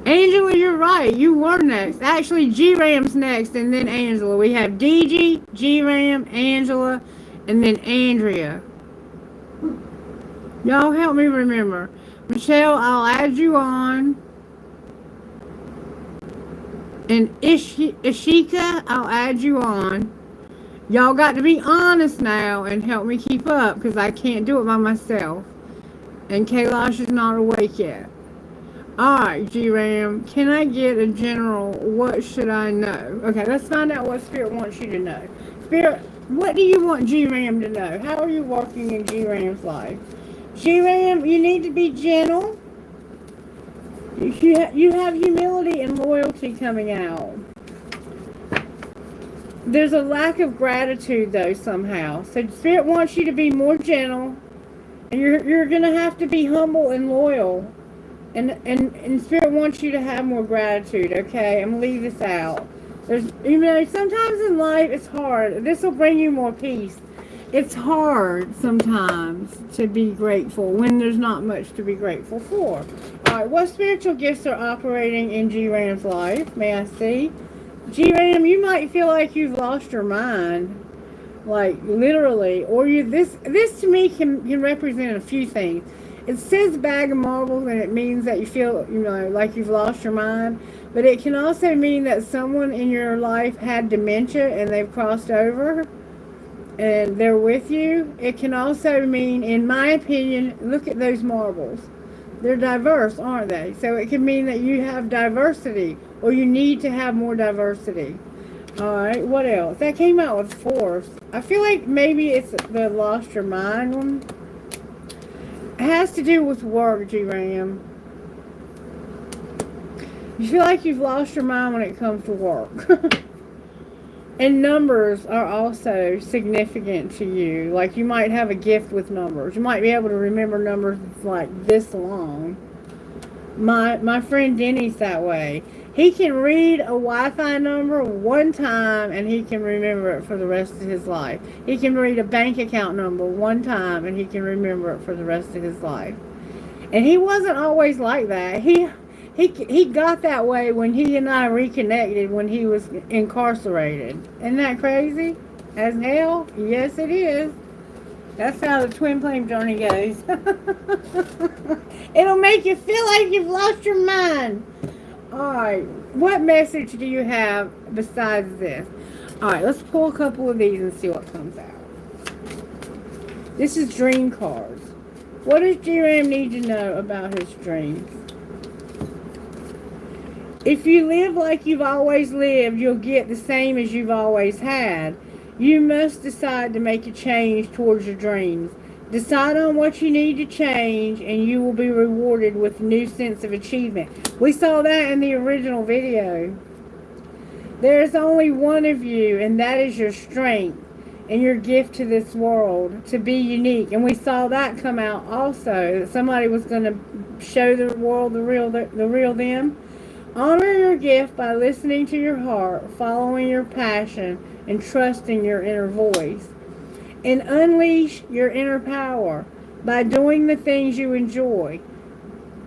Angela, you're right. You were next. Actually, G-Ram's next and then Angela. We have DG, G-Ram, Angela, and then Andrea. Y'all help me remember. Michelle, I'll add you on. And Ishika, I'll add you on. Y'all got to be honest now and help me keep up because I can't do it by myself. And Kailash is not awake yet. Alright, G-Ram, can I get a general, what should I know? Okay, let's find out what Spirit wants you to know. Spirit, what do you want G-Ram to know? How are you working in G-Ram's life? G-Ram, you need to be gentle. You have humility and loyalty coming out. There's a lack of gratitude, though, somehow. So Spirit wants you to be more gentle. And you're going to have to be humble and loyal. And Spirit wants you to have more gratitude, okay? I'm going to leave this out. Sometimes in life it's hard. This will bring you more peace. It's hard sometimes to be grateful when there's not much to be grateful for. Alright, what spiritual gifts are operating in G-Ram's life? May I see? G-Ram, you might feel like you've lost your mind. Like, literally. Or this to me can represent a few things. It says bag of marbles and it means that you feel, like you've lost your mind. But it can also mean that someone in your life had dementia and they've crossed over. And they're with you. It can also mean, in my opinion, look at those marbles. They're diverse, aren't they? So it can mean that you have diversity, or you need to have more diversity. Alright, what else? That came out with force. I feel like maybe it's the lost your mind one. It has to do with work, G-Ram. You feel like you've lost your mind when it comes to work. And numbers are also significant to you. Like you might have a gift with numbers. You might be able to remember numbers like this long. My friend Denny's that way. He can read a Wi-Fi number one time and he can remember it for the rest of his life. He can read a bank account number one time and he can remember it for the rest of his life. And he wasn't always like that. He got that way when he and I reconnected when he was incarcerated. Isn't that crazy? As hell? Yes, it is. That's how the twin flame journey goes. It'll make you feel like you've lost your mind. Alright, what message do you have besides this? Alright, let's pull a couple of these and see what comes out. This is dream cards. What does G-Ram need to know about his dreams? If you live like you've always lived, you'll get the same as you've always had. You must decide to make a change towards your dreams. Decide on what you need to change, and you will be rewarded with a new sense of achievement. We saw that in the original video. There is only one of you, and that is your strength and your gift to this world, to be unique. And we saw that come out also, that somebody was going to show the world the real them. Honor your gift by listening to your heart, following your passion, and trusting your inner voice. And unleash your inner power by doing the things you enjoy.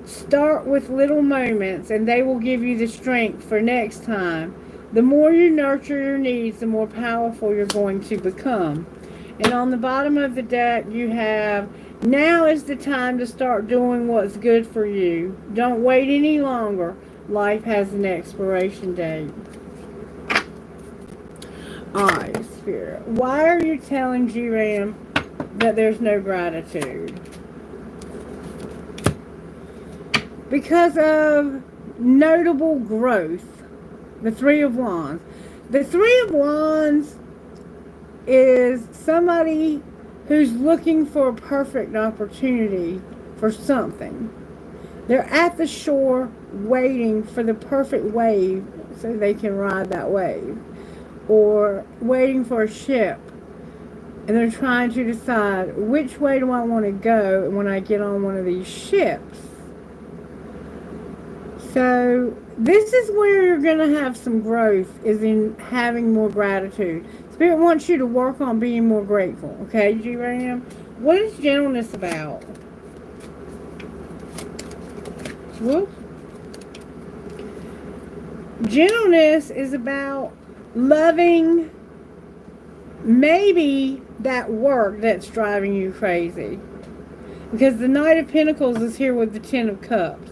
Start with little moments and they will give you the strength for next time. The more you nurture your needs, the more powerful you're going to become. And on the bottom of the deck, you have, now is the time to start doing what's good for you. Don't wait any longer. Life has an expiration date. Alright, Spirit. Why are you telling G-Ram that there's no gratitude? Because of notable growth. The Three of Wands. The Three of Wands is somebody who's looking for a perfect opportunity for something. They're at the shore waiting for the perfect wave so they can ride that wave. Or waiting for a ship. And they're trying to decide, which way do I want to go when I get on one of these ships? So this is where you're going to have some growth, is in having more gratitude. Spirit wants you to work on being more grateful. Okay, G-Ram? What is gentleness about? Whoop. Gentleness is about loving maybe that work that's driving you crazy. Because the Knight of Pentacles is here with the Ten of Cups.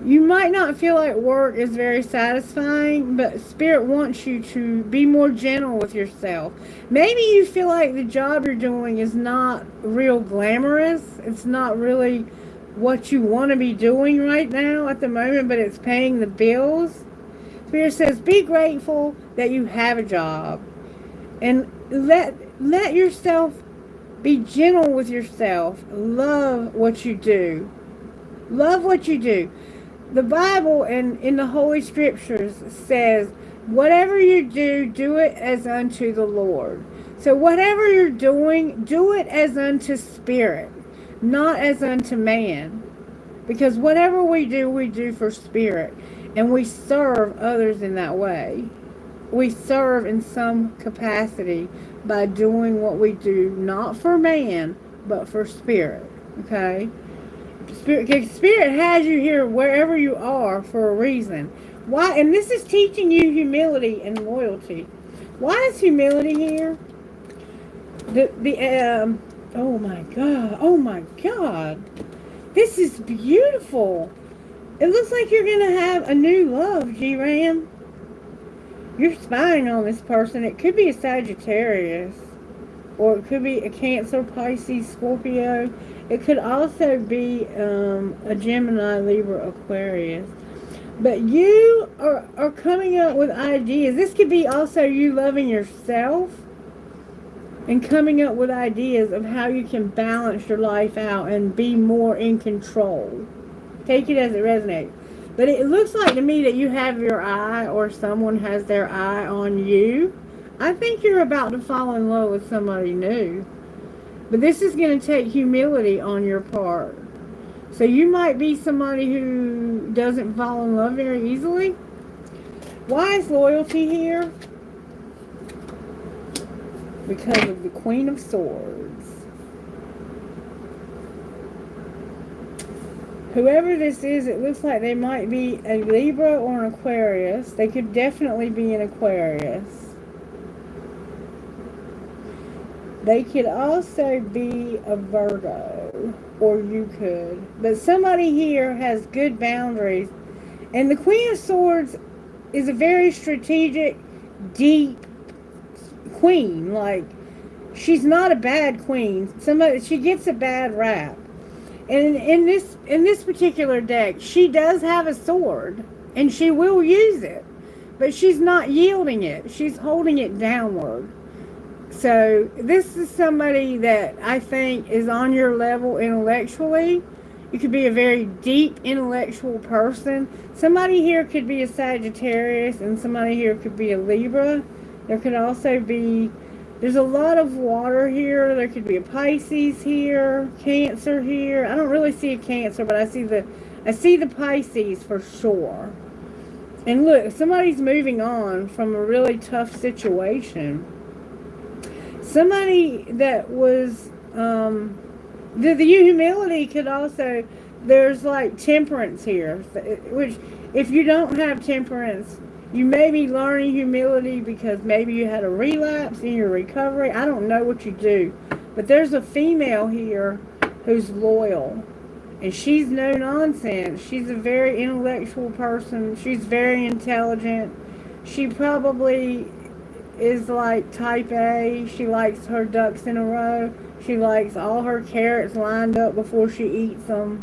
You might not feel like work is very satisfying, but Spirit wants you to be more gentle with yourself. Maybe you feel like the job you're doing is not real glamorous. It's not really what you want to be doing right now at the moment, but it's paying the bills. Spirit says, be grateful that you have a job. And let yourself be gentle with yourself. Love what you do. Love what you do. The Bible and in the Holy Scriptures says, whatever you do, do it as unto the Lord. So whatever you're doing, do it as unto Spirit, not as unto man. Because whatever we do for Spirit. And we serve others in that way. We serve in some capacity by doing what we do, not for man, but for Spirit. Okay? Spirit has you here wherever you are for a reason. Why? And this is teaching you humility and loyalty. Why is humility here? Oh my God. Oh my God. This is beautiful. It looks like you're going to have a new love, G-Ram. You're spying on this person. It could be a Sagittarius. Or it could be a Cancer, Pisces, Scorpio. It could also be a Gemini, Libra, Aquarius. But you are coming up with ideas. This could be also you loving yourself and coming up with ideas of how you can balance your life out and be more in control. Take it as it resonates. But it looks like to me that you have your eye, or someone has their eye on you. I think you're about to fall in love with somebody new. But this is going to take humility on your part. So you might be somebody who doesn't fall in love very easily. Why is loyalty here? Because of the Queen of Swords. Whoever this is, it looks like they might be a Libra or an Aquarius. They could definitely be an Aquarius. They could also be a Virgo, or you could. But somebody here has good boundaries. And the Queen of Swords is a very strategic, deep queen. Like, she's not a bad queen. She gets a bad rap. And in this particular deck, she does have a sword, and she will use it. But she's not yielding it. She's holding it downward. So this is somebody that I think is on your level intellectually. You could be a very deep intellectual person. Somebody here could be a Sagittarius, and somebody here could be a Libra. There could also be, there's a lot of water here. There could be a Pisces here, Cancer here. I don't really see a Cancer, but I see the Pisces for sure. And look, somebody's moving on from a really tough situation. Somebody that was, the humility could also, there's like temperance here, which if you don't have temperance, You may be learning humility because maybe you had a relapse in your recovery. I don't know what you do. But there's a female here who's loyal. And she's no nonsense. She's a very intellectual person. She's very intelligent. She probably is like type A. She likes her ducks in a row. She likes all her carrots lined up before she eats them.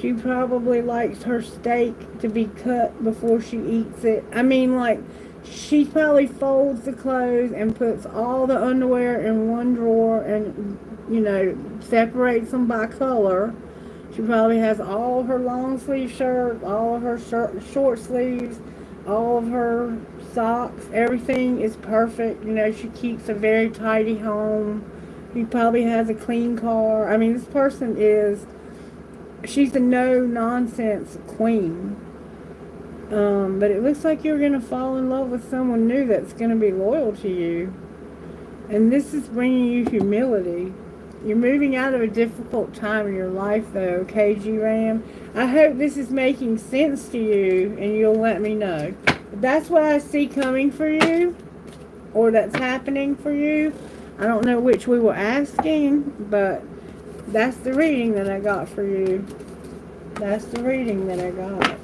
She probably likes her steak to be cut before she eats it. I mean, like, she probably folds the clothes and puts all the underwear in one drawer and, you know, separates them by color. She probably has all of her long sleeve shirts, all of her short sleeves, all of her socks. Everything is perfect. You know, she keeps a very tidy home. She probably has a clean car. I mean, this person is, she's a no-nonsense queen. But it looks like you're going to fall in love with someone new that's going to be loyal to you. And this is bringing you humility. You're moving out of a difficult time in your life, though, okay, G-Ram? I hope this is making sense to you, and you'll let me know. But that's what I see coming for you, or that's happening for you. I don't know which we were asking, but that's the reading that I got for you. That's the reading that I got.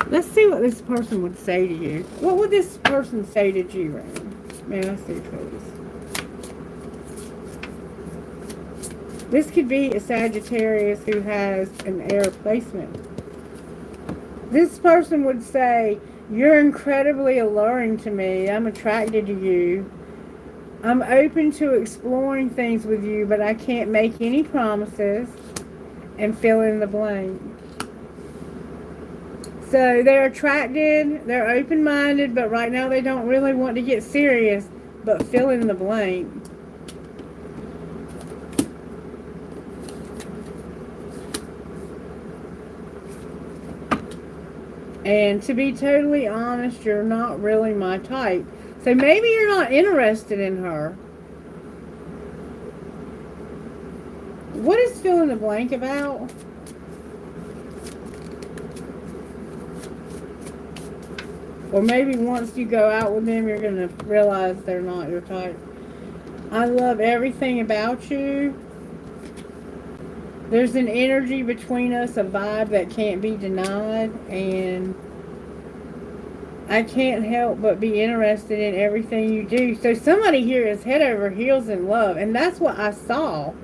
Let's see what this person would say to you. What would this person say to G-Ram? May I see, please? This could be a Sagittarius who has an air placement. This person would say, you're incredibly alluring to me. I'm attracted to you. I'm open to exploring things with you, but I can't make any promises. And fill in the blank. So they're attracted, they're open-minded, but right now they don't really want to get serious, but fill in the blank. And to be totally honest, you're not really my type. So maybe you're not interested in her. What is fill in the blank about? Or maybe once you go out with them, you're going to realize they're not your type. I love everything about you. There's an energy between us, a vibe that can't be denied. And I can't help but be interested in everything you do. So somebody here is head over heels in love. And that's what I saw.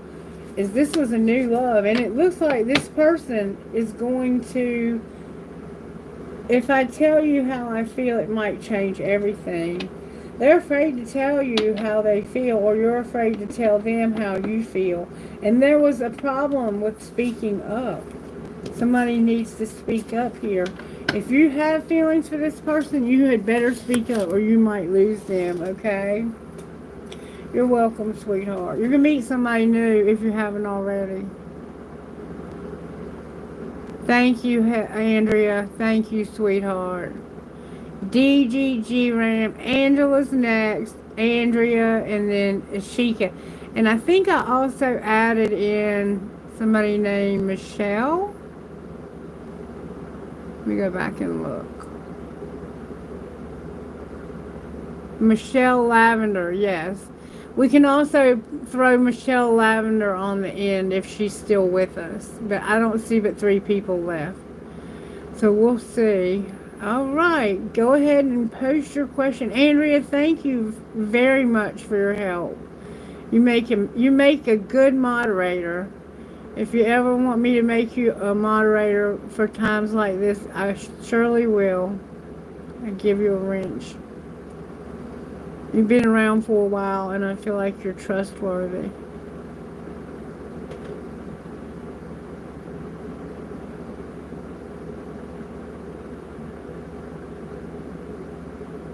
Is this was a new love. And it looks like this person is going to... If I tell you how I feel, it might change everything. They're afraid to tell you how they feel, or you're afraid to tell them how you feel. And there was a problem with speaking up. Somebody needs to speak up here. If you have feelings for this person, you had better speak up, or you might lose them, okay? You're welcome, sweetheart. You're going to meet somebody new if you haven't already. Thank you, Andrea. Thank you, sweetheart. DGG Ram. Angela's next. Andrea, and then Ashika. And I think I also added in somebody named Michelle. Let me go back and look. Michelle Lavender, yes. We can also throw Michelle Lavender on the end if she's still with us. But I don't see but 3 people left. So we'll see. All right. Go ahead and post your question. Andrea, thank you very much for your help. You make a good moderator. If you ever want me to make you a moderator for times like this, I surely will. I'll give you a wrench. You've been around for a while, and I feel like you're trustworthy.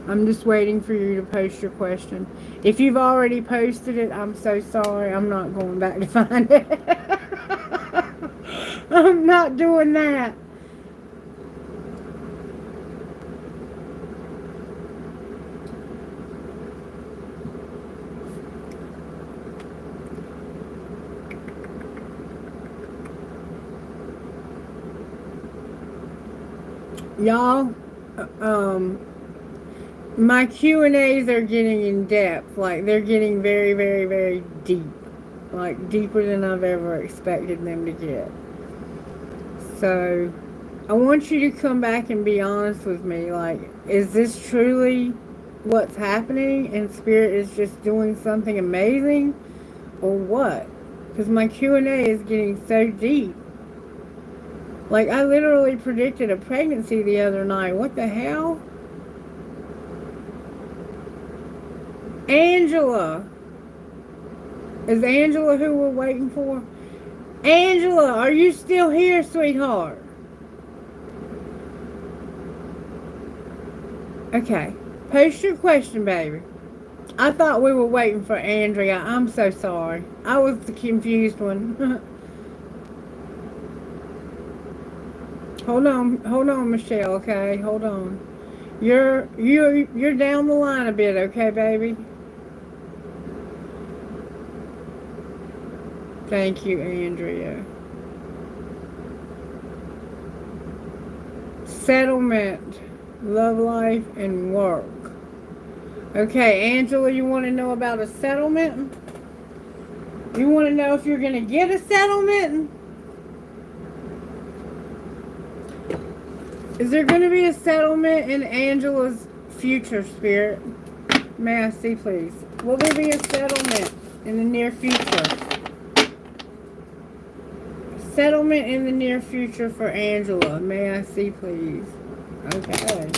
I'm just waiting for you to post your question. If you've already posted it, I'm so sorry. I'm not going back to find it. I'm not doing that. Y'all, my Q&As are getting in depth. Like, they're getting very, very, very deep. Like, deeper than I've ever expected them to get. So, I want you to come back and be honest with me. Like, is this truly what's happening and Spirit is just doing something amazing? Or what? Because my Q&A is getting so deep. Like, I literally predicted a pregnancy the other night. What the hell? Angela. Is Angela who we're waiting for? Angela, are you still here, sweetheart? Okay. Post your question, baby. I thought we were waiting for Andrea. I'm so sorry. I was the confused one. Hold on, Michelle, okay? Hold on. You're down the line a bit, okay, baby? Thank you, Andrea. Settlement, love life, and work. Okay, Angela, you want to know about a settlement? You want to know if you're going to get a settlement? Is there going to be a settlement in Angela's future, Spirit? May I see, please? Will there be a settlement in the near future? Settlement in the near future for Angela. May I see, please? Okay.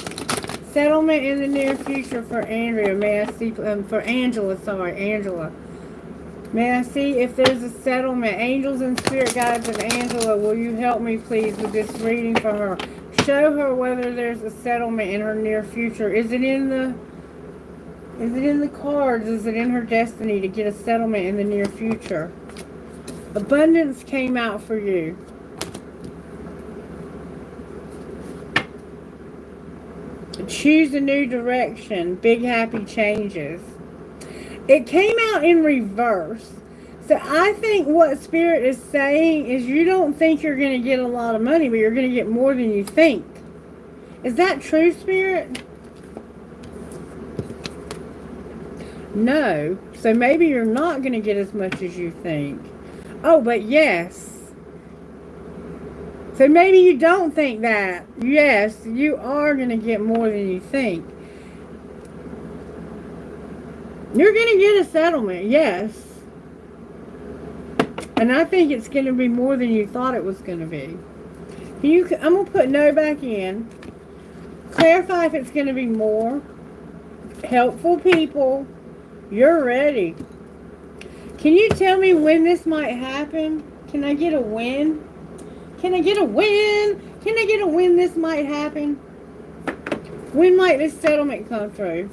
Settlement in the near future for Andrea. May I see, for Angela, sorry, Angela. May I see if there's a settlement? Angels and Spirit Guides of Angela, will you help me, please, with this reading for her? Show her whether there's a settlement in her near future. Is it in the cards? Is it in her destiny to get a settlement in the near future? Abundance came out for you. Choose a new direction. Big happy changes. It came out in reverse. So I think what Spirit is saying is you don't think you're going to get a lot of money, but you're going to get more than you think. Is that true, Spirit? No. So maybe you're not going to get as much as you think. Oh, but yes. So maybe you don't think that. Yes, you are going to get more than you think. You're going to get a settlement, yes. And I think it's going to be more than you thought it was going to be. I'm going to put no back in. Clarify if it's going to be more. Helpful people. You're ready. Can you tell me when this might happen? Can I get a win? Can I get a win? Can I get a win this might happen? When might this settlement come through?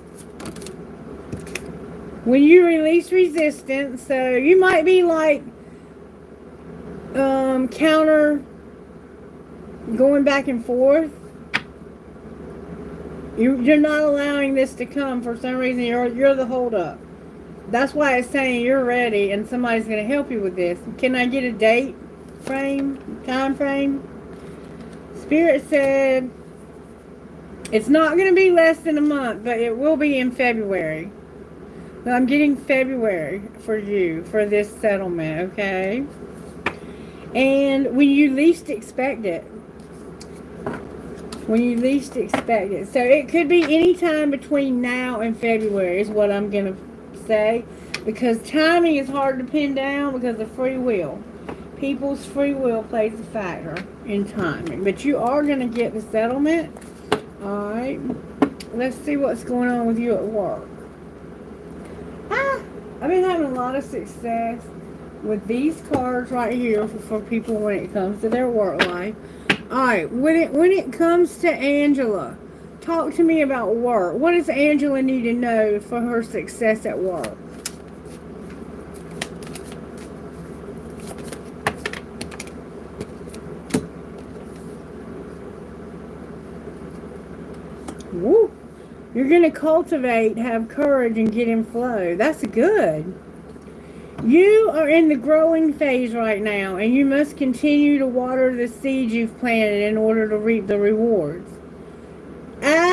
When you release resistance, so you might be like counter going back and forth. You're not allowing this to come for some reason. You're the holdup. That's why it's saying you're ready and somebody's going to help you with this. Can I get a date frame, time frame? Spirit said it's not going to be less than a month, but it will be in February. So I'm getting February for you for this settlement, okay? And when you least expect it. When you least expect it. So it could be any time between now and February is what I'm going to say. Because timing is hard to pin down because of free will. People's free will plays a factor in timing. But you are going to get the settlement. Alright. Let's see what's going on with you at work. I've been having a lot of success with these cards right here for people when it comes to their work life. Alright, when it comes to Angela, talk to me about work. What does Angela need to know for her success at work? Woo! You're going to cultivate, have courage, and get in flow. That's good. You are in the growing phase right now, and you must continue to water the seeds you've planted in order to reap the rewards.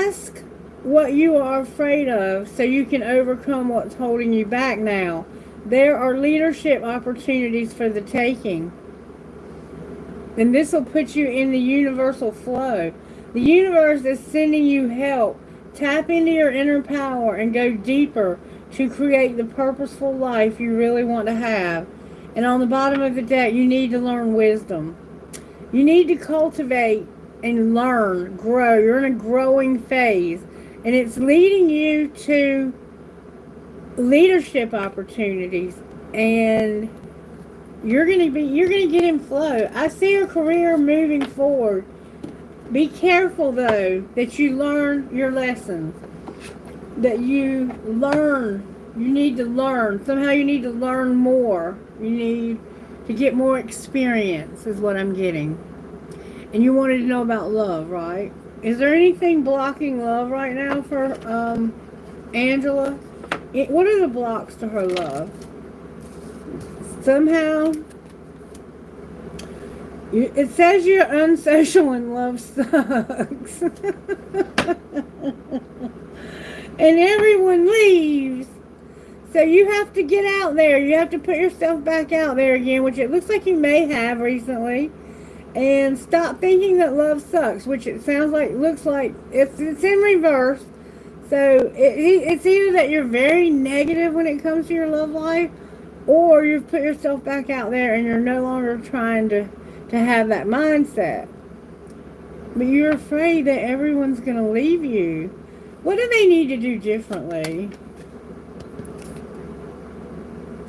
ask what you are afraid of so you can overcome what's holding you back now. There are leadership opportunities for the taking. And this will put you in the universal flow. The universe is sending you help. Tap into your inner power and go deeper to create the purposeful life you really want to have. And on the bottom of the deck, you need to learn wisdom. You need to cultivate and learn, grow. You're in a growing phase. And it's leading you to leadership opportunities. And you're gonna get in flow. I see your career moving forward. Be careful though that you learn your lessons. That you learn. You need to learn. Somehow you need to learn more. You need to get more experience is what I'm getting. And you wanted to know about love, right? Is there anything blocking love right now for Angela? What are the blocks to her love? Somehow, it says you're unsocial and love sucks. And everyone leaves. So you have to get out there. You have to put yourself back out there again, which it looks like you may have recently. And stop thinking that love sucks, which it sounds like, looks like it's in reverse. So it's either that you're very negative when it comes to your love life, or you've put yourself back out there and you're no longer trying to have that mindset. But you're afraid that everyone's going to leave you. What do they need to do differently?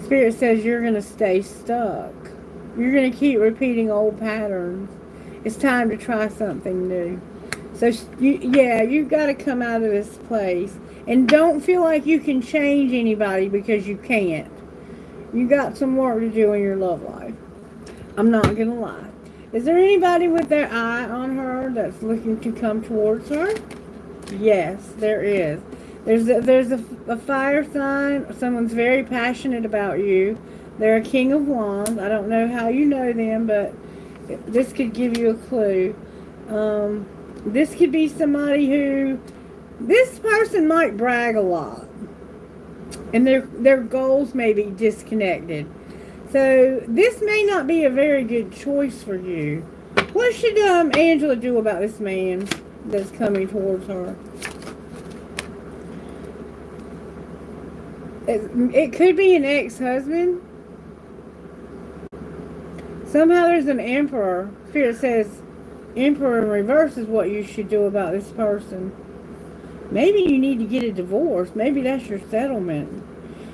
Spirit says you're going to stay stuck. You're going to keep repeating old patterns. It's time to try something new. So, you've got to come out of this place. And don't feel like you can change anybody because you can't. You got some work to do in your love life. I'm not going to lie. Is there anybody with their eye on her that's looking to come towards her? Yes, there is. There's a fire sign. Someone's very passionate about you. They're a king of wands. I don't know how you know them, but this could give you a clue. This could be somebody who, this person might brag a lot. And their goals may be disconnected. So this may not be a very good choice for you. What should Angela do about this man that's coming towards her? It could be an ex-husband. Somehow there's an emperor. Spirit says emperor in reverse is what you should do about this person. Maybe you need to get a divorce. Maybe that's your settlement.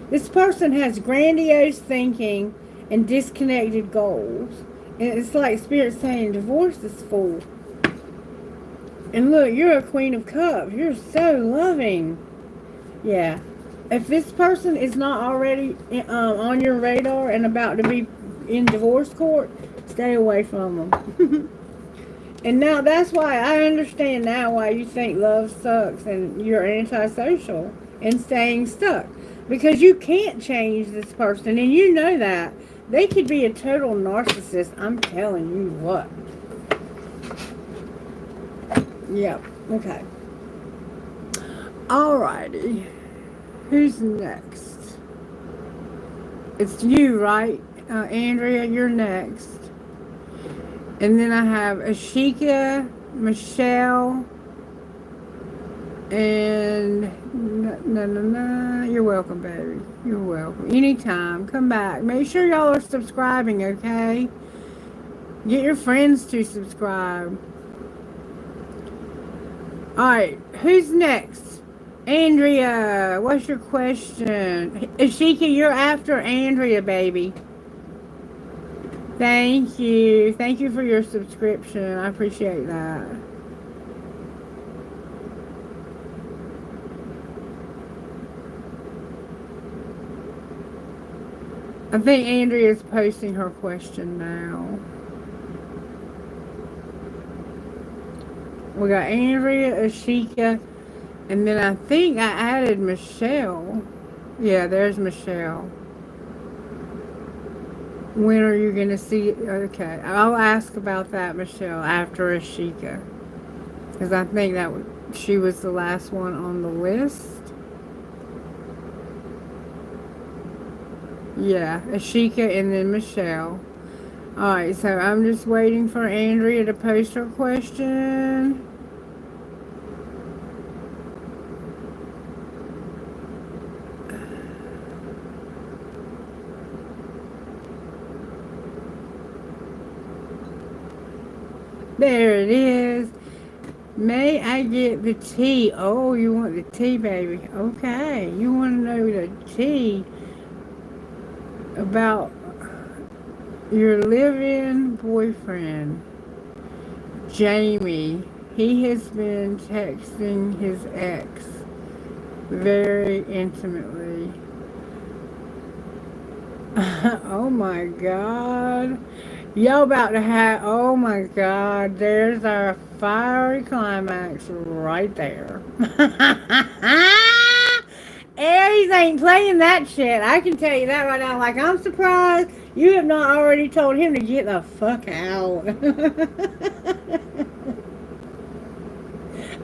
This person has grandiose thinking and disconnected goals. And it's like Spirit saying, divorce this fool. And look, you're a Queen of Cups. You're so loving. Yeah. If this person is not already on your radar and about to be in divorce court, stay away from them. And now that's why I understand now why you think love sucks and you're antisocial and staying stuck. Because you can't change this person, and you know that. They could be a total narcissist, I'm telling you what. Yep, okay. Alrighty. Who's next? It's you, right? Andrea, you're next. And then I have Ashika, Michelle, and you're welcome, baby. You're welcome. Anytime. Come back. Make sure y'all are subscribing, okay? Get your friends to subscribe. Alright, who's next? Andrea, what's your question? Ashika, you're after Andrea, baby. Thank you. Thank you for your subscription. I appreciate that. I think Andrea's posting her question now. We got Andrea, Ashika, and then I think I added Michelle. Yeah, there's Michelle. When are you going to see it? Okay, I'll ask about that, Michelle, after Ashika. Because I think she was the last one on the list. Yeah, Ashika and then Michelle. Alright, so I'm just waiting for Andrea to post her question. There it is. May I get the tea? Oh, you want the tea, baby. Okay, you want to know the tea about your live-in boyfriend, Jamie. He has been texting his ex very intimately. Oh my God. Y'all about to have, oh my God, there's our fiery climax right there. Aries ain't playing that shit. I can tell you that right now. Like, I'm surprised you have not already told him to get the fuck out.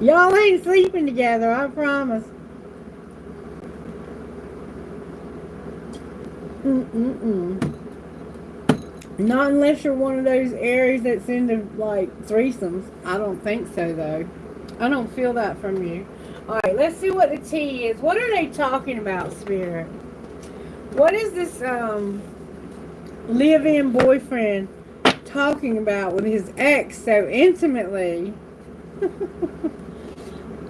Y'all ain't sleeping together, I promise. Not unless you're one of those Aries that's into, like, threesomes. I don't think so, though. I don't feel that from you. Alright, let's see what the tea is. What are they talking about, Spirit? What is this, live-in boyfriend talking about with his ex so intimately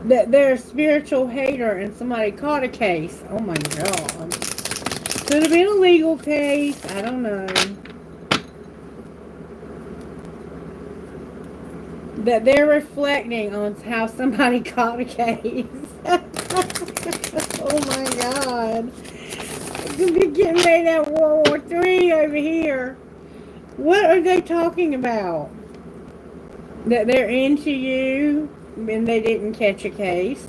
that they're a spiritual hater and somebody caught a case? Oh, my God. Could have been a legal case. I don't know. That they're reflecting on how somebody caught a case. Oh my God. We're getting made at World War III over here. What are they talking about? That they're into you and they didn't catch a case.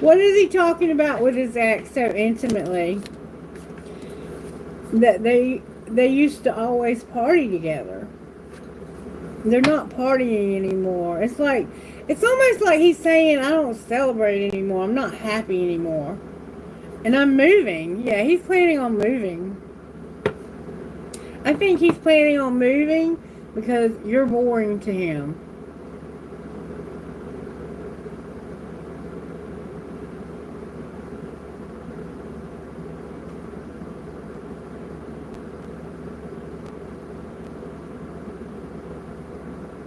What is he talking about with his ex so intimately? That they used to always party together. They're not partying anymore. It's almost like he's saying, I don't celebrate anymore. I'm not happy anymore. And I'm moving. Yeah, he's planning on moving. I think he's planning on moving because you're boring to him.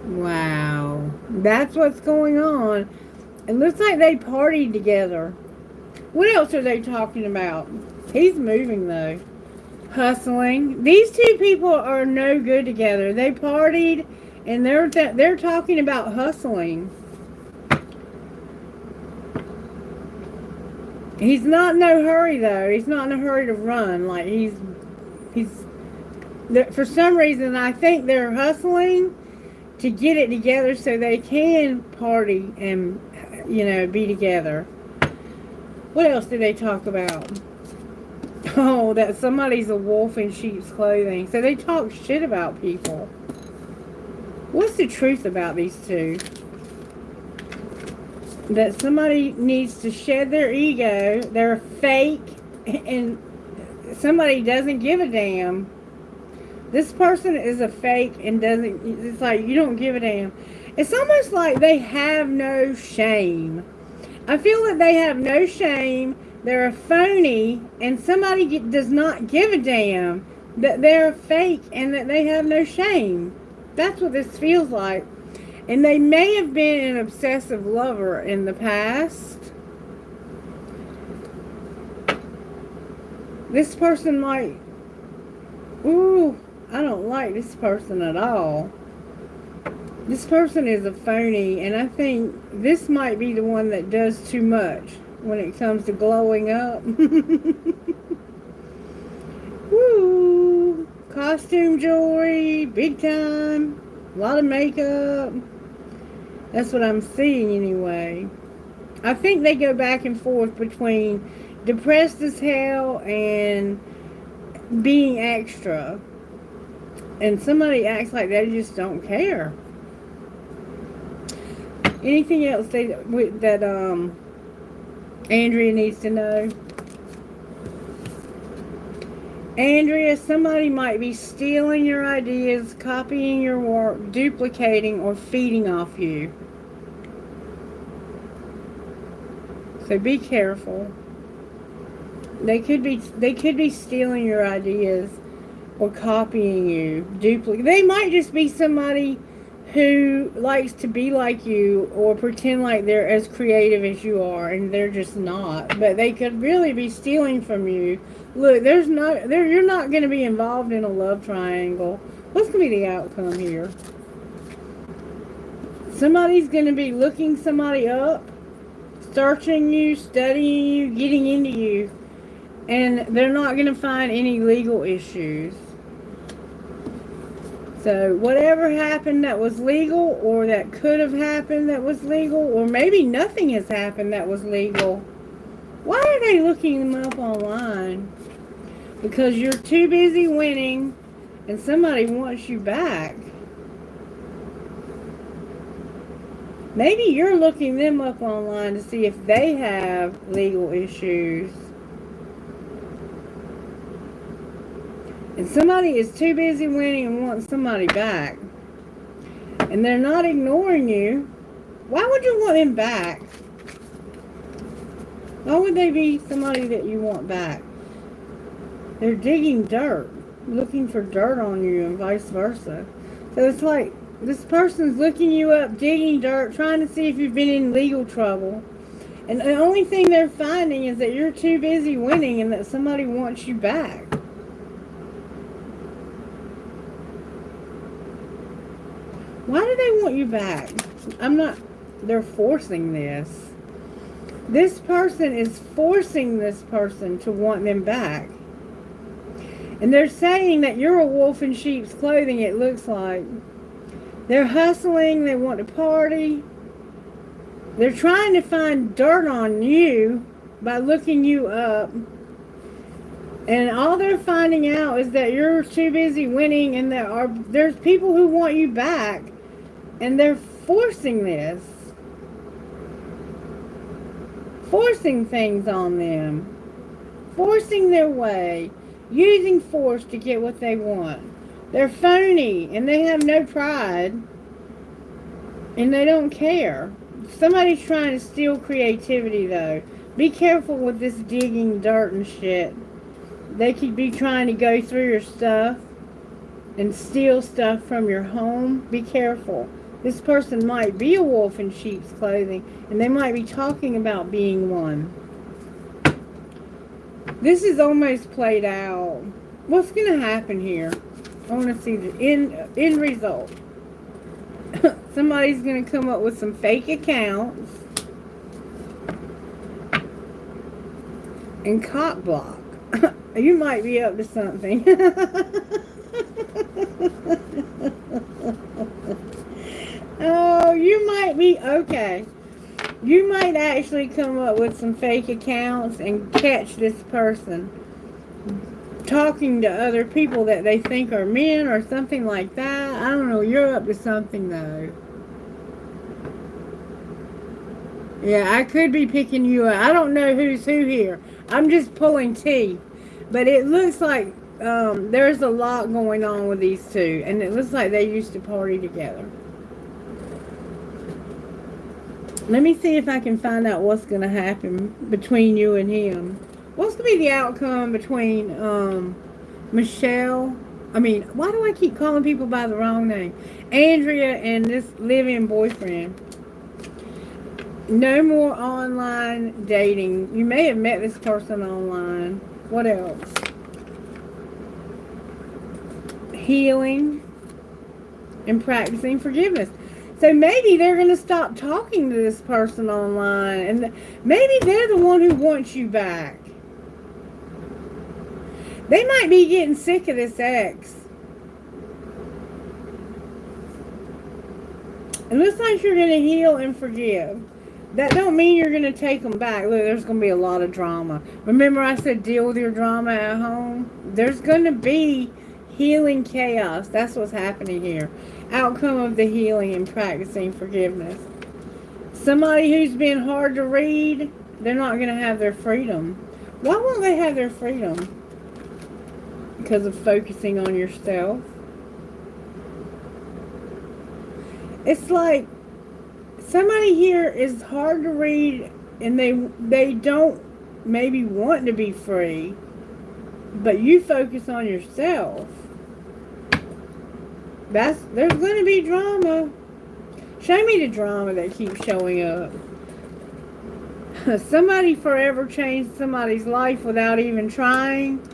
Wow. That's what's going on. It looks like they partied together. What else are they talking about? He's moving, though. Hustling. These two people are no good together. They partied, and they're talking about hustling. He's not in no hurry, though. He's not in a hurry to run. Like, he's for some reason, I think they're hustling to get it together so they can party and, be together. What else did they talk about? Oh, that somebody's a wolf in sheep's clothing. So they talk shit about people. What's the truth about these two? That somebody needs to shed their ego. They're fake. And somebody doesn't give a damn. This person is a fake and doesn't... It's like, you don't give a damn. It's almost like they have no shame. I feel that they have no shame. They're a phony, and somebody does not give a damn that they're fake and that they have no shame. That's what this feels like. And they may have been an obsessive lover in the past. This person might... Ooh, I don't like this person at all. This person is a phony, and I think this might be the one that does too much when it comes to glowing up. Woo! Costume jewelry, big time, a lot of makeup. That's what I'm seeing anyway. I think they go back and forth between depressed as hell and being extra. And somebody acts like they just don't care. Anything else that Andrea needs to know? Andrea, somebody might be stealing your ideas, copying your work, duplicating, or feeding off you. So be careful. They could be stealing your ideas or copying you, duplicate. They might just be somebody who likes to be like you or pretend like they're as creative as you are, and they're just not. But they could really be stealing from you. Look, you're not going to be involved in a love triangle. What's going to be the outcome here? Somebody's going to be looking somebody up, searching you, studying you, getting into you, and they're not going to find any legal issues. So whatever happened that was legal, or that could have happened that was legal, or maybe nothing has happened that was legal. Why are they looking them up online? Because you're too busy winning and somebody wants you back. Maybe you're looking them up online to see if they have legal issues. And somebody is too busy winning and wants somebody back. And they're not ignoring you. Why would you want them back? Why would they be somebody that you want back? They're digging dirt, looking for dirt on you, and vice versa. So it's like this person's looking you up, digging dirt, trying to see if you've been in legal trouble. And the only thing they're finding is that you're too busy winning and that somebody wants you back. Why do they want you back? They're forcing this. This person is forcing this person to want them back. And they're saying that you're a wolf in sheep's clothing, it looks like. They're hustling, they want to party. They're trying to find dirt on you by looking you up. And all they're finding out is that you're too busy winning, and there's people who want you back. And they're forcing this. Forcing things on them. Forcing their way. Using force to get what they want. They're phony and they have no pride. And they don't care. Somebody's trying to steal creativity though. Be careful with this digging dirt and shit. They could be trying to go through your stuff and steal stuff from your home. Be careful. This person might be a wolf in sheep's clothing, and they might be talking about being one. This is almost played out. What's going to happen here? I want to see the end result. Somebody's going to come up with some fake accounts and cock block. You might be up to something. Oh, you might be, okay. You might actually come up with some fake accounts and catch this person talking to other people that they think are men or something like that. I don't know. You're up to something, though. Yeah, I could be picking you up. I don't know who's who here. I'm just pulling teeth. But it looks like there's a lot going on with these two. And it looks like they used to party together. Let me see if I can find out what's going to happen between you and him. What's going to be the outcome between Michelle? I mean, why do I keep calling people by the wrong name? Andrea and this live-in boyfriend. No more online dating. You may have met this person online. What else? Healing and practicing forgiveness. So maybe they're going to stop talking to this person online. And maybe they're the one who wants you back. They might be getting sick of this ex. It looks like you're going to heal and forgive. That don't mean you're going to take them back. Look, there's going to be a lot of drama. Remember I said deal with your drama at home? There's going to be Healing chaos. That's what's happening here. Outcome of the healing and practicing forgiveness. Somebody who's been hard to read, they're not going to have their freedom. Why won't they have their freedom? Because of focusing on yourself. It's like somebody here is hard to read and they don't maybe want to be free, but you focus on yourself. There's going to be drama. Show me the drama that keeps showing up. Somebody forever changed somebody's life without even trying.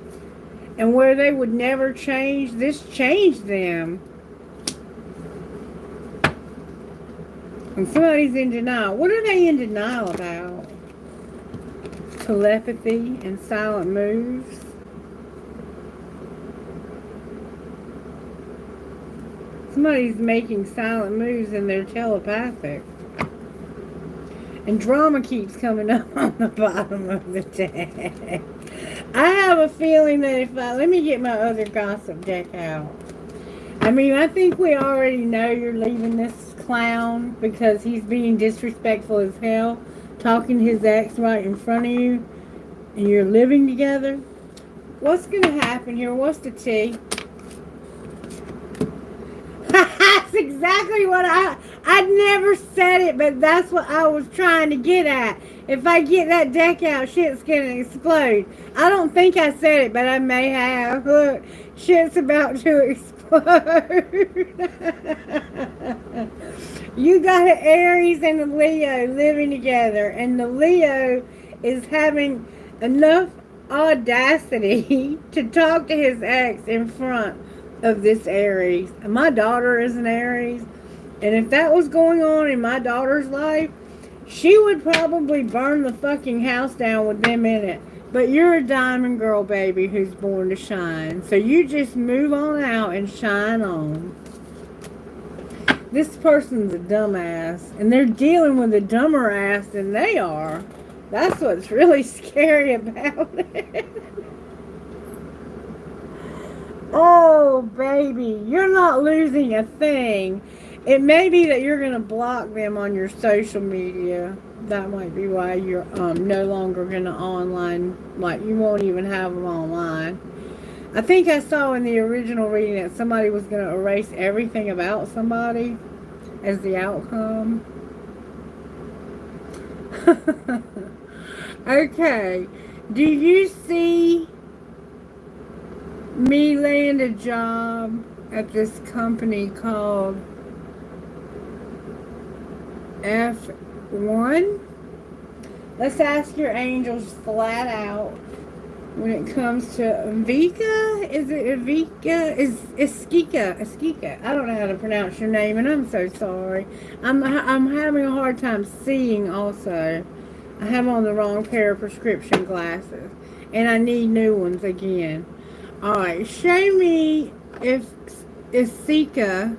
And where they would never change, this changed them. And somebody's in denial. What are they in denial about? Telepathy and silent moves. Somebody's making silent moves and they're telepathic. And drama keeps coming up on the bottom of the deck. I have a feeling that if let me get my other gossip deck out. I mean, I think we already know you're leaving this clown because he's being disrespectful as hell, talking to his ex right in front of you, and you're living together. What's going to happen here? What's the tea? That's exactly what I'd never said it, but that's what I was trying to get at. If I get that deck out, shit's gonna explode. I don't think I said it, but I may have. Look, shit's about to explode. You got an Aries and a Leo living together, and the Leo is having enough audacity to talk to his ex in front of this Aries. And my daughter is an Aries, and if that was going on in my daughter's life, she would probably burn the fucking house down with them in it. But you're a diamond girl, baby, who's born to shine. So you just move on out and shine on. This person's a dumbass, and they're dealing with a dumber ass than they are. That's what's really scary about it. Oh, baby, you're not losing a thing. It may be that you're going to block them on your social media. That might be why you're no longer going to online, like you won't even have them online. I think I saw in the original reading that somebody was going to erase everything about somebody as the outcome. Okay, do you see me land a job at this company called F1? Let's ask your angels flat out when it comes to Vika. Is it Vika? Is Iskika? I don't know how to pronounce your name, and I'm so sorry. I'm having a hard time seeing also. I have on the wrong pair of prescription glasses, and I need new ones again. Alright, show me if Ishika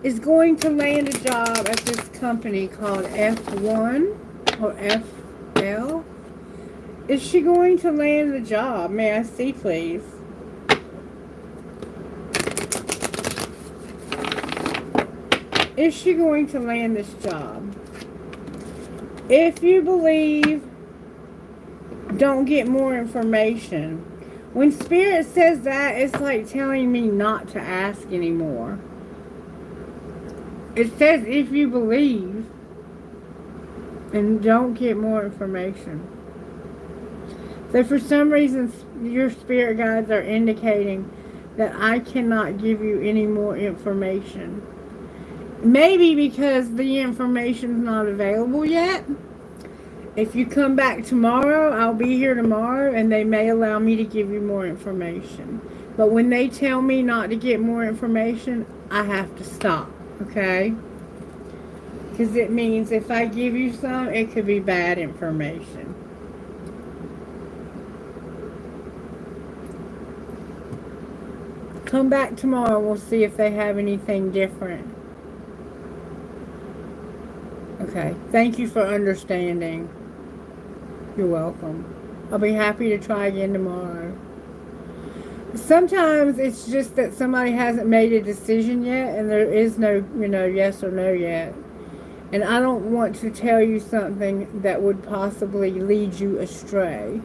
is going to land a job at this company called F1 or FL. Is she going to land the job? May I see, please? Is she going to land this job? If you believe, don't get more information. When Spirit says that, it's like telling me not to ask anymore. It says if you believe, and don't get more information. So for some reason, your spirit guides are indicating that I cannot give you any more information. Maybe because the information's not available yet. If you come back tomorrow, I'll be here tomorrow, and they may allow me to give you more information. But when they tell me not to get more information, I have to stop, okay? Because it means if I give you some, it could be bad information. Come back tomorrow, we'll see if they have anything different. Okay, thank you for understanding. You're welcome. I'll be happy to try again tomorrow. Sometimes it's just that somebody hasn't made a decision yet and there is no, yes or no yet. And I don't want to tell you something that would possibly lead you astray.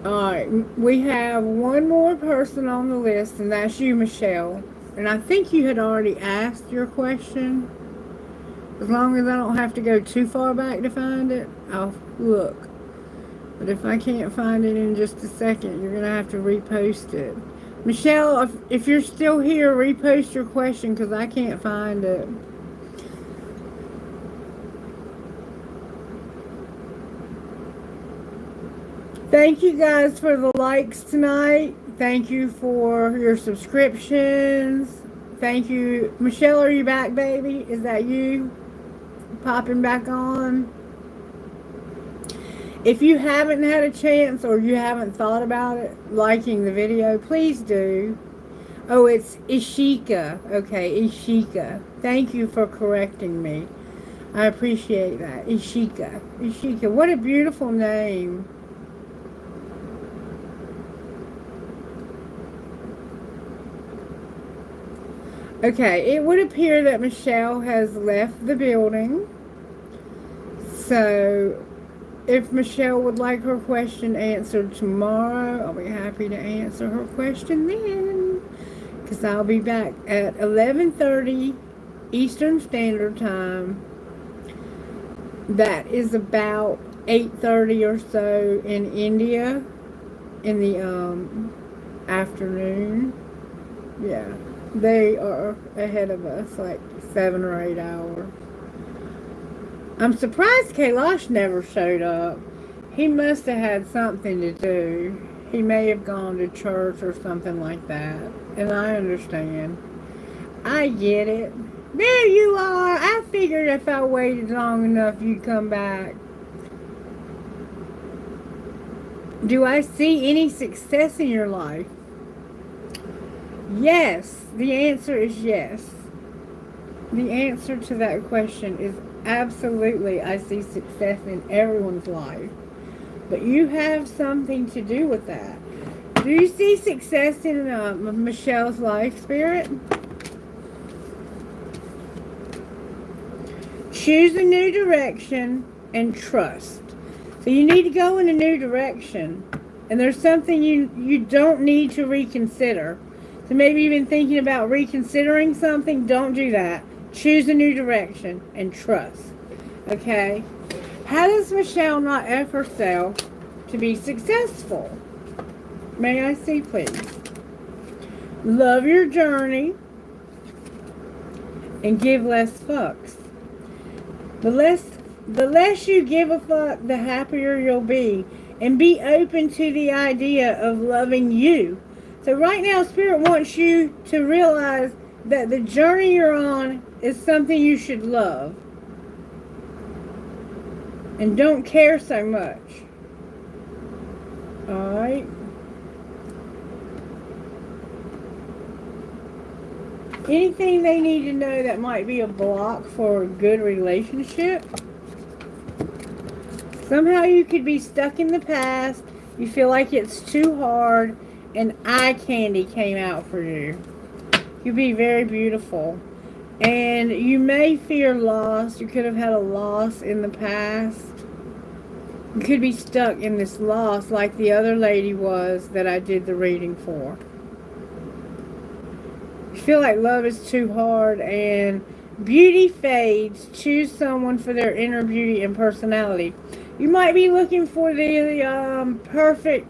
Alright, we have one more person on the list, and that's you, Michelle. And I think you had already asked your question. As long as I don't have to go too far back to find it, I'll look. But if I can't find it in just a second, you're going to have to repost it. Michelle, if you're still here, repost your question because I can't find it. Thank you guys for the likes tonight. Thank you for your subscriptions. Thank you. Michelle, are you back, baby? Is that you popping back on? If you haven't had a chance or you haven't thought about it, liking the video, please do. Oh, it's Ishika. Okay, Ishika. Thank you for correcting me. I appreciate that. Ishika. Ishika. What a beautiful name. Okay, it would appear that Michelle has left the building. So, if Michelle would like her question answered tomorrow, I'll be happy to answer her question then. Because I'll be back at 11:30 Eastern Standard Time. That is about 8:30 or so in India in the afternoon. Yeah. They are ahead of us, like 7 or 8 hours. I'm surprised Kailash never showed up. He must have had something to do. He may have gone to church or something like that. And I understand. I get it. There you are. I figured if I waited long enough, you'd come back. Do I see any success in your life? Yes, the answer is yes. The answer to that question is absolutely, I see success in everyone's life. But you have something to do with that. Do you see success in Michelle's life, Spirit? Choose a new direction and trust. So you need to go in a new direction. And there's something you don't need to reconsider. So maybe you've been thinking about reconsidering something. Don't do that. Choose a new direction and trust. Okay? How does Michelle not F herself to be successful? May I see, please? Love your journey and give less fucks. The less you give a fuck, the happier you'll be. And be open to the idea of loving you. So right now, Spirit wants you to realize that the journey you're on is something you should love. And don't care so much. Alright? Anything they need to know that might be a block for a good relationship? Somehow you could be stuck in the past. You feel like it's too hard. And eye candy came out for you. You'd be very beautiful. And you may fear loss. You could have had a loss in the past. You could be stuck in this loss like the other lady was that I did the reading for. You feel like love is too hard and beauty fades. Choose someone for their inner beauty and personality. You might be looking for the perfect,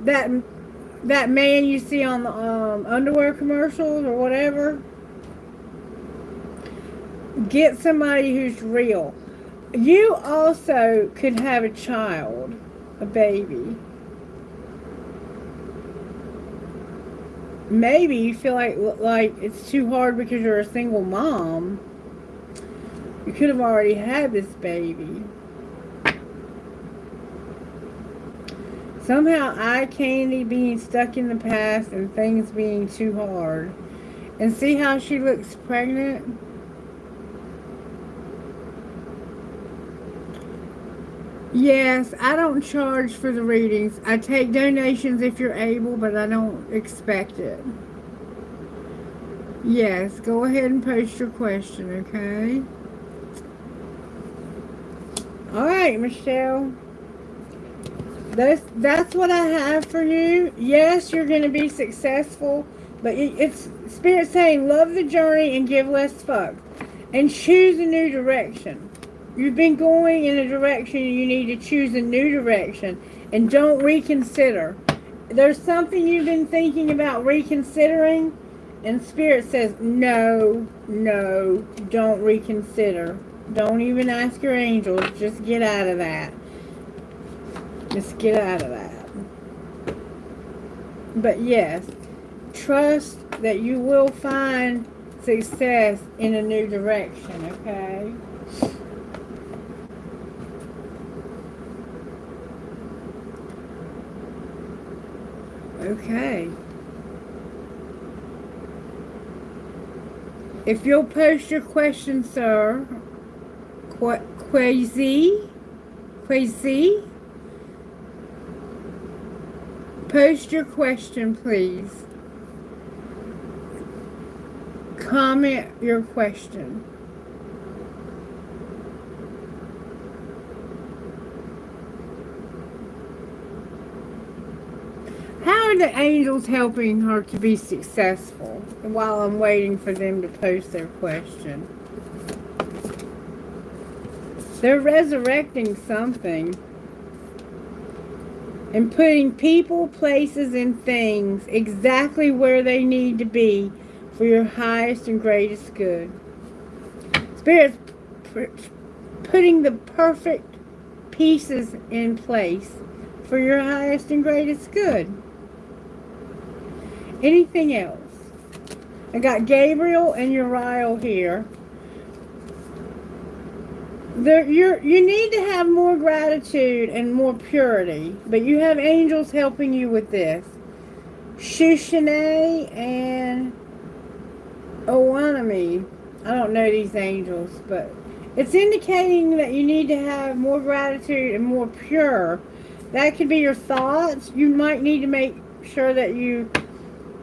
that man you see on the underwear commercials or whatever. Get somebody who's real. You also could have a child, a baby. Maybe you feel like it's too hard because you're a single mom. You could have already had this baby. Somehow eye candy being stuck in the past and things being too hard. And see how she looks pregnant? Yes, I don't charge for the readings. I take donations if you're able, but I don't expect it. Yes, go ahead and post your question, okay? All right, Michelle. That's what I have for you. Yes, you're going to be successful, but it's Spirit saying love the journey and give less fucks. And choose a new direction. You've been going in a direction, you need to choose a new direction. And don't reconsider. There's something you've been thinking about reconsidering, and Spirit says, no, no, don't reconsider. Don't even ask your angels. Just get out of that. Just get out of that. But yes, trust that you will find success in a new direction, okay? Okay. If you'll post your question, sir, Quasi, post your question, please. Comment your question. How are the angels helping her to be successful while I'm waiting for them to post their question? They're resurrecting something and putting people, places, and things exactly where they need to be for your highest and greatest good. Spirit's putting the perfect pieces in place for your highest and greatest good. Anything else? I got Gabriel and Uriel here. You need to have more gratitude and more purity, but you have angels helping you with this. Shushane and Owanami. I don't know these angels, but it's indicating that you need to have more gratitude and more pure. That could be your thoughts. You might need to make sure that you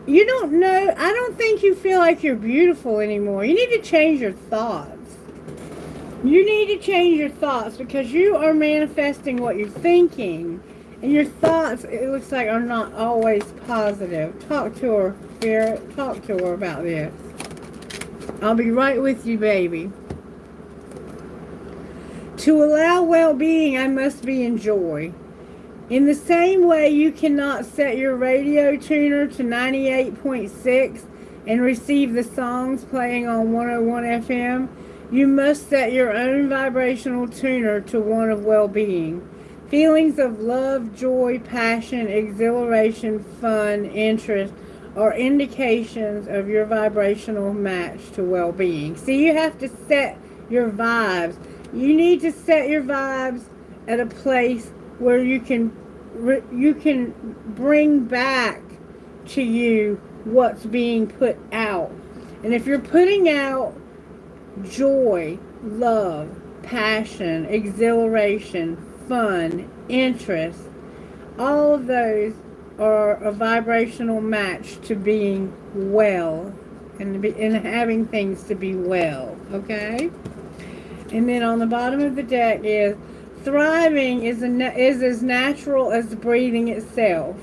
don't know. I don't think you feel like you're beautiful anymore. You need to change your thoughts. You need to change your thoughts because you are manifesting what you're thinking. And your thoughts, it looks like, are not always positive. Talk to her, Spirit. Talk to her about this. I'll be right with you, baby. To allow well-being, I must be in joy. In the same way you cannot set your radio tuner to 98.6 and receive the songs playing on 101 FM, you must set your own vibrational tuner to one of well-being. Feelings of love, joy, passion, exhilaration, fun, interest are indications of your vibrational match to well-being. See, you have to set your vibes. You need to set your vibes at a place where you can bring back to you what's being put out. And if you're putting out joy, love, passion, exhilaration, fun, interest, all of those are a vibrational match to being well and having things to be well, okay? And then on the bottom of the deck is thriving is as natural as breathing itself.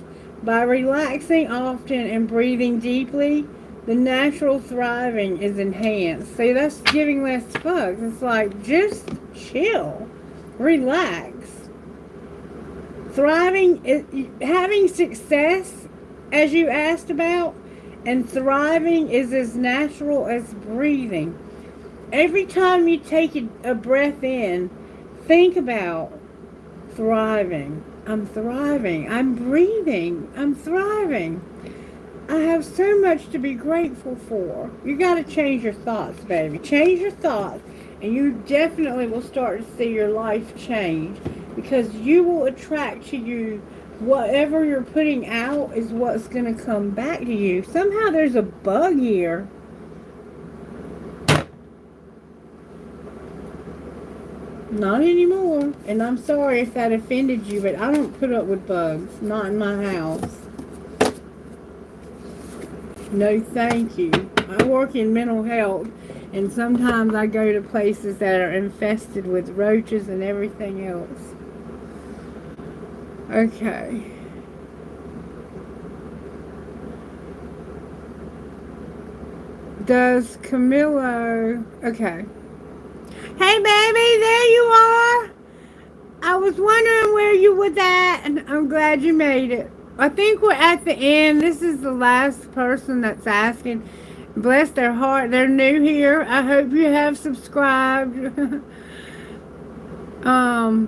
By relaxing often and breathing deeply, the natural thriving is enhanced. See, that's giving less fucks. It's like, just chill. Relax. Thriving is having success, as you asked about, and thriving is as natural as breathing. Every time you take a breath in, think about thriving. I'm thriving. I'm breathing. I'm thriving. I have so much to be grateful for. You got to change your thoughts, baby. Change your thoughts, and you definitely will start to see your life change, because you will attract to you whatever you're putting out is what's going to come back to you. Somehow there's a bug here. Not anymore. And I'm sorry if that offended you, but I don't put up with bugs. Not in my house. No, thank you. I work in mental health, and sometimes I go to places that are infested with roaches and everything else. Okay. Does Camilo... Okay. Hey, baby, there you are. I was wondering where you was at, and I'm glad you made it. I think we're at the end. This is the last person that's asking. Bless their heart. They're new here. I hope you have subscribed. I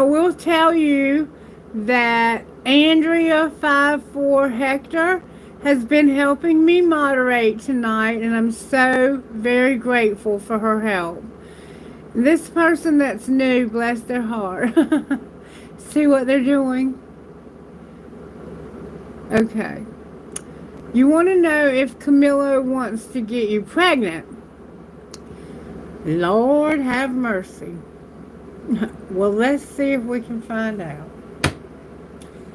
will tell you that Andrea54 Hector has been helping me moderate tonight, and I'm so very grateful for her help. This person that's new, bless their heart. See what they're doing? Okay. You want to know if Camilo wants to get you pregnant? Lord have mercy. Well, let's see if we can find out.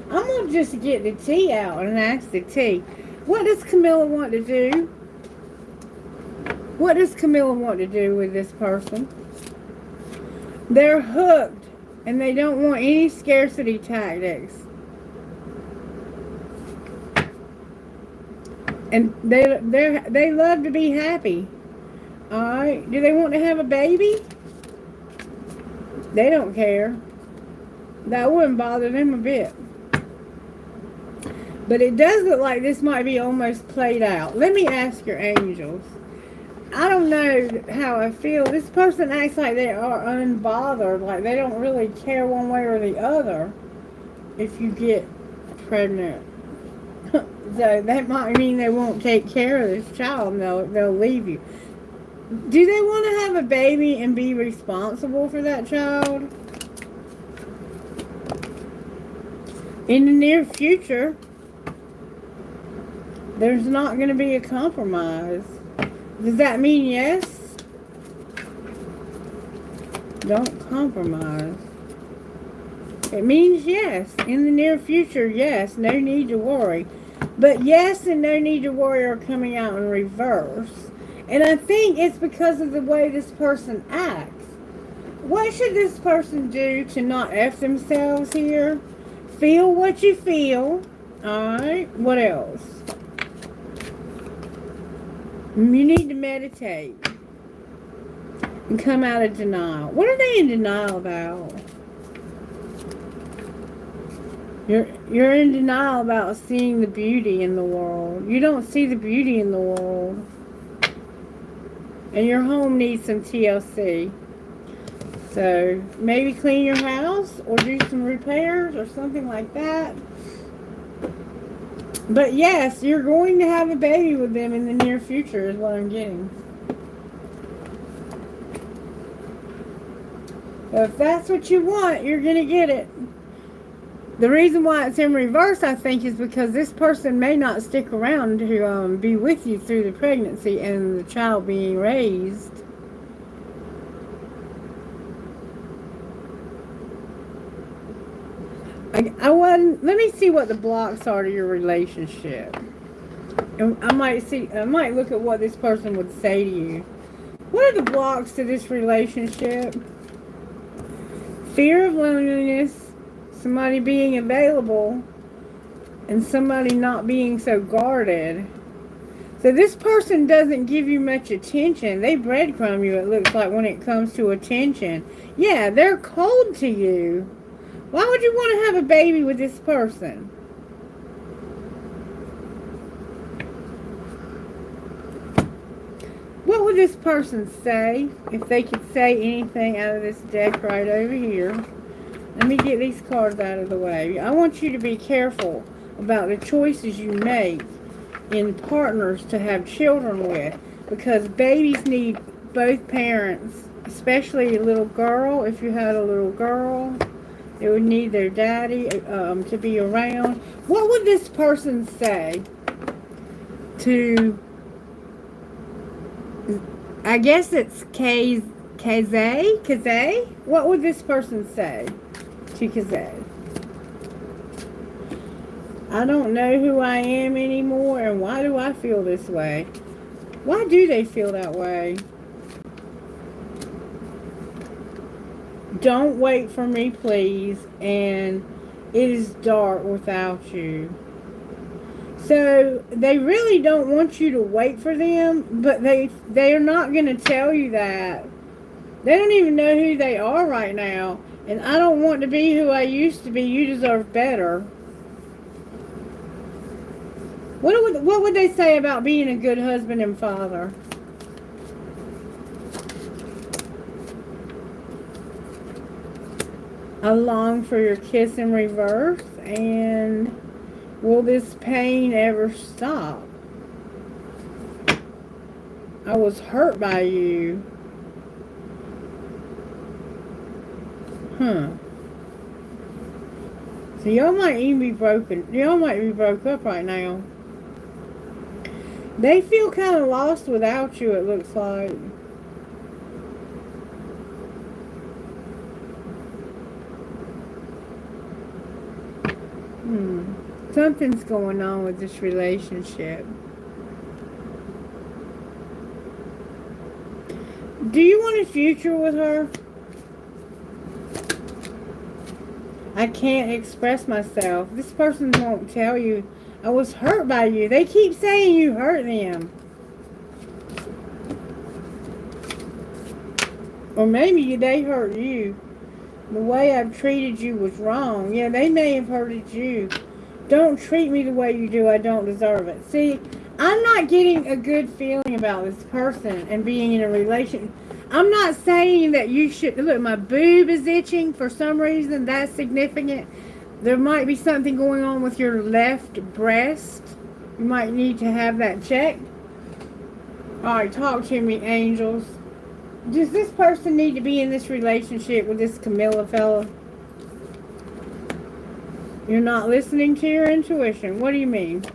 I'm going to just get the tea out and ask the tea. What does Camilo want to do? What does Camilo want to do with this person? They're hooked, and they don't want any scarcity tactics. And they love to be happy. Alright, do they want to have a baby? They don't care. That wouldn't bother them a bit. But it does look like this might be almost played out. Let me ask your angels. I don't know how I feel. This person acts like they are unbothered, like they don't really care one way or the other if you get pregnant. So that might mean they won't take care of this child and they'll leave you. Do they want to have a baby and be responsible for that child? In the near future, there's not going to be a compromise. Does that mean yes? Don't compromise. It means yes. In the near future, yes. No need to worry. But yes and no need to worry are coming out in reverse. And I think it's because of the way this person acts. What should this person do to not F themselves here? Feel what you feel. Alright. What else? You need to meditate and come out of denial. What are they in denial about? You're in denial about seeing the beauty in the world. You don't see the beauty in the world. And your home needs some TLC. So maybe clean your house or do some repairs or something like that. But yes, you're going to have a baby with them in the near future is what I'm getting. So if that's what you want, you're going to get it. The reason why it's in reverse, I think, is because this person may not stick around to be with you through the pregnancy and the child being raised. Let me see what the blocks are to your relationship. And I might look at what this person would say to you. What are the blocks to this relationship? Fear of loneliness, somebody being available, and somebody not being so guarded. So this person doesn't give you much attention. They breadcrumb you, it looks like, when it comes to attention. Yeah, they're cold to you. Why would you want to have a baby with this person? What would this person say if they could say anything out of this deck right over here? Let me get these cards out of the way. I want you to be careful about the choices you make in partners to have children with, because babies need both parents, especially a little girl. If you had a little girl, they would need their daddy to be around. What would this person say to, I guess it's K's Kazay? What would this person say to Kazay? I don't know who I am anymore, and why do I feel this way? Why do they feel that way? Don't wait for me, please, and it is dark without you. So they really don't want you to wait for them, but they are not going to tell you that. They don't even know who they are right now, and I don't want to be who I used to be. You deserve better. What would they say about being a good husband and father? I long for your kiss in reverse, and will this pain ever stop? I was hurt by you. So y'all might even be broken. Y'all might be broke up right now. They feel kind of lost without you, it looks like. Something's going on with this relationship. Do you want a future with her? I can't express myself. This person won't tell you. I was hurt by you. They keep saying you hurt them. Or maybe they hurt you. The way I've treated you was wrong. Yeah, they may have hurted you. Don't treat me the way you do. I don't deserve it. See, I'm not getting a good feeling about this person and being in a relationship. I'm not saying that you should... Look, my boob is itching for some reason. That's significant. There might be something going on with your left breast. You might need to have that checked. Alright, talk to me, angels. Does this person need to be in this relationship with this Camilla fella? You're not listening to your intuition. What do you mean?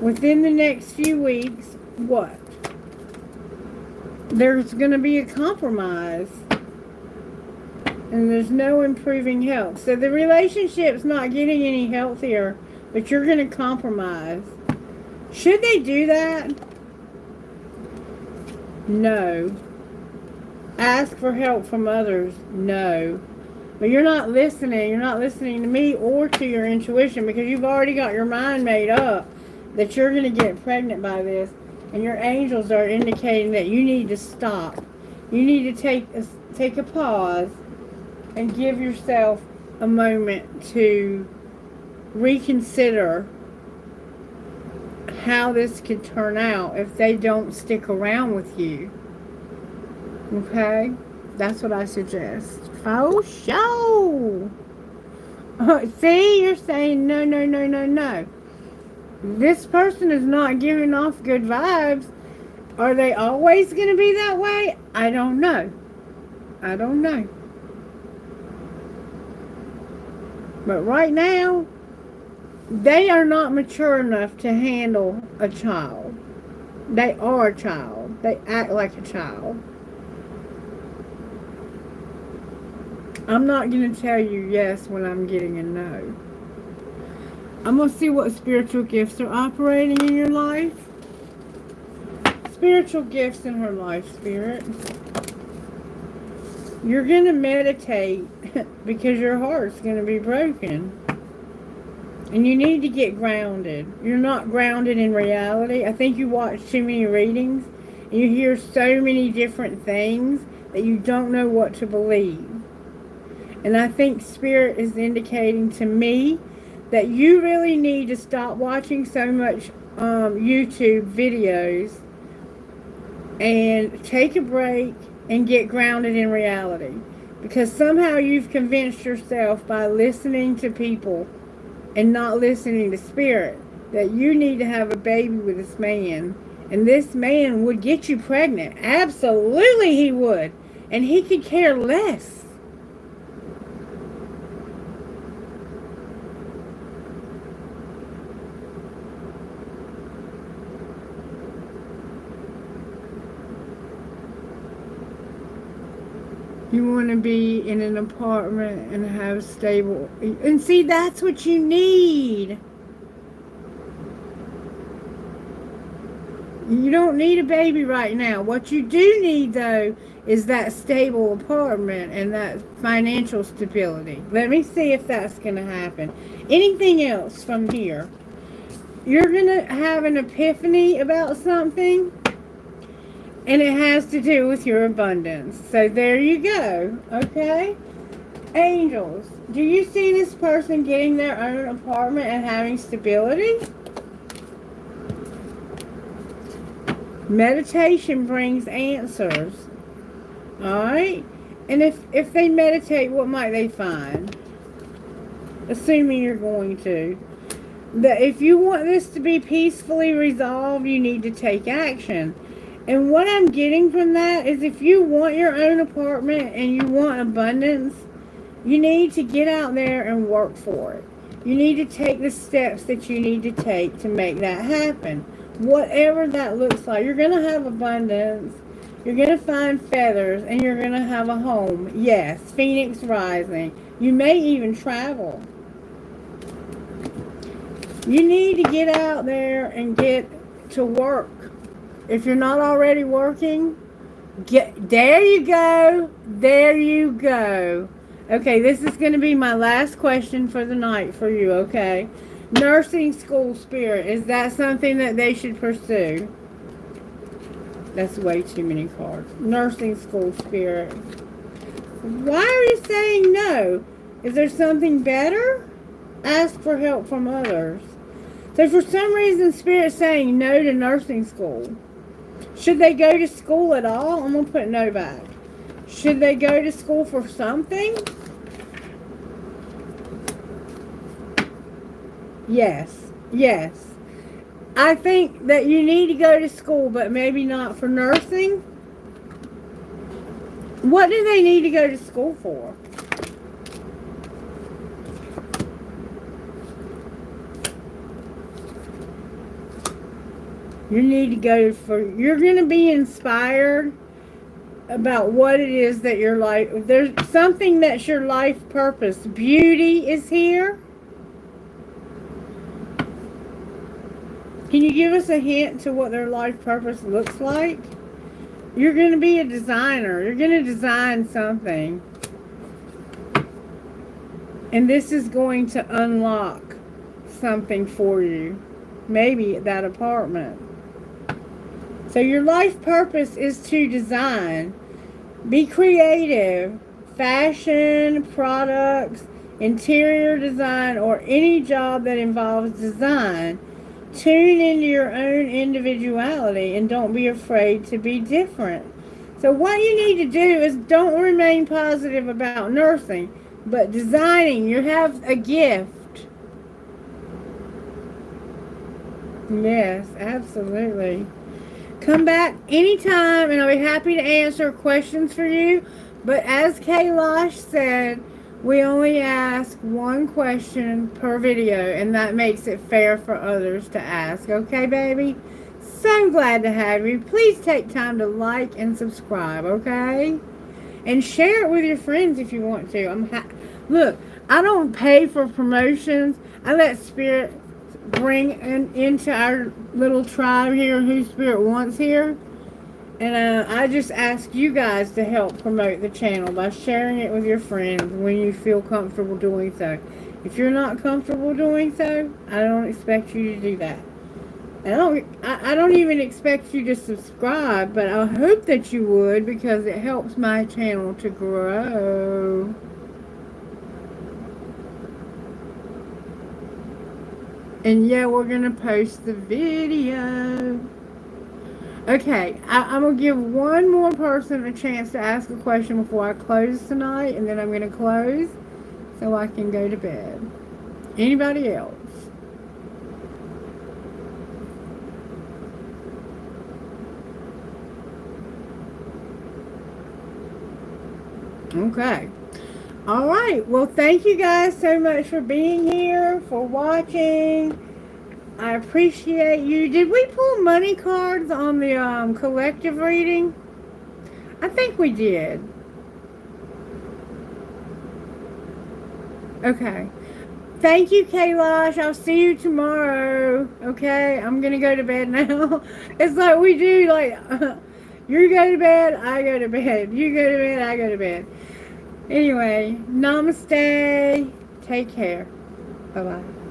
Within the next few weeks, what? There's going to be a compromise. And there's no improving health. So the relationship's not getting any healthier, but you're going to compromise. Should they do that? No. Ask for help from others? No. But you're not listening. You're not listening to me or to your intuition, because you've already got your mind made up that you're going to get pregnant by this. And your angels are indicating that you need to stop. You need to take a pause and give yourself a moment to reconsider how this could turn out if they don't stick around with you. Okay? That's what I suggest. Oh, show! See? You're saying no, no, no, no, no. This person is not giving off good vibes. Are they always going to be that way? I don't know. I don't know. But right now, they are not mature enough to handle a child. They are a child. They act like a child. I'm not going to tell you yes when I'm getting a no. I'm going to see what spiritual gifts are operating in your life. Spiritual gifts in her life, Spirit. You're going to meditate because your heart's going to be broken. And you need to get grounded. You're not grounded in reality. I think you watch too many readings. And you hear so many different things that you don't know what to believe. And I think Spirit is indicating to me that you really need to stop watching so much YouTube videos and take a break and get grounded in reality. Because somehow you've convinced yourself by listening to people and not listening to Spirit that you need to have a baby with this man. And this man would get you pregnant. Absolutely he would. And he could care less. You want to be in an apartment and have stable... And see, that's what you need. You don't need a baby right now. What you do need, though, is that stable apartment and that financial stability. Let me see if that's going to happen. Anything else from here? You're going to have an epiphany about something, and it has to do with your abundance. So there you go, okay? Angels, do you see this person getting their own apartment and having stability? Meditation brings answers. Alright? And if they meditate, what might they find? Assuming you're going to. That if you want this to be peacefully resolved, you need to take action. And what I'm getting from that is if you want your own apartment and you want abundance, you need to get out there and work for it. You need to take the steps that you need to take to make that happen. Whatever that looks like. You're going to have abundance. You're going to find feathers. And you're going to have a home. Yes. Phoenix rising. You may even travel. You need to get out there and get to work. If you're not already working, there you go. There you go. Okay, this is going to be my last question for the night for you, okay? Nursing school spirit, is that something that they should pursue? That's way too many cards. Nursing school spirit. Why are you saying no? Is there something better? Ask for help from others. So for some reason, Spirit's saying no to nursing school. Should they go to school at all? I'm going to put no back. Should they go to school for something? Yes. Yes. I think that you need to go to school, but maybe not for nursing. What do they need to go to school for? You need to go for, you're going to be inspired about what it is that your life, there's something that's your life purpose. Beauty is here. Can you give us a hint to what their life purpose looks like? You're going to be a designer. You're going to design something. And this is going to unlock something for you. Maybe that apartment. So your life purpose is to design. Be creative. Fashion, products, interior design, or any job that involves design. Tune into your own individuality and don't be afraid to be different. So what you need to do is don't remain positive about nursing, but designing. You have a gift. Yes, absolutely. Come back anytime and I'll be happy to answer questions for you. But as Kailash said, we only ask one question per video, and that makes it fair for others to ask. Okay, baby? So glad to have you. Please take time to like and subscribe, okay? And share it with your friends if you want to. Look, I don't pay for promotions. I let Spirit bring into our little tribe here who Spirit wants here. And I just ask you guys to help promote the channel by sharing it with your friends when you feel comfortable doing so. If you're not comfortable doing so, I don't expect you to do that. I don't even expect you to subscribe, but I hope that you would because it helps my channel to grow. And yeah, we're going to post the video. Okay, I'm going to give one more person a chance to ask a question before I close tonight, and then I'm going to close so I can go to bed. Anybody else? Okay. All right. Well, thank you guys so much for being here, for watching. I appreciate you. Did we pull money cards on the collective reading? I think we did. Okay. Thank you, Kailash. I'll see you tomorrow. Okay? I'm going to go to bed now. It's like we do, like, you go to bed, I go to bed. You go to bed, I go to bed. Anyway, namaste. Take care. Bye-bye.